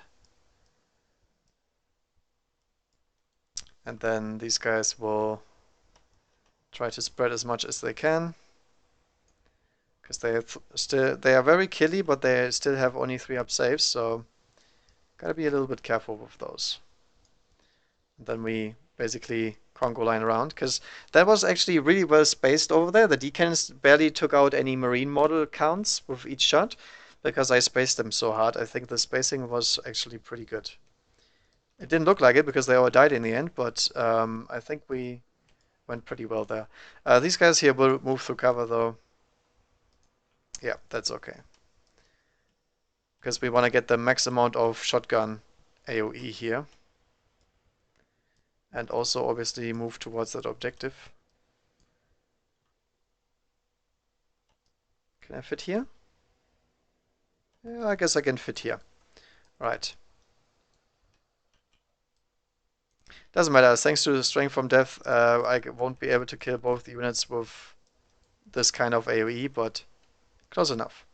And then these guys will try to spread as much as they can, because they are very killy, but they still have only 3-up saves, so gotta be a little bit careful with those. And then we basically Congo line around, because that was actually really well spaced over there. The decans barely took out any Marine model counts with each shot, because I spaced them so hard. I think the spacing was actually pretty good. It didn't look like it because they all died in the end, but I think we went pretty well there. These guys here will move through cover though. Yeah, that's okay. Because we want to get the max amount of shotgun AoE here. And also obviously move towards that objective. Can I fit here? Yeah, I guess I can fit here. Right. Doesn't matter. Thanks to the strength from death, I won't be able to kill both units with this kind of AoE, but close enough.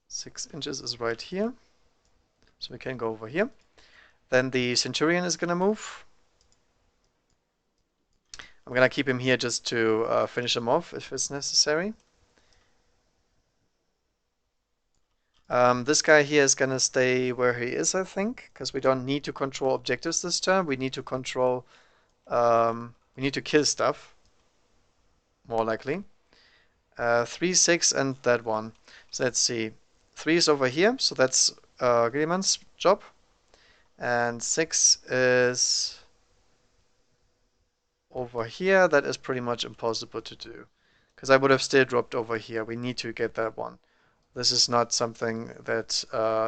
6 inches is right here. So we can go over here. Then the Centurion is gonna move. I'm gonna keep him here just to finish him off if it's necessary. This guy here is gonna stay where he is, I think, because we don't need to control objectives this turn. We need to control, we need to kill stuff, more likely. 3, 6, and that one. So let's see. 3 is over here, so that's Gilliman's job. And 6 is over here. That is pretty much impossible to do, because I would have still dropped over here. We need to get that one. This is not something that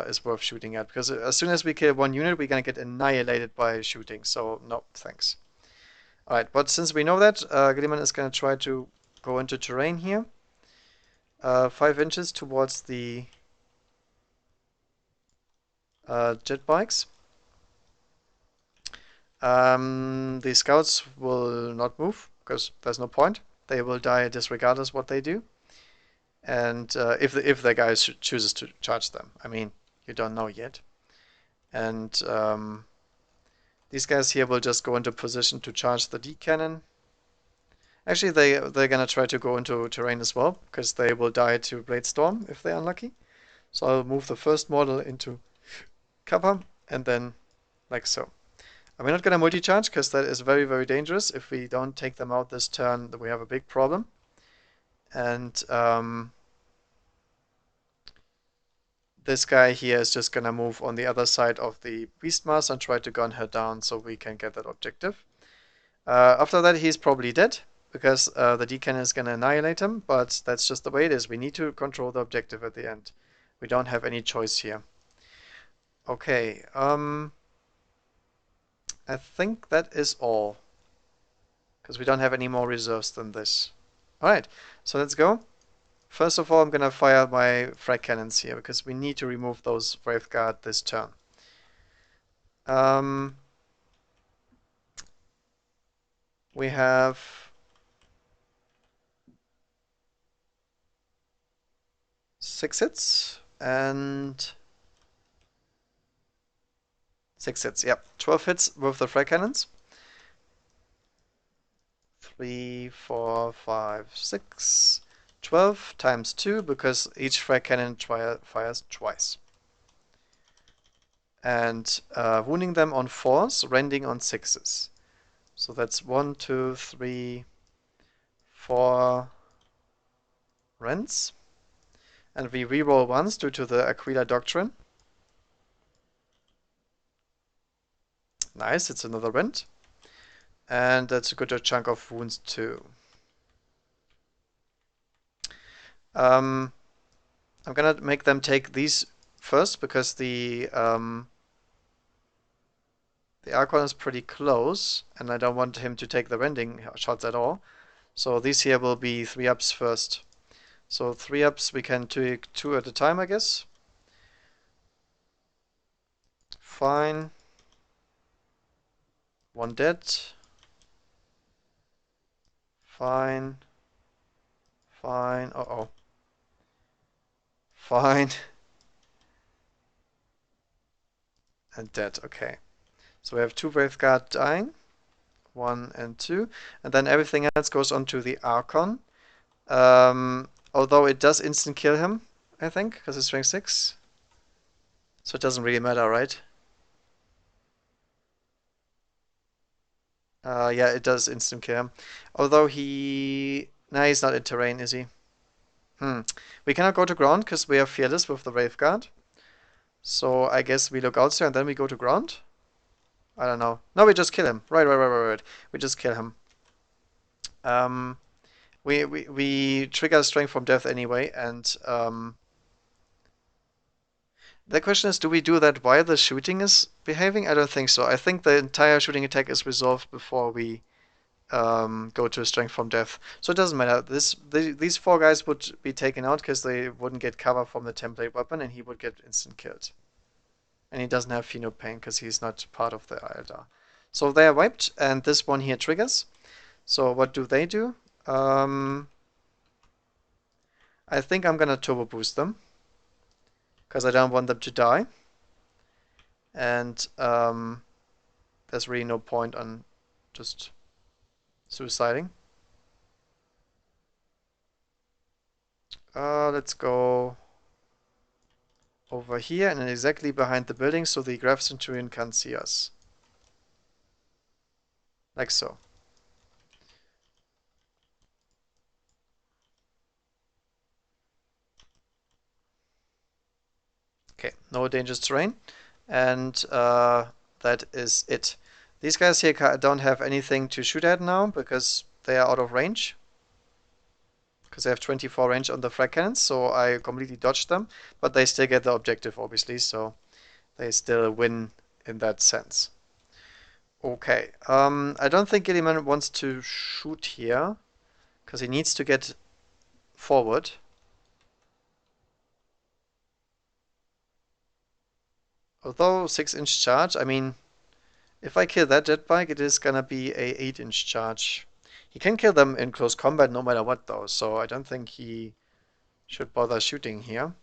is worth shooting at, because as soon as we kill one unit, we're going to get annihilated by shooting. So no, thanks. Alright, but since we know that, Gilliman is going to try to go into terrain here. 5 inches towards the jet bikes. The scouts will not move, because there's no point. They will die disregardless what they do. And if the guy chooses to charge them, I mean, you don't know yet. And these guys here will just go into position to charge the D cannon. Actually, they're gonna try to go into terrain as well, because they will die to Blade Storm if they're unlucky. So I'll move the first model into cover, and then like so. I'm not gonna multi-charge, because that is very, very dangerous. If we don't take them out this turn, then we have a big problem. And this guy here is just gonna move on the other side of the Beastmaster and try to gun her down so we can get that objective. After that, he's probably dead, because the D-cannon is gonna annihilate him, but that's just the way it is. We need to control the objective at the end. We don't have any choice here. Okay, I think that is all, because we don't have any more reserves than this. Alright, so let's go. First of all, I'm gonna fire my frag cannons here, because we need to remove those Wraith Guard this turn. We have 6 hits and 6 hits, yep. 12 hits with the frag cannons. 3, 4, 5, 6, 12 times 2, because each frag cannon fires twice. and wounding them on 4s, rending on 6s. So that's 1, 2, 3, 4 rends. And we reroll once due to the Aquila Doctrine. Nice, it's another rend. And that's a good chunk of wounds too. I'm gonna make them take these first because the Archon is pretty close, and I don't want him to take the rending shots at all. So these here will be 3-ups first. So 3-ups we can take 2 at a time, I guess. Fine. 1 dead. Fine. Fine. Uh-oh. Fine. And dead. Okay. So we have 2 Wraith Guard dying. 1 and 2. And then everything else goes on to the Archon. Although it does instant kill him, I think, because it's strength 6. So it doesn't really matter, right? Yeah, it does instant kill him. Although he... Nah, he's not in terrain, is he? We cannot go to ground because we are fearless with the Wraith Guard. So I guess we look out there and then we go to ground? I don't know. No, we just kill him. Right. We just kill him. We trigger Strength from Death anyway, and the question is, do we do that while the shooting is behaving? I don't think so. I think the entire shooting attack is resolved before we go to Strength from Death. So it doesn't matter. These 4 guys would be taken out because they wouldn't get cover from the template weapon, and he would get instant killed. And he doesn't have Pheno Pain because he's not part of the Eldar. So they are wiped, and this one here triggers. So what do they do? I think I'm gonna turbo boost them because I don't want them to die. And there's really no point on just suiciding. Let's go over here and exactly behind the building so the Grav Centurion can't see us. Like so. Okay, no dangerous terrain. And that is it. These guys here don't have anything to shoot at now because they are out of range. Because they have 24 range on the frag cannons, so I completely dodged them. But they still get the objective, obviously, so they still win in that sense. Okay, I don't think Gilliman wants to shoot here, because he needs to get forward. Although 6-inch charge, I mean, if I kill that jet bike, it is gonna be a 8-inch charge. He can kill them in close combat no matter what though, so I don't think he should bother shooting here.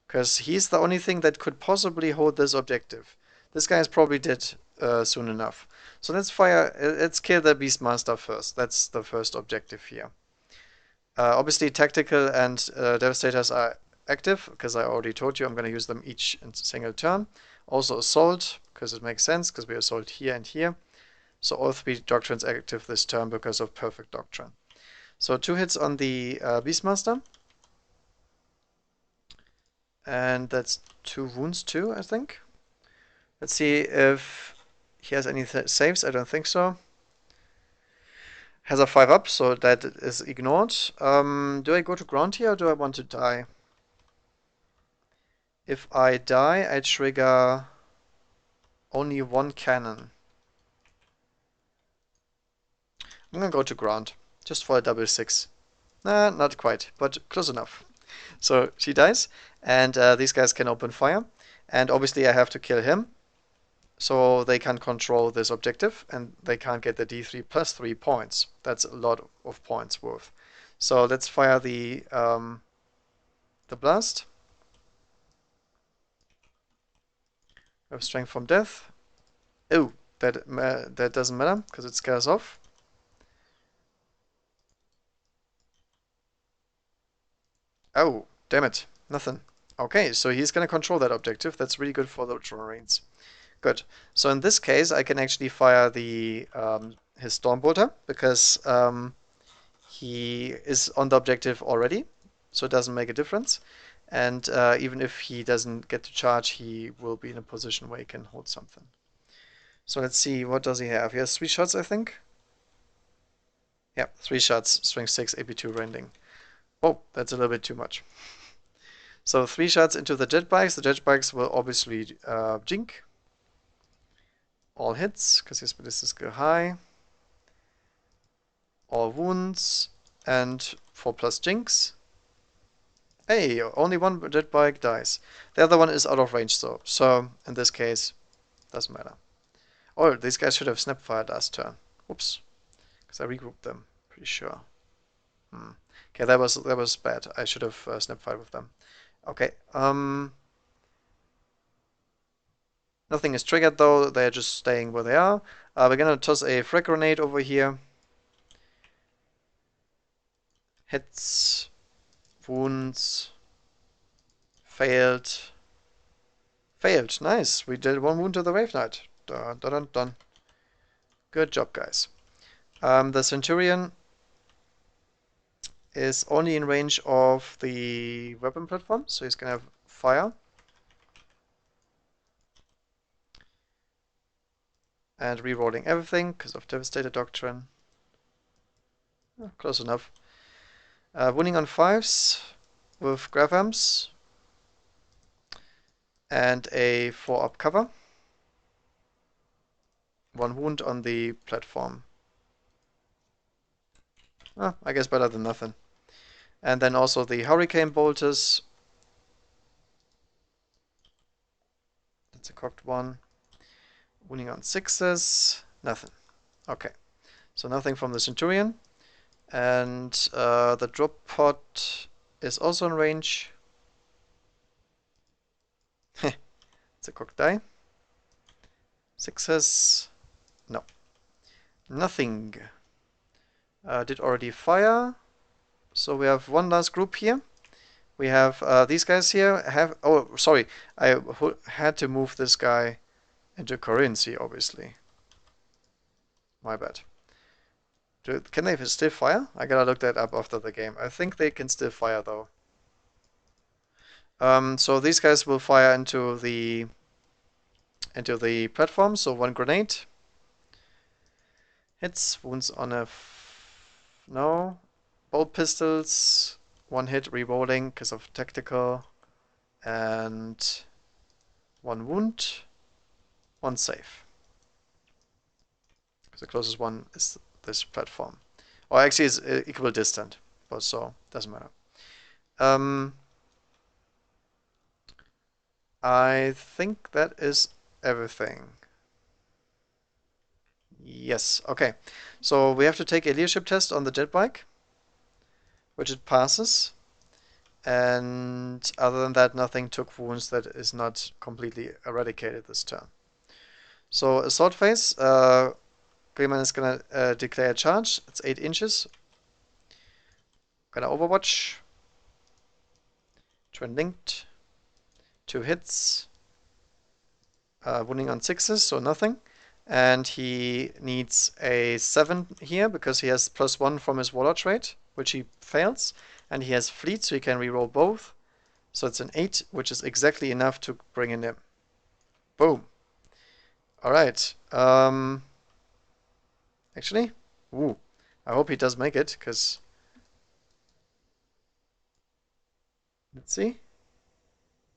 Because he's the only thing that could possibly hold this objective. This guy is probably dead soon enough. So let's kill the Beastmaster first. That's the first objective here. Obviously Tactical and Devastators are active, because I already told you I'm going to use them each in single turn. Also Assault, because it makes sense, because we assault here and here. So all 3 Doctrines active this turn because of Perfect Doctrine. So 2 hits on the Beastmaster. And that's 2 wounds too, I think. Let's see if he has any saves. I don't think so. Has a 5-up, so that is ignored. Do I go to ground here or do I want to die? If I die, I trigger only 1 cannon. I'm gonna go to ground, just for a double 6. Nah, not quite, but close enough. So she dies, and these guys can open fire. And obviously I have to kill him, so they can control this objective, and they can't get the D3 plus 3 points. That's a lot of points worth. So let's fire the blast. We have Strength from Death. Oh, that doesn't matter, because it scares off. Oh, damn it. Nothing. Okay, so he's going to control that objective. That's really good for the Ultramarines. Good. So in this case, I can actually fire the his Stormbolter because he is on the objective already, so it doesn't make a difference. And even if he doesn't get to charge, he will be in a position where he can hold something. So let's see, what does he have? He has 3 shots, I think. Yeah, 3 shots, strength 6, AP2 rending. Oh, that's a little bit too much. So 3 shots into the jet bikes. The jet bikes will obviously jink. All hits, because his ballistic skill high. All wounds, and 4+ jinx. Hey, only one jet bike dies. The other one is out of range though, so in this case, doesn't matter. Oh, these guys should have snap fired last turn. Whoops, because I regrouped them, pretty sure. Okay, that was bad. I should have snap fired with them. Okay, nothing is triggered though, they're just staying where they are. We're gonna toss a frag grenade over here. Hits, wounds, failed. Failed, nice. We did 1 wound to the Wave Knight. Dun, dun, dun, dun. Good job, guys. The Centurion is only in range of the weapon platform, so he's gonna have fire. And rerolling everything because of Devastator Doctrine. Oh, close enough. Winning on 5s with Gravams and a 4-up cover. 1 wound on the platform. Oh, I guess better than nothing. And then also the Hurricane Bolters. That's a cocked one. Winning on 6s. Nothing. Okay. So nothing from the Centurion. And the drop pod is also in range. It's a cocked die. 6s. No. Nothing. Did already fire. So we have one last group here. We have these guys here have. Oh, sorry. I had to move this guy into currency, obviously. My bad. Can they still fire? I gotta look that up after the game. I think they can still fire though. So these guys will fire into the platform. So 1 grenade. Hits, wounds on a no. Bolt pistols, 1 hit, rerolling because of tactical, and 1 wound, 1 save. Because the closest one is this platform. Or actually, it's equal distant, but so doesn't matter. I think that is everything. Yes, okay. So we have to take a leadership test on the jet bike, which it passes. And other than that, nothing took wounds that is not completely eradicated this turn. So assault phase, Greyman is gonna declare a charge. It's 8 inches. Gonna overwatch. Twin linked. 2 hits. Wounding on 6s, so nothing. And he needs a 7 here because he has +1 from his warlord trait, which he fails. And he has fleet, so he can reroll both. So it's an 8, which is exactly enough to bring in him. Boom. Alright. Actually, ooh, I hope he does make it, because let's see.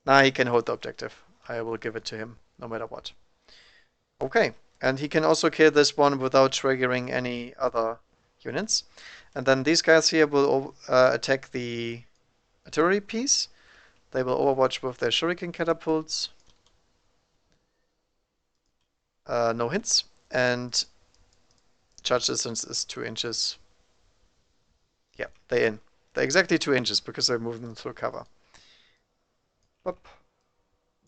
Nah, he can hold the objective. I will give it to him, no matter what. Okay, and he can also kill this one without triggering any other units. And then these guys here will attack the artillery piece. They will overwatch with their shuriken catapults. No hits. And charge distance is 2 inches. Yeah, they're in. They're exactly 2 inches because they're moving them through cover. Boop,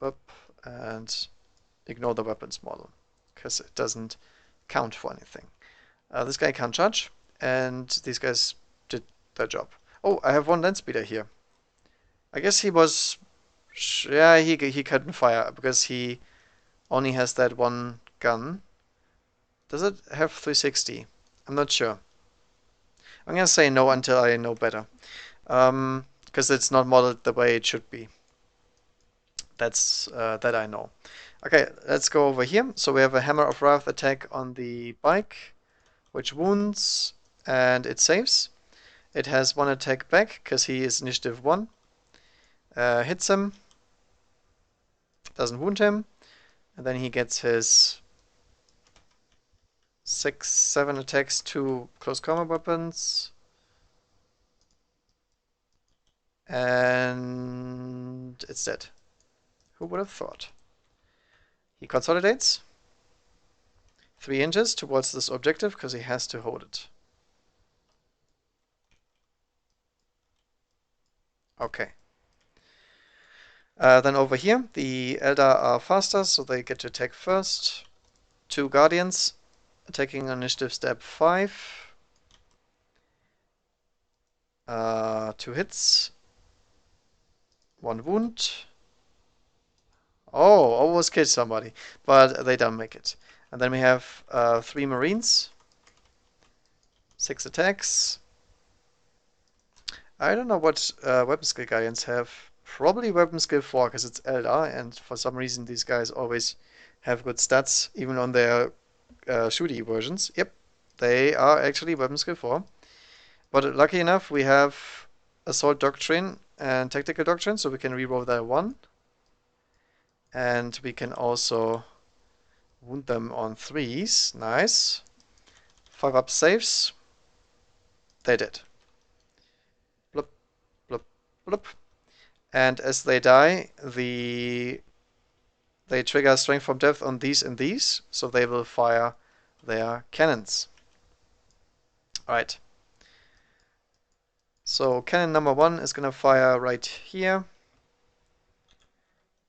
boop, and ignore the weapons model because it doesn't count for anything. This guy can't charge, and these guys did their job. Oh, I have 1 land speeder here. I guess he was Yeah, he couldn't fire because he only has that one gun. Does it have 360? I'm not sure. I'm gonna say no until I know better. Because it's not modeled the way it should be. That's that I know. Okay, let's go over here. So we have a Hammer of Wrath attack on the bike, which wounds and it saves. It has one attack back because he is initiative 1. Hits him, doesn't wound him, and then he gets his 6, 7 attacks to close combat weapons. And it's dead. Who would have thought? He consolidates 3 inches towards this objective because he has to hold it. Okay. Then over here, the Eldar are faster, so they get to attack first. 2 Guardians attacking on initiative step 5. 2 hits. 1 wound. Oh, almost killed somebody, but they don't make it. And then we have 3 Marines. 6 attacks. I don't know what weapon skill Guardians have. Probably weapon skill 4, because it's Eldar, and for some reason these guys always have good stats, even on their shooty versions. Yep, they are actually weapon skill 4. But lucky enough, we have Assault Doctrine and Tactical Doctrine, so we can reroll that 1. And we can also wound them on 3s. Nice. 5 up saves. They did. Bloop, bloop, bloop. And as they die, they trigger Strength from Death on these and these, so they will fire their cannons. Alright. So cannon number 1 is gonna fire right here.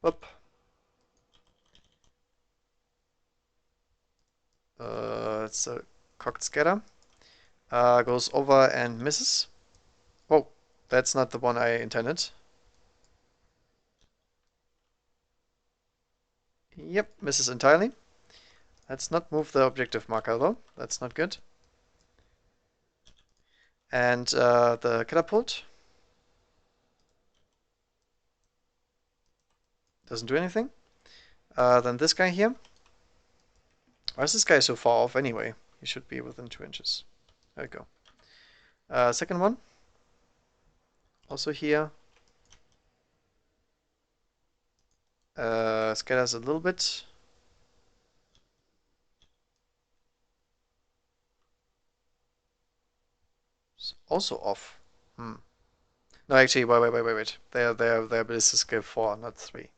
Whoop. It's a cocked scatter. Goes over and misses. Whoa, that's not the one I intended. Yep, misses entirely. Let's not move the objective marker though. That's not good. And the catapult doesn't do anything. Then this guy here. Why is this guy so far off anyway? He should be within 2 inches. There we go. Second one. Also here. Scatters a little bit. It's also off. No, actually, wait. Their ballistic skill 4, not 3.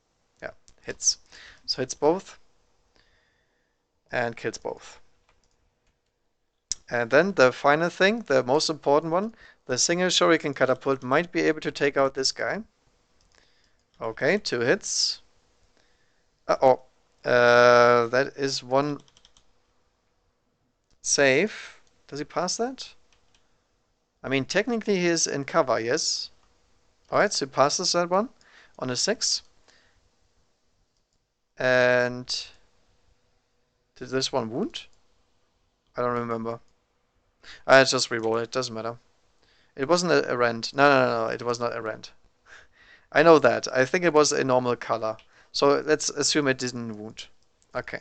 Yeah, hits. So hits both. And kills both. And then the final thing, the most important one, the single shuriken catapult might be able to take out this guy. Okay, 2 hits. Uh-oh. That is 1 save. Does he pass that? I mean, technically he is in cover, yes. Alright, so he passes that one on a 6. And did this one wound? I don't remember. I just reroll it, doesn't matter. It wasn't a rend. No, it was not a rend. I know that. I think it was a normal color. So let's assume it didn't wound. Okay.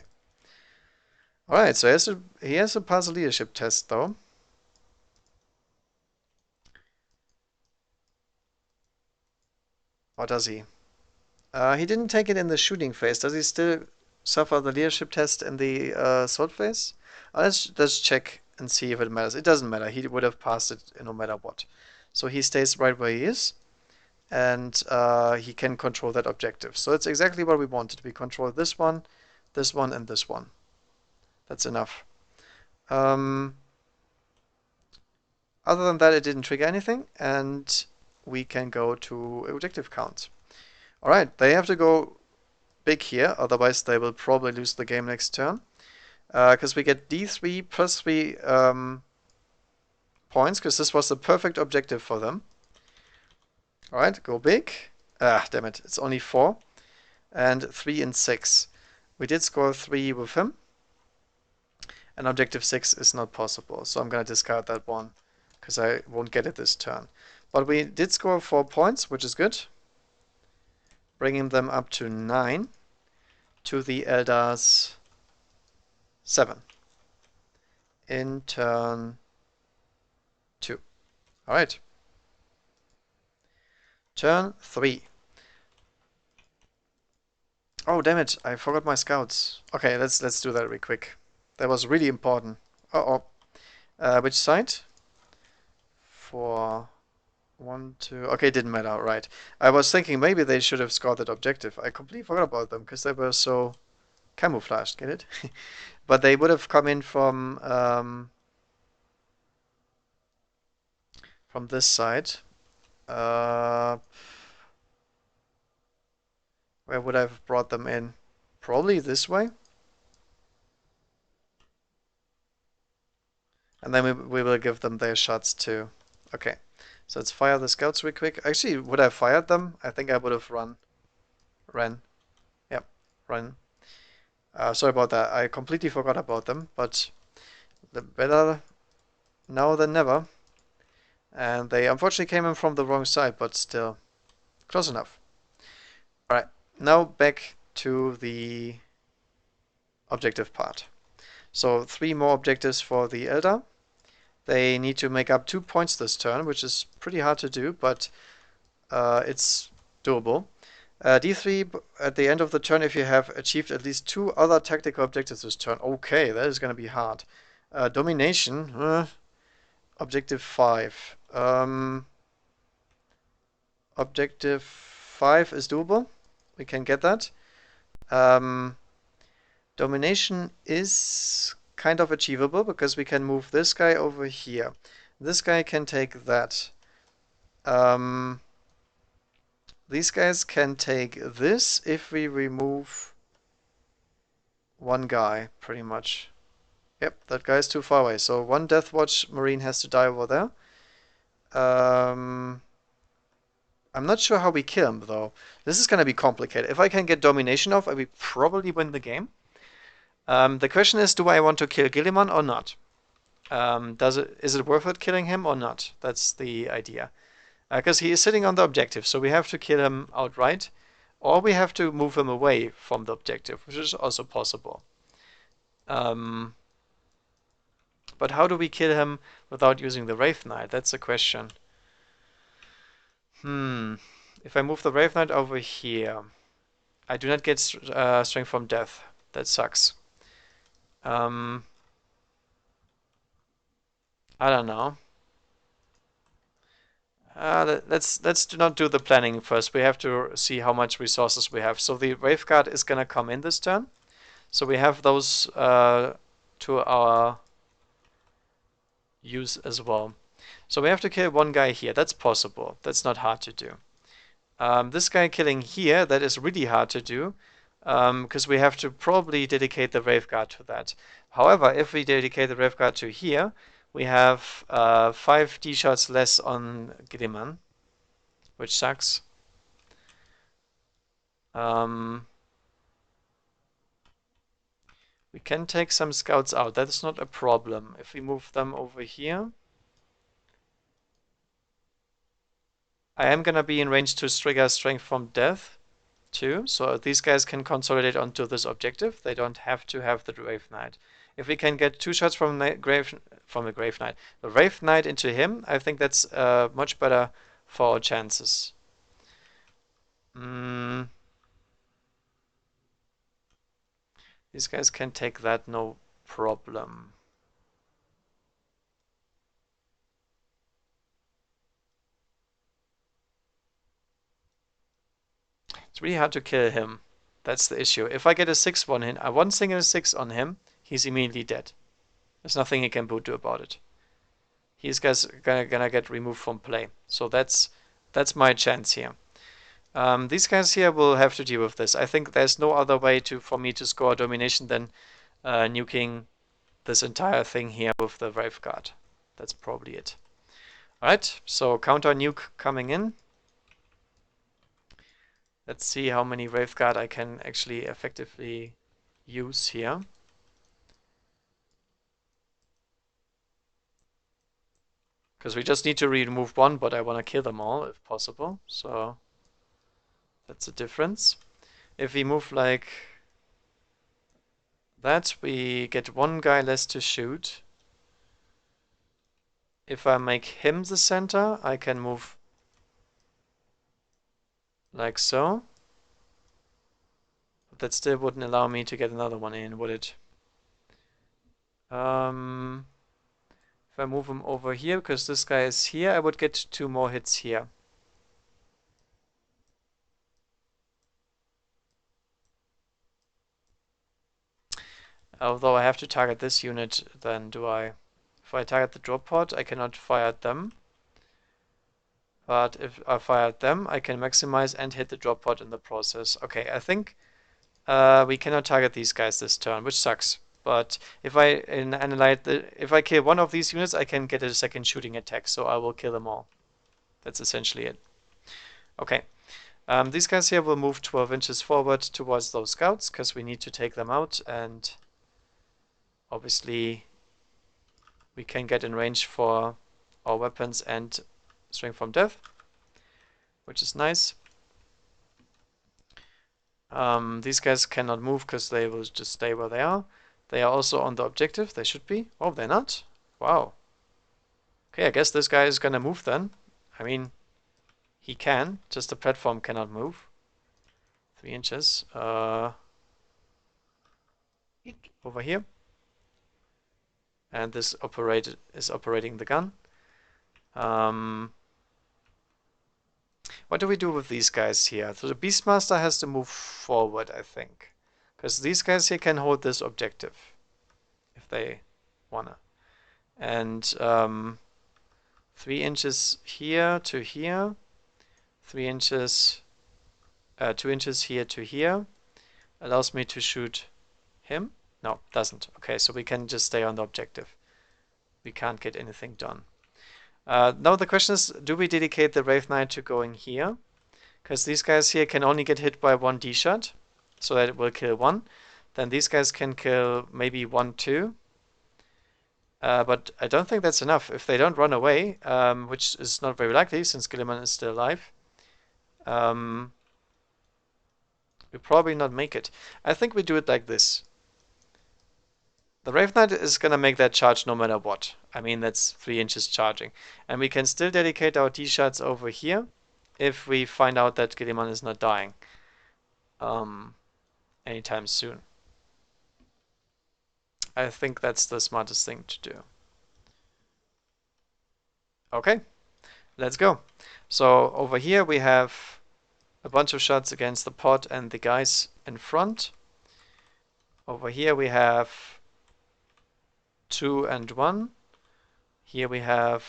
Alright, so he has to pass a leadership test though. Or does he? He didn't take it in the shooting phase. Does he still suffer the leadership test in the assault phase? Let's check and see if it matters. It doesn't matter. He would have passed it no matter what. So he stays right where he is, and he can control that objective. So it's exactly what we wanted. We control this one, and this one. That's enough. Other than that, it didn't trigger anything, and we can go to objective count. Alright, they have to go big here, otherwise they will probably lose the game next turn. Because we get D3 plus 3 points, because this was the perfect objective for them. Alright, go big. Ah, damn it. It's only 4. And 3 and 6. We did score 3 with him. And objective 6 is not possible. So I'm going to discard that one. Because I won't get it this turn. But we did score 4 points, which is good. Bringing them up to 9. To the Eldar's 7. In turn 2. Alright. Turn 3. Oh, damn it. I forgot my scouts. Okay, let's do that real quick. That was really important. Uh-oh. Which side? For 1, 2. Okay, didn't matter. Right. I was thinking maybe they should have scored that objective. I completely forgot about them because they were so camouflaged. Get it? But they would have come in from this side. Where would I have brought them in? Probably this way. And then we will give them their shots too. Okay. So let's fire the scouts real quick. Actually, would I have fired them? I think I would have ran. Yep, run. Sorry about that. I completely forgot about them, but the better now than never. And they unfortunately came in from the wrong side, but still close enough. Alright, now back to the objective part. So 3 more objectives for the Eldar. They need to make up 2 points this turn, which is pretty hard to do, but it's doable. D3 at the end of the turn if you have achieved at least 2 other tactical objectives this turn. Okay, that is going to be hard. Domination, objective 5. Objective 5 is doable. We can get that. Domination is kind of achievable because we can move this guy over here. This guy can take that. These guys can take this if we remove one guy, pretty much. Yep, that guy's too far away. So one Deathwatch Marine has to die over there. I'm not sure how we kill him, though. This is going to be complicated. If I can get domination off, I will probably win the game. The question is, do I want to kill Gilliman or not? Is it worth it killing him or not? That's the idea. Because he is sitting on the objective, so we have to kill him outright. Or we have to move him away from the objective, which is also possible. But how do we kill him without using the Wraith Knight? That's the question. If I move the Wraith Knight over here, I do not get strength from death. That sucks. I don't know. Let's not do the planning first. We have to see how much resources we have. So the Wraith Guard is gonna come in this turn. So we have those to our use as well. So we have to kill one guy here. That's possible. That's not hard to do. This guy killing here, that is really hard to do. Because we have to probably dedicate the Wraith Guard to that. However, if we dedicate the Wraith Guard to here, we have 5 D-shots less on Gilliman, which sucks. We can take some scouts out. That is not a problem. If we move them over here, I am gonna be in range to trigger strength from death too. So these guys can consolidate onto this objective. They don't have to have the Wraith Knight. If we can get 2 shots from the Grave Knight, the Wraith Knight into him, I think that's much better for our chances. These guys can take that, no problem. It's really hard to kill him. That's the issue. If I get a 6-1 hit, one single 6 on him, he's immediately dead. There's nothing he can do about it. He's gonna get removed from play. So that's my chance here. These guys here will have to deal with this. I think there's no other way for me to score domination than nuking this entire thing here with the Wraith Guard. That's probably it. Alright, so counter nuke coming in. Let's see how many Wraith Guard I can actually effectively use here. Because we just need to remove one, but I want to kill them all if possible. So that's the difference. If we move like that, we get one guy less to shoot. If I make him the center, I can move like so. But that still wouldn't allow me to get another one in, would it? If I move him over here, because this guy is here, I would get 2 more hits here. Although I have to target this unit, then do I? If I target the drop pod, I cannot fire at them. But if I fire at them, I can maximize and hit the drop pod in the process. Okay, I think we cannot target these guys this turn, which sucks. But if I if I kill one of these units, I can get a second shooting attack, so I will kill them all. That's essentially it. Okay. These guys here will move 12 inches forward towards those scouts, because we need to take them out, and obviously we can get in range for our weapons and Strength from Death, which is nice. These guys cannot move because they will just stay where they are. They are also on the objective. They should be. Oh, they're not? Wow. Okay, I guess this guy is gonna move then. I mean, he can, just the platform cannot move. 3 inches. Over here. And this is operating the gun. What do we do with these guys here? So the Beastmaster has to move forward, I think. Because these guys here can hold this objective. If they wanna. And 3 inches here to here. 3 inches, 2 inches here to here. Allows me to shoot him. No, doesn't. Okay, so we can just stay on the objective. We can't get anything done. Now the question is, do we dedicate the Wraith Knight to going here? Because these guys here can only get hit by 1 D-shot, so that it will kill 1. Then these guys can kill maybe 1, 2. But I don't think that's enough. If they don't run away, which is not very likely since Gilliman is still alive, we'll probably not make it. I think we do it like this. The Wraith Knight is going to make that charge no matter what. I mean, that's 3 inches charging. And we can still dedicate our D-shots over here if we find out that Gilliman is not dying anytime soon. I think that's the smartest thing to do. Okay, let's go. So over here we have a bunch of shots against the pod and the guys in front. Over here we have 2 and 1. Here we have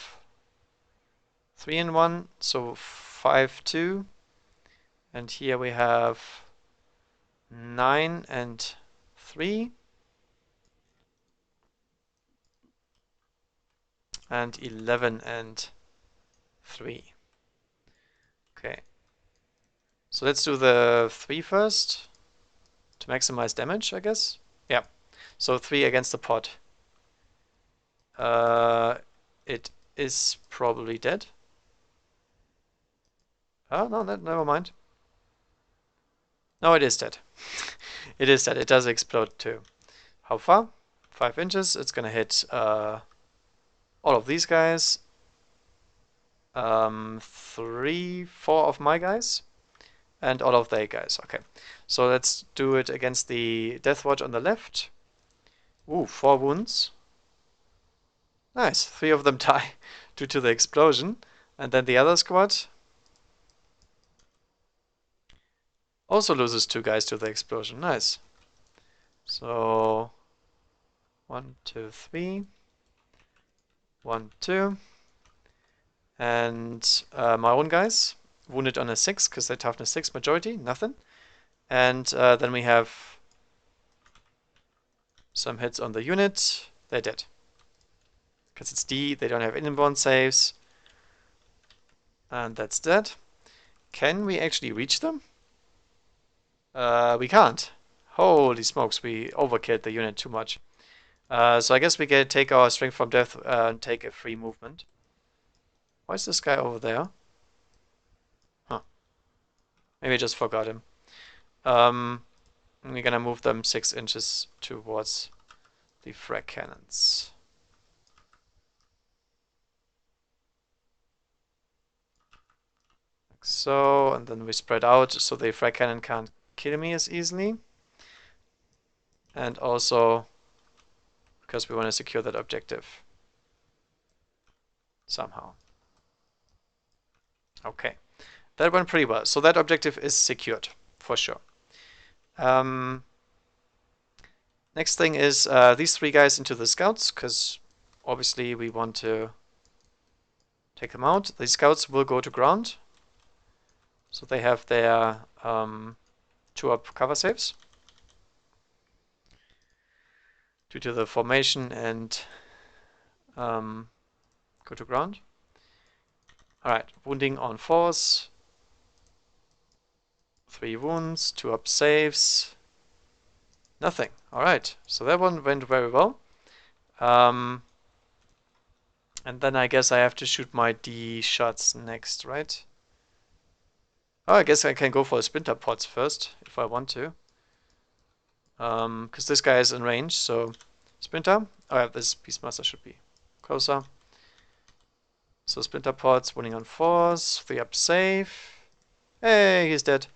3 and 1, so 5, 2. And here we have 9 and 3. And 11 and 3. Okay. So let's do the 3 first to maximize damage, I guess. Yeah. So 3 against the pod. It is probably dead. Oh, no, never mind. No, it is dead. It is dead. It does explode too. How far? 5 inches. It's gonna hit all of these guys. 3, 4 of my guys. And all of their guys. Okay. So let's do it against the Death Watch on the left. Ooh, 4 wounds. Nice. 3 of them die due to the explosion. And then the other squad also loses 2 guys to the explosion. Nice. So 1, 2, 3. 1, 2. And my own guys wounded on a 6 because they toughness 6 majority, nothing. And then we have some hits on the unit. They're dead. Because it's D, they don't have inborn saves. And that's dead. Can we actually reach them? We can't. Holy smokes, we overkilled the unit too much. So I guess we can take our strength from death and take a free movement. Why is this guy over there? Huh. Maybe I just forgot him. We're gonna move them 6 inches towards the frag cannons. Like so, and then we spread out so the frag cannon can't kill me as easily. And also because we want to secure that objective somehow. Okay, that went pretty well. So that objective is secured for sure. Next thing is these 3 guys into the scouts, because obviously we want to take them out. The scouts will go to ground, so they have their 2-up cover saves due to the formation and go to ground. Alright, wounding on 4s. 3 wounds, 2-up saves. Nothing. Alright, so that one went very well. And then I guess I have to shoot my D shots next, right? Oh, I guess I can go for splinter pods first, if I want to. Because this guy is in range, so splinter. Oh yeah, this Beastmaster should be closer. So splinter pods, winning on 4s, 3-up save. Hey, he's dead.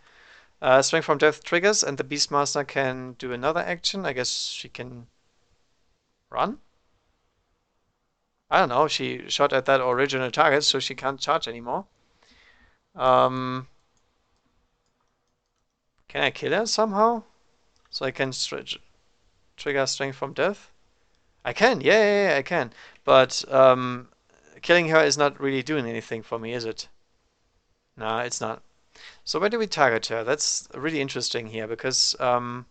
Strength from death triggers, and the Beastmaster can do another action. I guess she can run? I don't know, she shot at that original target, so she can't charge anymore. Can I kill her somehow? So I can trigger strength from death? I can, yeah, I can. But killing her is not really doing anything for me, is it? Nah, it's not. So where do we target her? That's really interesting here because I'm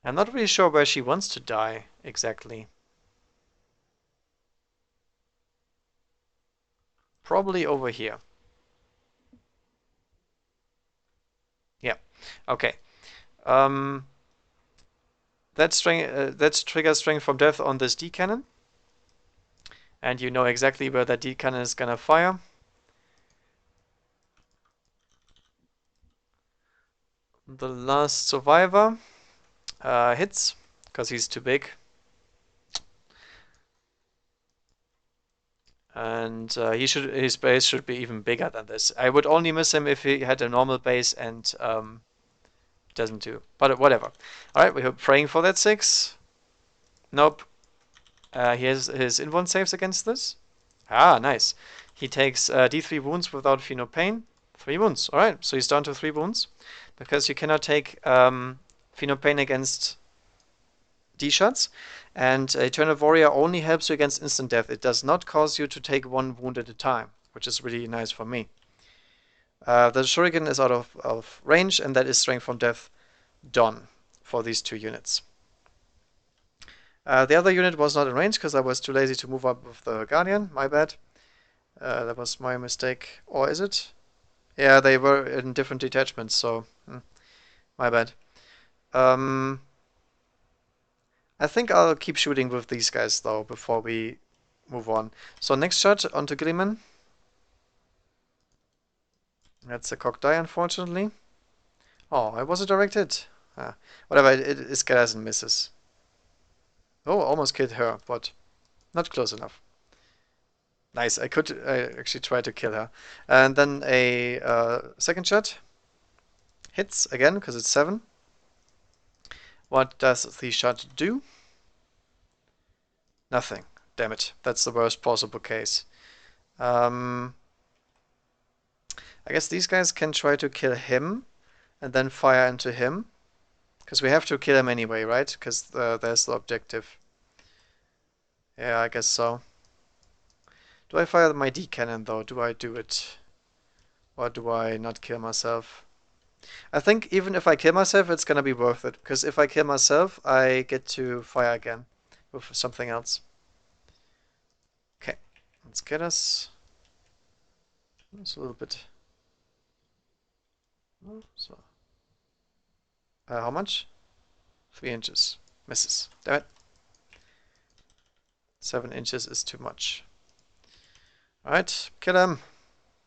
not really sure where she wants to die exactly. Probably over here. Yeah. Okay. That's trigger strength from death on this D cannon. And you know exactly where that D cannon is gonna fire. The last survivor hits because he's too big. And his base should be even bigger than this. I would only miss him if he had a normal base and doesn't do. But whatever. Alright, we're praying for that 6. Nope. He has his invuln saves against this. Ah, nice. He takes D3 wounds without feel no pain. 3 wounds. Alright, so he's down to 3 wounds. Because you cannot take feel no pain against D shots. And Eternal Warrior only helps you against instant death. It does not cause you to take 1 wound at a time, which is really nice for me. The Shuriken is out of range, and that is strength from death done for these 2 units. The other unit was not in range because I was too lazy to move up with the Guardian. My bad. That was my mistake. Or is it? Yeah, they were in different detachments, so my bad. I think I'll keep shooting with these guys though before we move on. So next shot onto Gilliman. That's a cocked die, unfortunately. Oh, I was a direct hit. Whatever, it scares and misses. Oh, almost killed her, but not close enough. Nice, I actually try to kill her. And then a second shot. Hits again, because it's 7. What does the shot do? Nothing. Damn it. That's the worst possible case. I guess these guys can try to kill him and then fire into him. Because we have to kill him anyway, right? Because there's the objective. Yeah, I guess so. Do I fire my D cannon though? Do I do it? Or do I not kill myself? I think even if I kill myself, it's gonna be worth it. Because if I kill myself, I get to fire again with something else. Okay, let's get us. It's a little bit So, how much? 3 inches. Misses. Damn it. 7 inches is too much. Alright, kill him.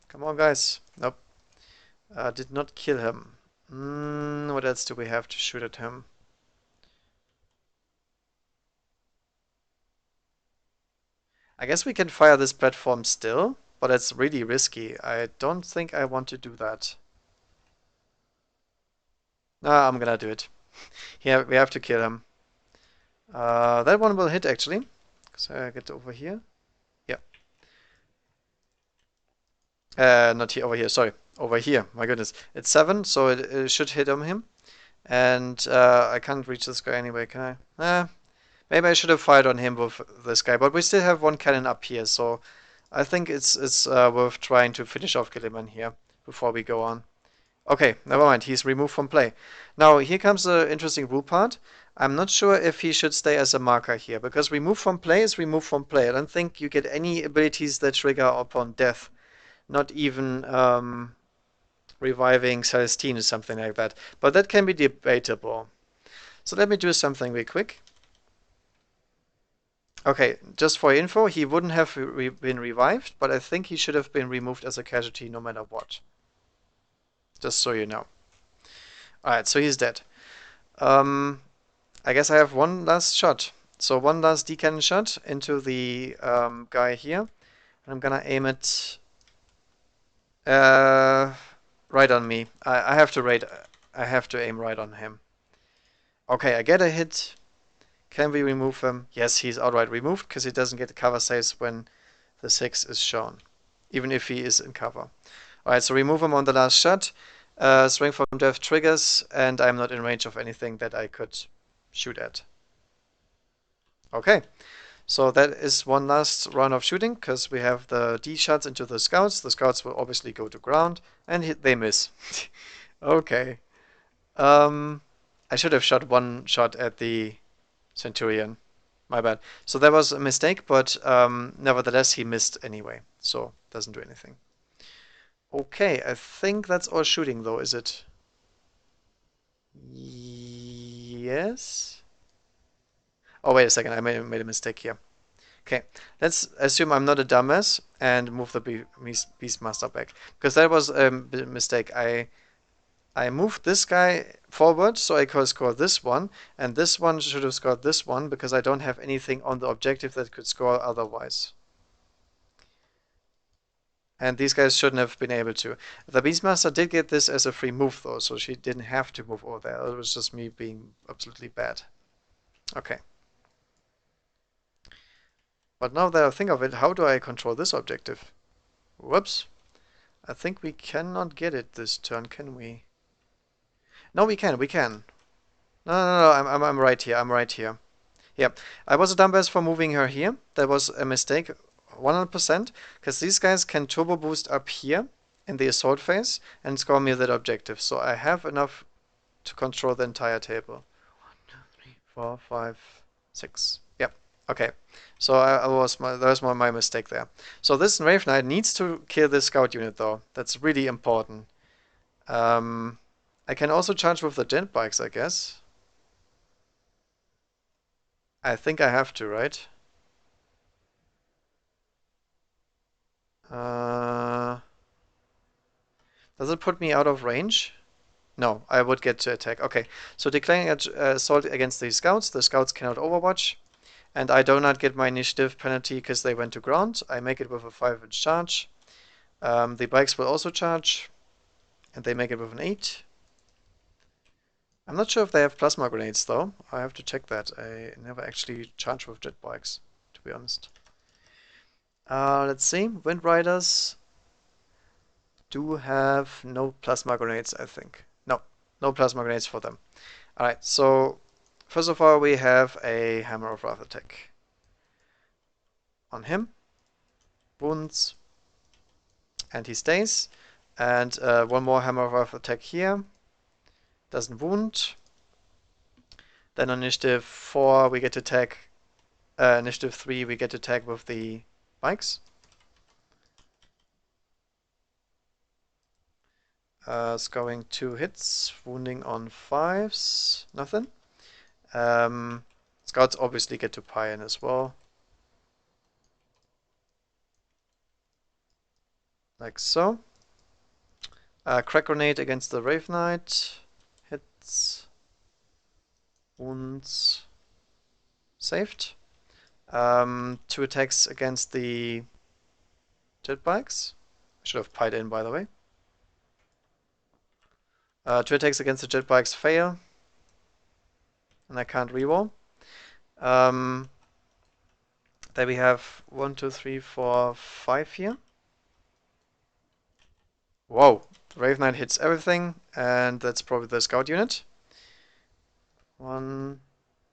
Come on, guys. Nope. Did not kill him. What else do we have to shoot at him? I guess we can fire this platform still, but it's really risky. I don't think I want to do that. I'm gonna do it. Yeah, we have to kill him. That one will hit actually. So I get over here. Yeah. Not here, over here, sorry. Over here, my goodness. It's 7, so it should hit on him. And I can't reach this guy anyway, can I? Maybe I should have fired on him with this guy, but we still have one cannon up here, so I think it's worth trying to finish off Gilliman here before we go on. Okay, never mind, he's removed from play. Now, here comes the interesting rule part. I'm not sure if he should stay as a marker here, because remove from play is remove from play. I don't think you get any abilities that trigger upon death, not even reviving Celestine or something like that. But that can be debatable. So let me do something real quick. Okay, just for info, he wouldn't have been revived, but I think he should have been removed as a casualty no matter what. Just so you know. Alright, so he's dead. I guess I have one last shot. So one last D-cannon shot into the guy here. And I'm gonna aim it right on me. I have to aim right on him. Okay, I get a hit. Can we remove him? Yes, he's outright removed because he doesn't get the cover saves when the 6 is shown, even if he is in cover. Alright, so remove him on the last shot. Strength from death triggers, and I'm not in range of anything that I could shoot at. Okay, so that is one last round of shooting because we have the D shots into the scouts. The scouts will obviously go to ground, and they miss. Okay. I should have shot one shot at the Centurion. My bad. So that was a mistake, but nevertheless he missed anyway, so doesn't do anything. Okay, I think that's all shooting though, is it? Yes? Oh, wait a second, I made a mistake here. Okay, let's assume I'm not a dumbass and move the Beastmaster back. Because that was a mistake. I moved this guy forward so I could score this one, and this one should have scored this one because I don't have anything on the objective that could score otherwise. And these guys shouldn't have been able to. The Beastmaster did get this as a free move though, so she didn't have to move over there. It was just me being absolutely bad. Okay. But now that I think of it, how do I control this objective? Whoops. I think we cannot get it this turn, can we? No, we can. No, I'm right here. I'm right here. Yeah, I was a dumbass for moving her here. That was a mistake, 100%, because these guys can turbo boost up here in the assault phase and score me that objective. So I have enough to control the entire table. 1, 2, 3, 4, 5, 6. Yep. Okay. So that was my mistake there. So this Wraith Knight needs to kill this scout unit though. That's really important. I can also charge with the jet bikes, I guess. I think I have to, right? Uh, does it put me out of range? No, I would get to attack. Okay, so declaring assault against the scouts cannot overwatch, and I do not get my initiative penalty because they went to ground. I make it with a 5-inch charge. The bikes will also charge, and they make it with an 8. I'm not sure if they have plasma grenades though. I have to check that. I never actually charged with jet bikes, to be honest. Let's see. Wind Riders do have no plasma grenades, I think. No plasma grenades for them. Alright, so first of all, we have a Hammer of Wrath attack on him. Wounds. And he stays. And one more Hammer of Wrath attack here. Doesn't wound. Then on initiative 4, we get to attack. Initiative 3, we get to attack with the bikes. Scoring 2 hits, wounding on 5s, nothing. Scouts obviously get to pie in as well. Like so. Crack grenade against the Wraith Knight. Hits. Wounds. Saved. 2 attacks against the jet bikes. I should have pied in, by the way. 2 attacks against the jet bikes fail. And I can't reroll. There we have 1, 2, 3, 4, 5 here. Whoa, the Wraith Knight hits everything, and that's probably the scout unit. 1,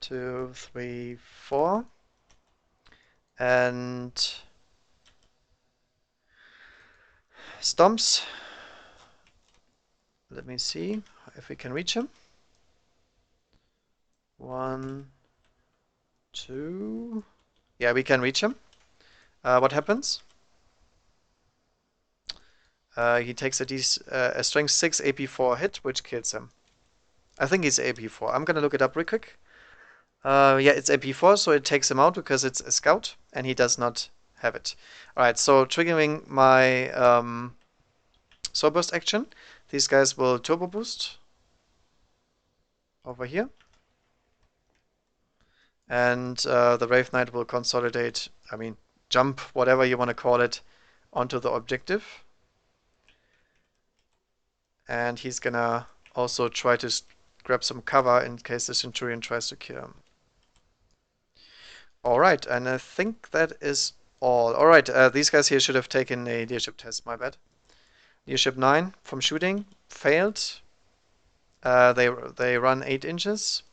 2, 3, 4. And stomps. Let me see if we can reach him. 1, 2. Yeah, we can reach him. What happens? He takes a strength 6 AP4 hit, which kills him. I think he's AP4. I'm gonna look it up real quick. Yeah, it's AP4, so it takes him out because it's a scout, and he does not have it. Alright, so triggering my Soul Burst action, these guys will turbo boost over here. And the Wraith Knight will consolidate, jump, whatever you want to call it, onto the objective. And he's gonna also try to grab some cover in case the Centurion tries to kill him. Alright, and I think that is all. Alright, these guys here should have taken a leadership test, my bad. Leadership 9 from shooting, failed. They run 8 inches.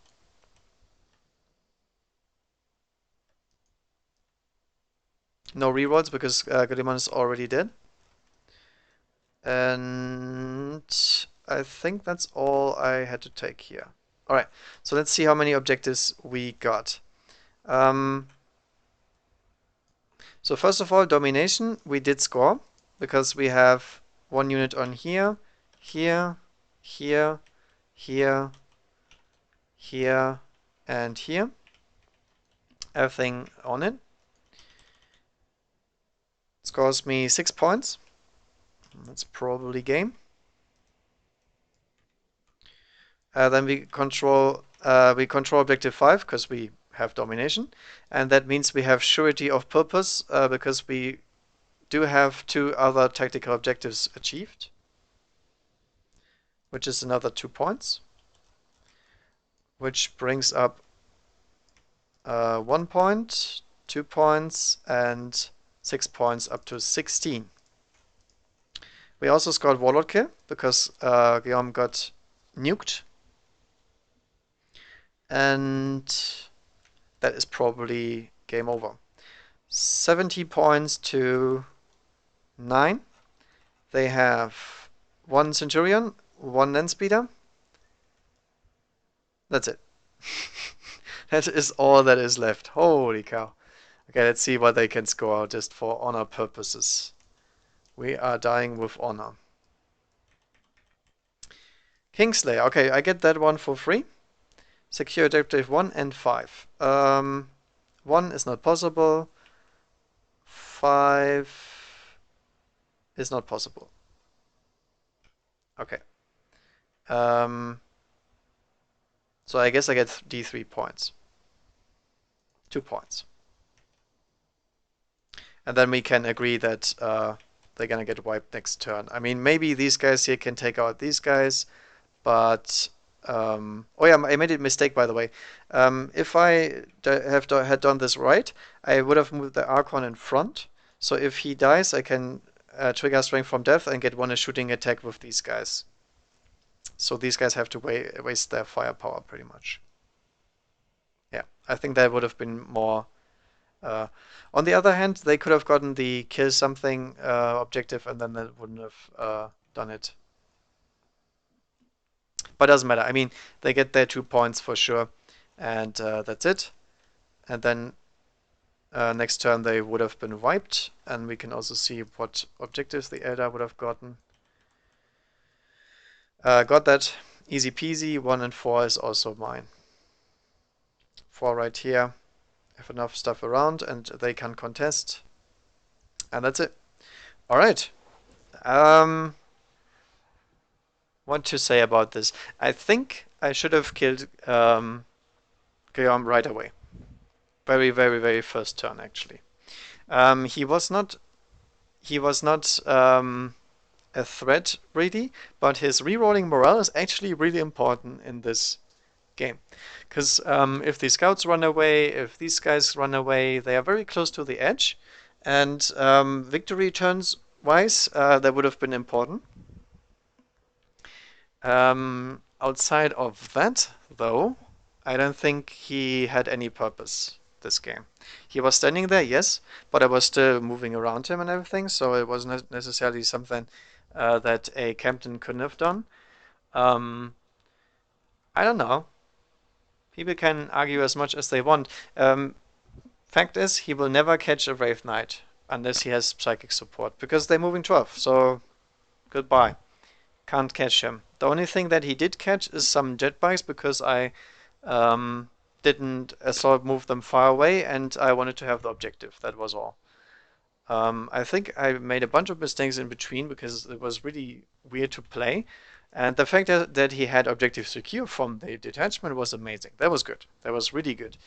No rerolls because Goodimon is already dead. And I think that's all I had to take here. Alright, so let's see how many objectives we got. So first of all, domination, we did score because we have 1 unit on here, here, here, here, here, and here. Everything on it. Scores me 6 points. That's probably game. Then we control objective 5 because we have domination, and that means we have surety of purpose because we do have 2 other tactical objectives achieved, which is another 2 points, which brings up 1 point, 2 points, and 6 points up to 16. We also scored Warlord kill because Guillaume got nuked. And that is probably game over. 70 points to 9. They have 1 Centurion, 1 Land Speeder. That's it. That is all that is left. Holy cow. Okay, let's see what they can score just for honor purposes. We are dying with honor. Kingslayer. Okay, I get that one for free. Secure objective 1 and 5. 1 is not possible. 5 is not possible. Okay. So I guess I get D3 points. 2 points. And then we can agree that they're gonna get wiped next turn. I mean, maybe these guys here can take out these guys, but oh yeah, I made a mistake, by the way. If I had done this right, I would have moved the Archon in front. So if he dies, I can trigger Strength from Death and get 1 shooting attack with these guys. So these guys have to waste their firepower pretty much. Yeah, I think that would have been more. On the other hand, they could have gotten the kill something objective and then they wouldn't have done it. But it doesn't matter. I mean, they get their 2 points for sure, and that's it. And then next turn they would have been wiped, and we can also see what objectives the Eldar would have gotten. Got that. Easy peasy. 1 and 4 is also mine. 4 right here. Have enough stuff around and they can contest. And that's it. All right. Um, what to say about this? I think I should have killed Guillaume right away. Very, very, very first turn actually. He was not a threat really, but his rerolling morale is actually really important in this game. Because if the scouts run away, if these guys run away, they are very close to the edge, and victory turns wise, that would have been important. Outside of that, though, I don't think he had any purpose this game. He was standing there, yes, but I was still moving around him and everything, so it wasn't necessarily something that a captain couldn't have done. Um, I don't know. People can argue as much as they want. Fact is, he will never catch a Wraith Knight unless he has psychic support because they're moving 12. So goodbye. Can't catch him. The only thing that he did catch is some jet bikes because I didn't assault move them far away and I wanted to have the objective. That was all. I think I made a bunch of mistakes in between because it was really weird to play. And the fact that he had objective secure from the detachment was amazing. That was good. That was really good.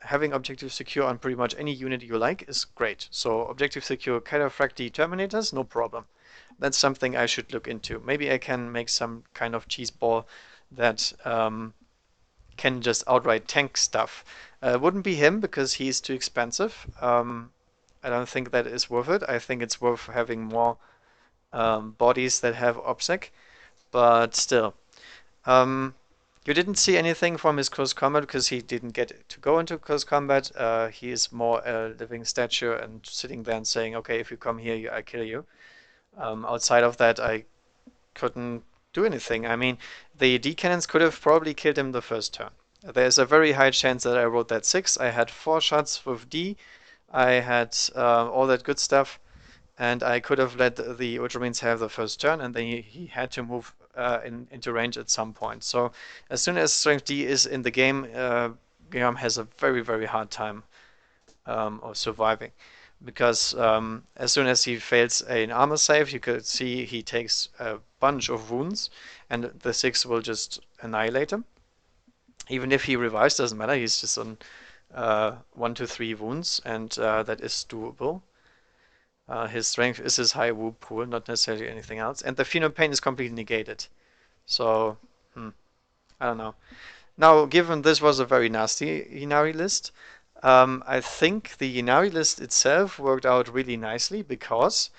Having objective secure on pretty much any unit you like is great. So objective secure Cataphracti Terminators, no problem. That's something I should look into. Maybe I can make some kind of cheese ball that can just outright tank stuff. Wouldn't be him because he's too expensive. I don't think that is worth it. I think it's worth having more bodies that have OBSEC, but still. Um, you didn't see anything from his close combat because he didn't get to go into close combat. He is more a living statue and sitting there and saying, okay, if you come here, I kill you. Outside of that, I couldn't do anything. I mean, the D cannons could have probably killed him the first turn. There's a very high chance that I rolled that 6. I had 4 shots with D. I had all that good stuff, and I could have let the Ultramarines have the first turn, and then he had to move into range at some point. So as soon as Strength D is in the game, Guillaume has a very, very hard time of surviving. Because as soon as he fails an armor save, you could see he takes a bunch of wounds, and the 6 will just annihilate him. Even if he revives, doesn't matter. He's just on 1 to 3 wounds, and that is doable. His strength is his high wound pool, not necessarily anything else. And the Phenom Pain is completely negated. So, I don't know. Now, given this was a very nasty Ynnari list, I think the Ynnari list itself worked out really nicely because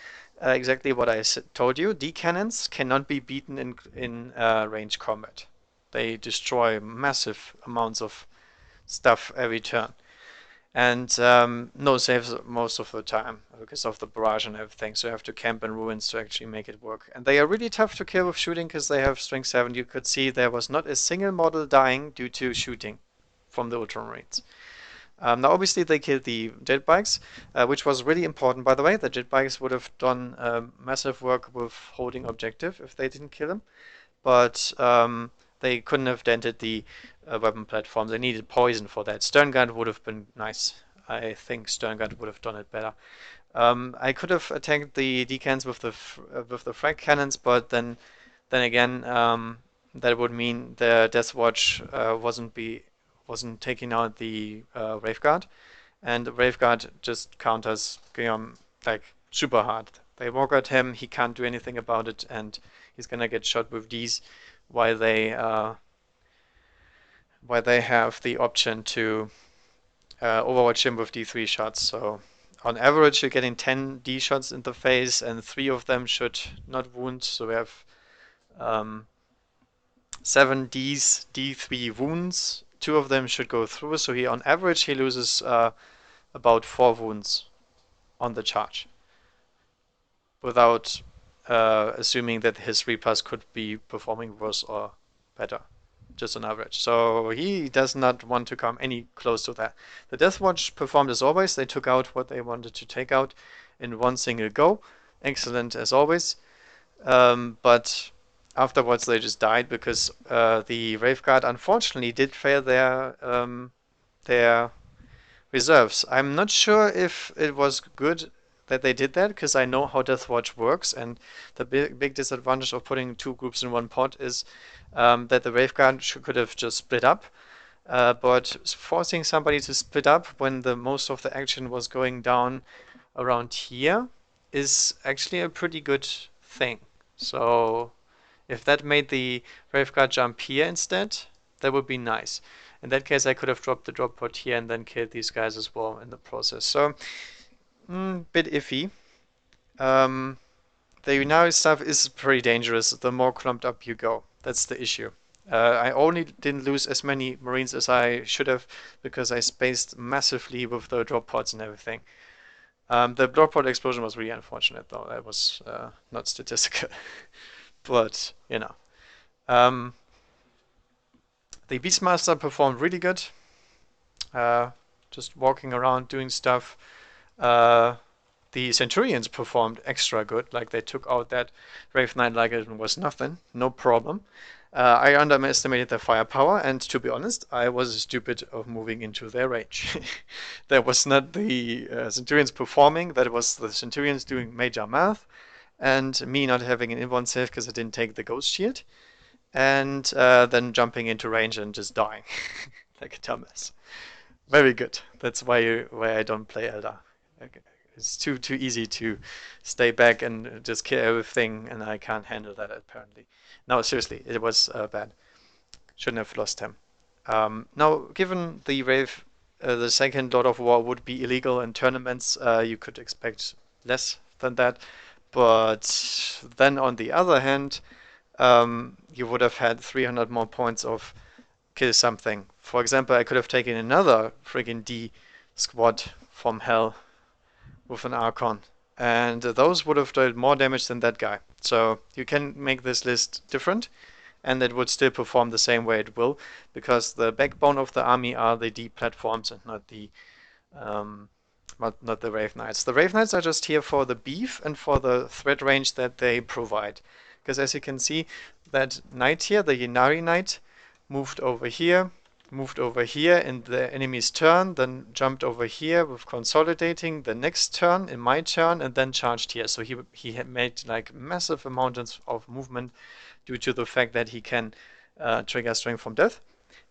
exactly what I told you, D-cannons cannot be beaten in range combat. They destroy massive amounts of stuff every turn. And no saves most of the time because of the barrage and everything. So you have to camp in ruins to actually make it work. And they are really tough to kill with shooting because they have strength 7. You could see there was not a single model dying due to shooting from the Ultramarines. Now, obviously, they killed the jet bikes, which was really important, by the way. The jet bikes would have done massive work with holding objective if they didn't kill them. But they couldn't have dented the weapon platform. They needed poison for that. Sternguard would have been nice. I think Sternguard would have done it better. I could have attacked the decans with the frag cannons, but then again, that would mean the Death Watch wasn't taking out the Wraithguard, and the Wraithguard just counters Guillaume like super hard. They walk at him, he can't do anything about it, and he's gonna get shot with these while they have the option to overwatch him with D3 shots. So on average, you're getting 10 D shots in the face, and 3 of them should not wound. So we have 7 Ds, D3 wounds. 2 of them should go through. So on average, he loses about 4 wounds on the charge, without assuming that his Reapers could be performing worse or better, just on average. So he does not want to come any close to that. The Death Watch performed as always. They took out what they wanted to take out in one single go. Excellent as always. But afterwards they just died because the Wraith Guard unfortunately did fail their reserves. I'm not sure if it was good that they did that because I know how Death Watch works, and the big disadvantage of putting two groups in one pot is that the Wraith Guard could have just split up. But forcing somebody to split up when the most of the action was going down around here is actually a pretty good thing. So if that made the Wraith Guard jump here instead, that would be nice. In that case, I could have dropped the drop pod here and then killed these guys as well in the process. So, bit iffy. Um, the Ynnari stuff is pretty dangerous the more clumped up you go. That's the issue. I only didn't lose as many Marines as I should have because I spaced massively with the drop pods and everything. The drop pod explosion was really unfortunate though. That was not statistical. But, you know. Um, the Beastmaster performed really good. Just walking around doing stuff. Uh, the Centurions performed extra good. Like they took out that Wraith Knight like it was nothing. No problem. I underestimated their firepower, and to be honest, I was stupid of moving into their range. That was not the Centurions performing, that was the Centurions doing major math, and me not having an inbound save because I didn't take the Ghost Shield, and then jumping into range and just dying like a dumbass. Very good. That's why I don't play Eldar. Okay. It's too easy to stay back and just kill everything, and I can't handle that apparently. No, seriously, it was bad. Shouldn't have lost him. Now, given the Wraith, the second Lord of War would be illegal in tournaments, you could expect less than that. But then on the other hand, you would have had 300 more points of kill something. For example, I could have taken another friggin' D squad from hell with an Archon, and those would have dealt more damage than that guy. So you can make this list different, and it would still perform the same way it will, because the backbone of the army are the D platforms and um, not the Wraith Knights. The Wraith Knights are just here for the beef and for the threat range that they provide. Because as you can see, that knight here, the Ynnari Knight, moved over here in the enemy's turn, then jumped over here with consolidating the next turn in my turn, and then charged here. So he had made like massive amounts of movement due to the fact that he can trigger Strength from Death.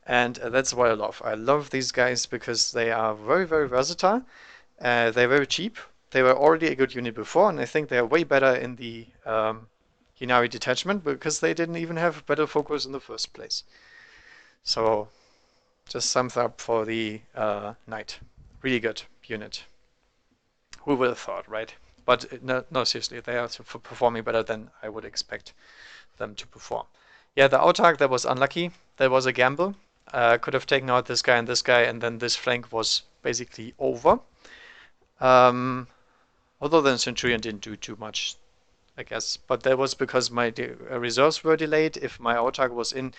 And that's what I love. I love these guys because they are very, very versatile. They're very cheap. They were already a good unit before, and I think they are way better in the Ynnari detachment because they didn't even have battle focus in the first place. So just thumbs up for the Knight. Really good unit. Who would have thought, right? But no, seriously, they are performing better than I would expect them to perform. Yeah, the Autark, that was unlucky. That was a gamble. Could have taken out this guy, and then this flank was basically over. Although the Centurion didn't do too much, I guess. But that was because my reserves were delayed. If my Autark was in,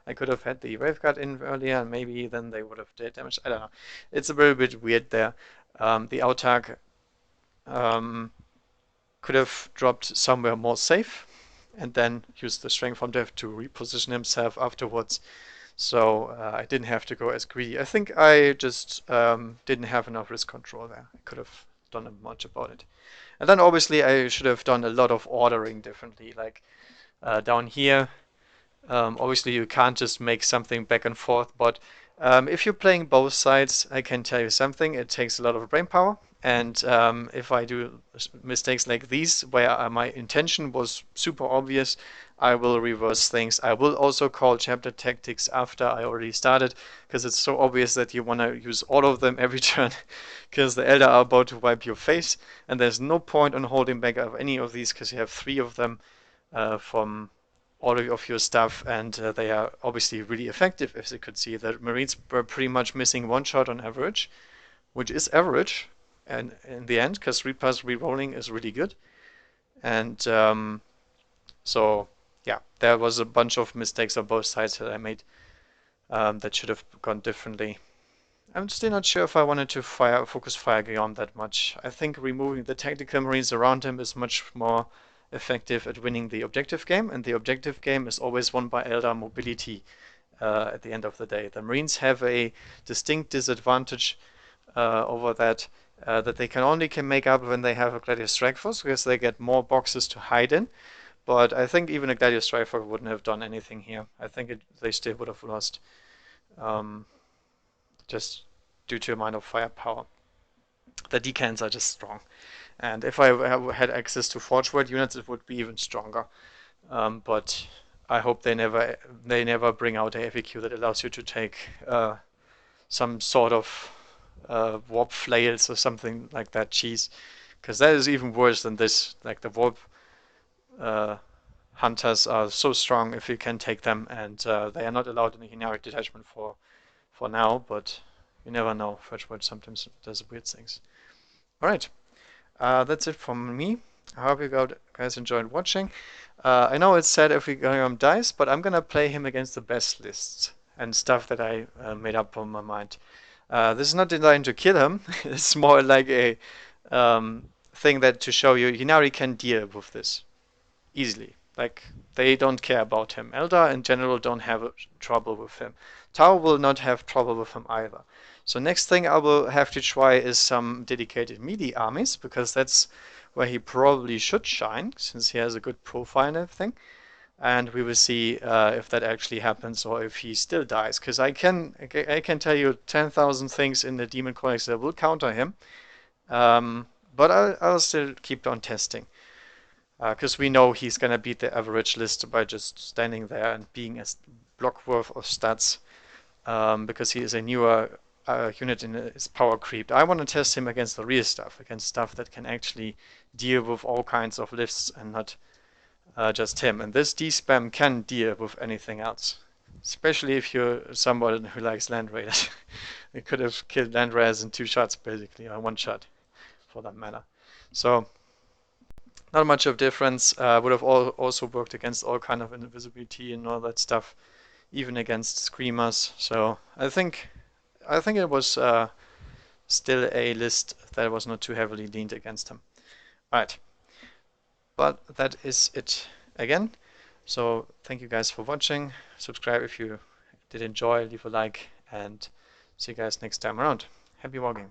I could have had the Wraith Guard in earlier, and maybe then they would have dealt damage. I don't know. It's a little bit weird there. The Autark could have dropped somewhere more safe, and then used the Strength from Death to reposition himself afterwards. So I didn't have to go as greedy. I think I just didn't have enough risk control there. I could have done much about it. And then obviously I should have done a lot of ordering differently. Like down here, obviously you can't just make something back and forth, but if you're playing both sides, I can tell you something, it takes a lot of brain power. And if I do mistakes like these, where my intention was super obvious, I will reverse things. I will also call chapter tactics after I already started, because it's so obvious that you want to use all of them every turn, because the Eldar are about to wipe your face, and there's no point on holding back of any of these, because you have 3 of them from all of your stuff, and they are obviously really effective. As you could see, the Marines were pretty much missing 1 shot on average, which is average, and in the end, because Reaper's rerolling is really good. And so yeah, there was a bunch of mistakes on both sides that I made that should have gone differently. I'm still not sure if I wanted to focus Fire Guillaume that much. I think removing the tactical Marines around him is much more effective at winning the objective game, and the objective game is always won by Eldar mobility at the end of the day. The Marines have a distinct disadvantage over that that they can make up when they have a Gladius Strike Force because they get more boxes to hide in. But I think even a Gladius Strike Force wouldn't have done anything here. I think they still would have lost um, just due to amount of firepower. The decans are just strong. And if I had access to Forge World units, it would be even stronger. But I hope they never bring out a FAQ that allows you to take some sort of warp flails or something like that cheese, because that is even worse than this. Like the warp uh, hunters are so strong if you can take them, and they are not allowed in the Ynnari detachment for now. But you never know. Forge World sometimes does weird things. All right. That's it from me. I hope you guys enjoyed watching. I know it's sad if Ethereum dies, but I'm gonna play him against the best lists and stuff that I made up on my mind. This is not designed to kill him. It's more like a thing that to show you Ynnari can deal with this easily. Like they don't care about him. Eldar in general don't have trouble with him. Tau will not have trouble with him either. So next thing I will have to try is some dedicated melee armies, because that's where he probably should shine, since he has a good profile and everything. And we will see if that actually happens or if he still dies. Because I can tell you 10,000 things in the Demon Codex that will counter him. But I'll still keep on testing. Because we know he's going to beat the average list by just standing there and being a block worth of stats, because he is a newer unit in his power creep. I want to test him against the real stuff, against stuff that can actually deal with all kinds of lists and not just him. And this D-spam can deal with anything else, especially if you're someone who likes Land Raiders. They could have killed Land Raiders in 2 shots, basically, or 1 shot, for that matter. So not much of difference. Would have also worked against all kind of invisibility and all that stuff, even against screamers. So I think it was still a list that was not too heavily leaned against him. Alright, but that is it again. So thank you guys for watching. Subscribe if you did enjoy, leave a like, and see you guys next time around. Happy wargaming.